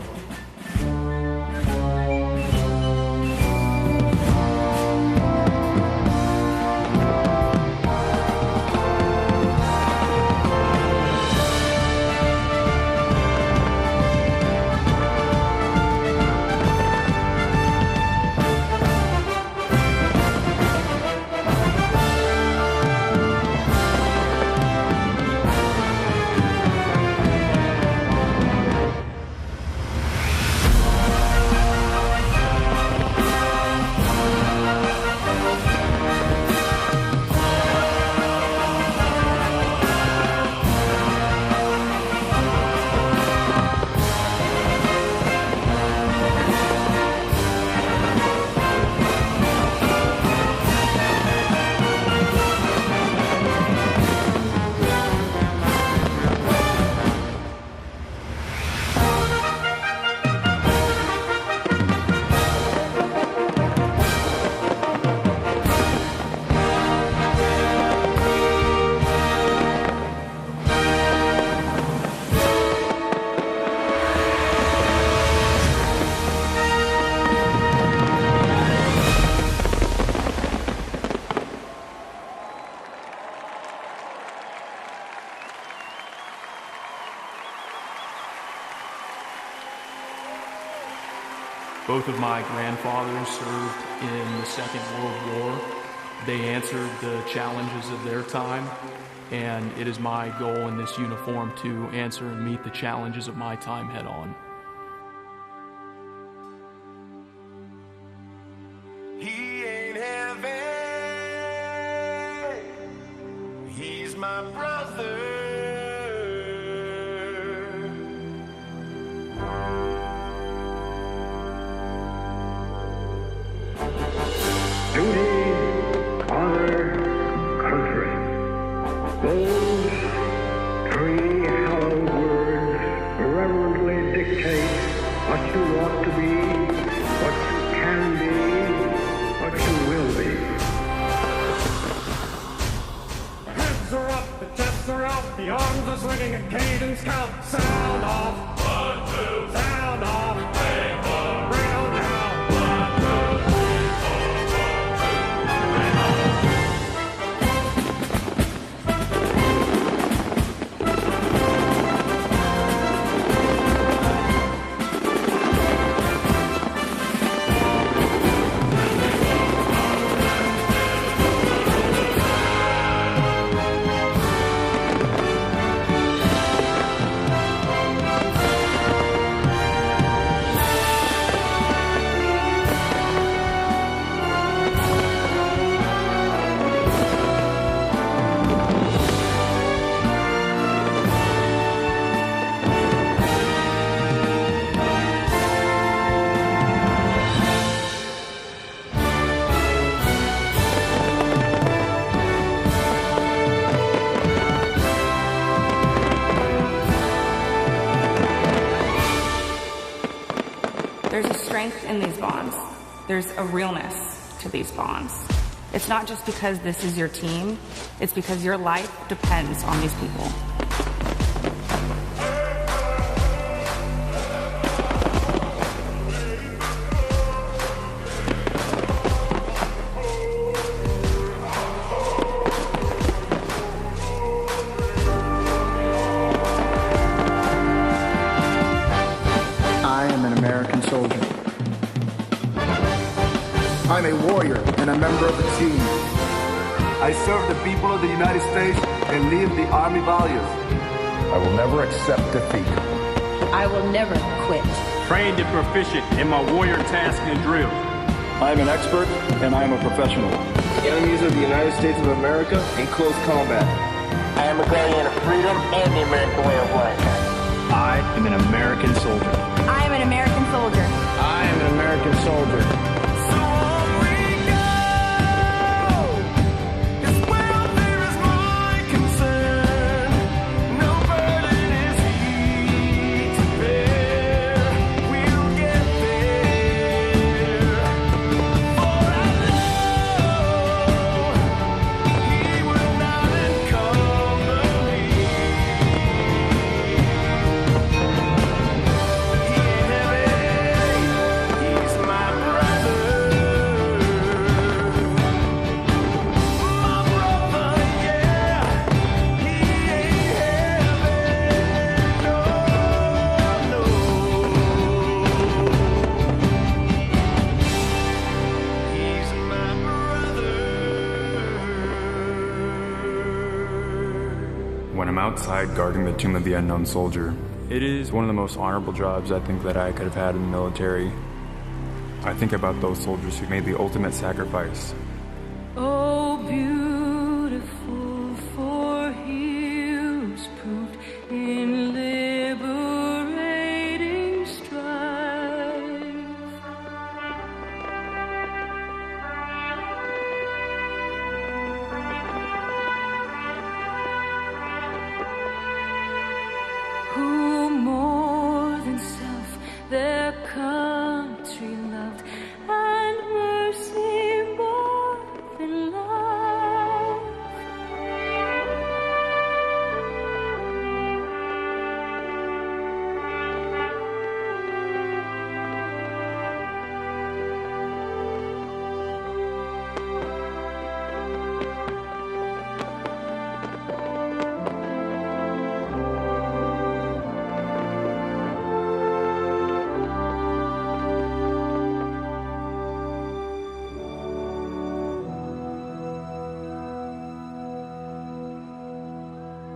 Both of my grandfathers served in the Second World War. They answered the challenges of their time, and it is my goal in this uniform to answer and meet the challenges of my time head on. He ain't heaven, he's my brother. Duty, honor, country. Those three hallowed words reverently dictate what you ought to be, what you can be, what you will be. Heads are up, the chests are out, the arms are swinging, a cadence count. Sound off. 1, 2, sound off. Bring on now. 1, 2, 3, There's a strength in these bonds. There's a realness to these bonds. It's not just because this is your team, it's because your life depends on these people. Soldier. I'm a warrior and a member of the team. I serve the people of the United States and live the Army values. I will never accept defeat. I will never quit. Trained and proficient in my warrior tasks and drills. I am an expert and I am a professional. Enemies of the United States of America in close combat. I am a guardian of freedom and the American way of life. I am an American soldier. I am an American soldier. I am an American soldier. So on we go. 'Cause welfare is my concern. No burden is he to bear. We'll get there. For I know outside guarding the tomb of the unknown soldier. It is one of the most honorable jobs I think that I could have had in the military. I think about those soldiers who made the ultimate sacrifice. Oh, beautiful for heroes proved in liberating strife. Who more than self their country loved, and mercy more than love.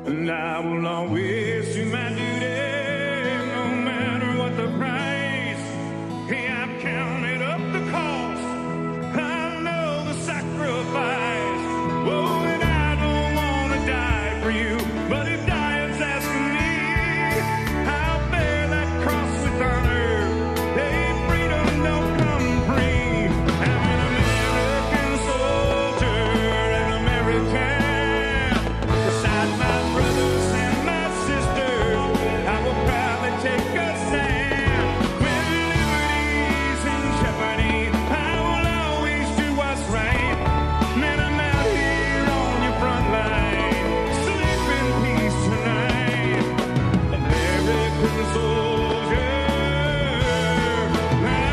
And I will always do my duty, no matter what the price. Hey, I've counted up the cost, I know the sacrifice. Oh, and I don't want to die for you, but if dying's asking me, I'll bear that cross with honor. Hey, freedom don't come free. I'm an American soldier, an American. Beside my brothers and my sisters, I will proudly take a stand. When liberty's in jeopardy, I will always do what's right. Man, I'm out here on your front line. Sleep in peace tonight, American soldier. I'm an American.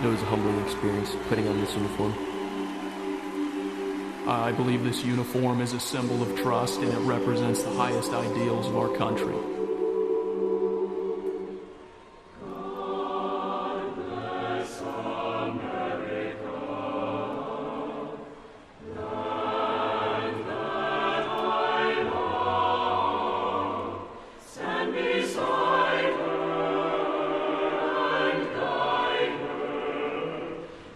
It was a humbling experience putting on this uniform. I believe this uniform is a symbol of trust, and it represents the highest ideals of our country.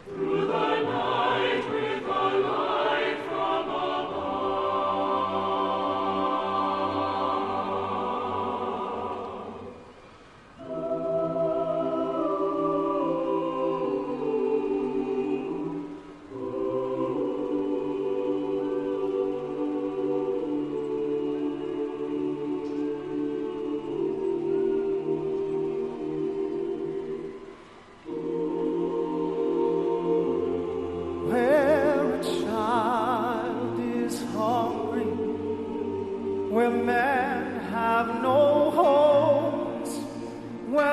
Through the night with a light from above.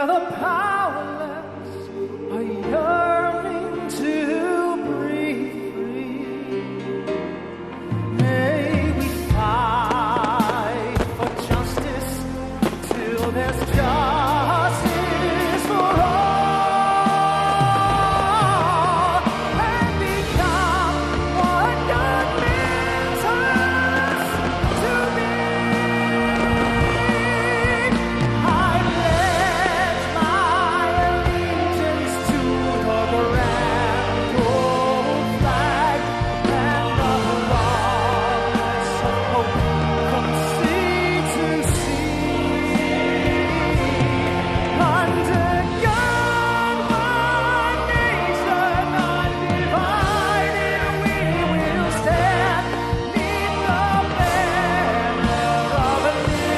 where the powerless are yearning to breathe free. May we fight for justice till there's justice for all, and become what God meant us to be. I pledge my allegiance to the grand old flag and the promise of hope from sea to sea. Under God, one nation undivided, we will stand 'neath the banner of liberty.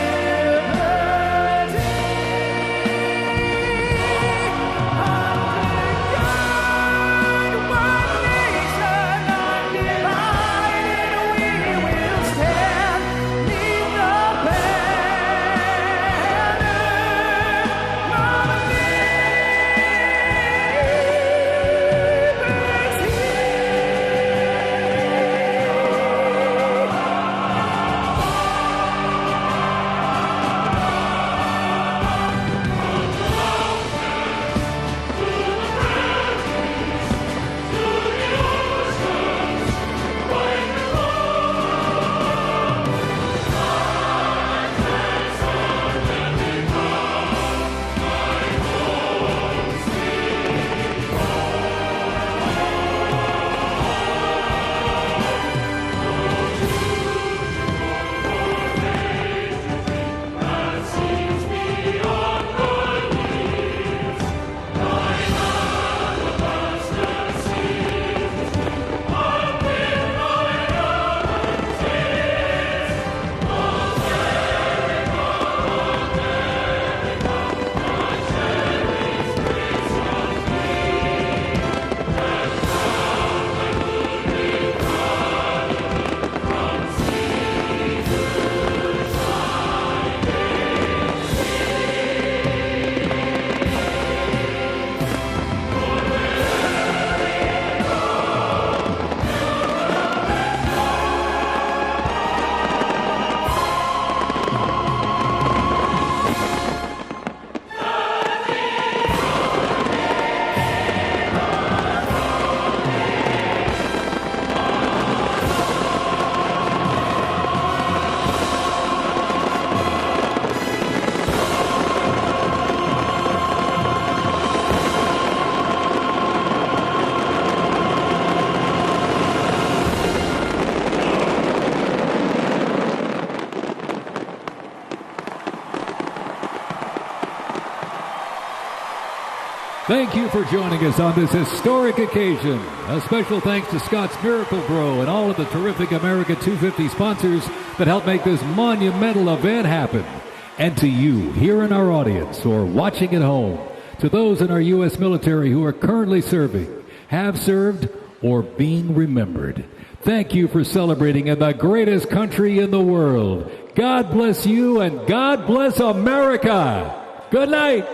Thank you for joining us on this historic occasion. A special thanks to Scott's Miracle Bro and all of the terrific America 250 sponsors that helped make this monumental event happen. And to you here in our audience or watching at home, to those in our U.S. military who are currently serving, have served, or being remembered, thank you for celebrating in the greatest country in the world. God bless you and God bless America. Good night.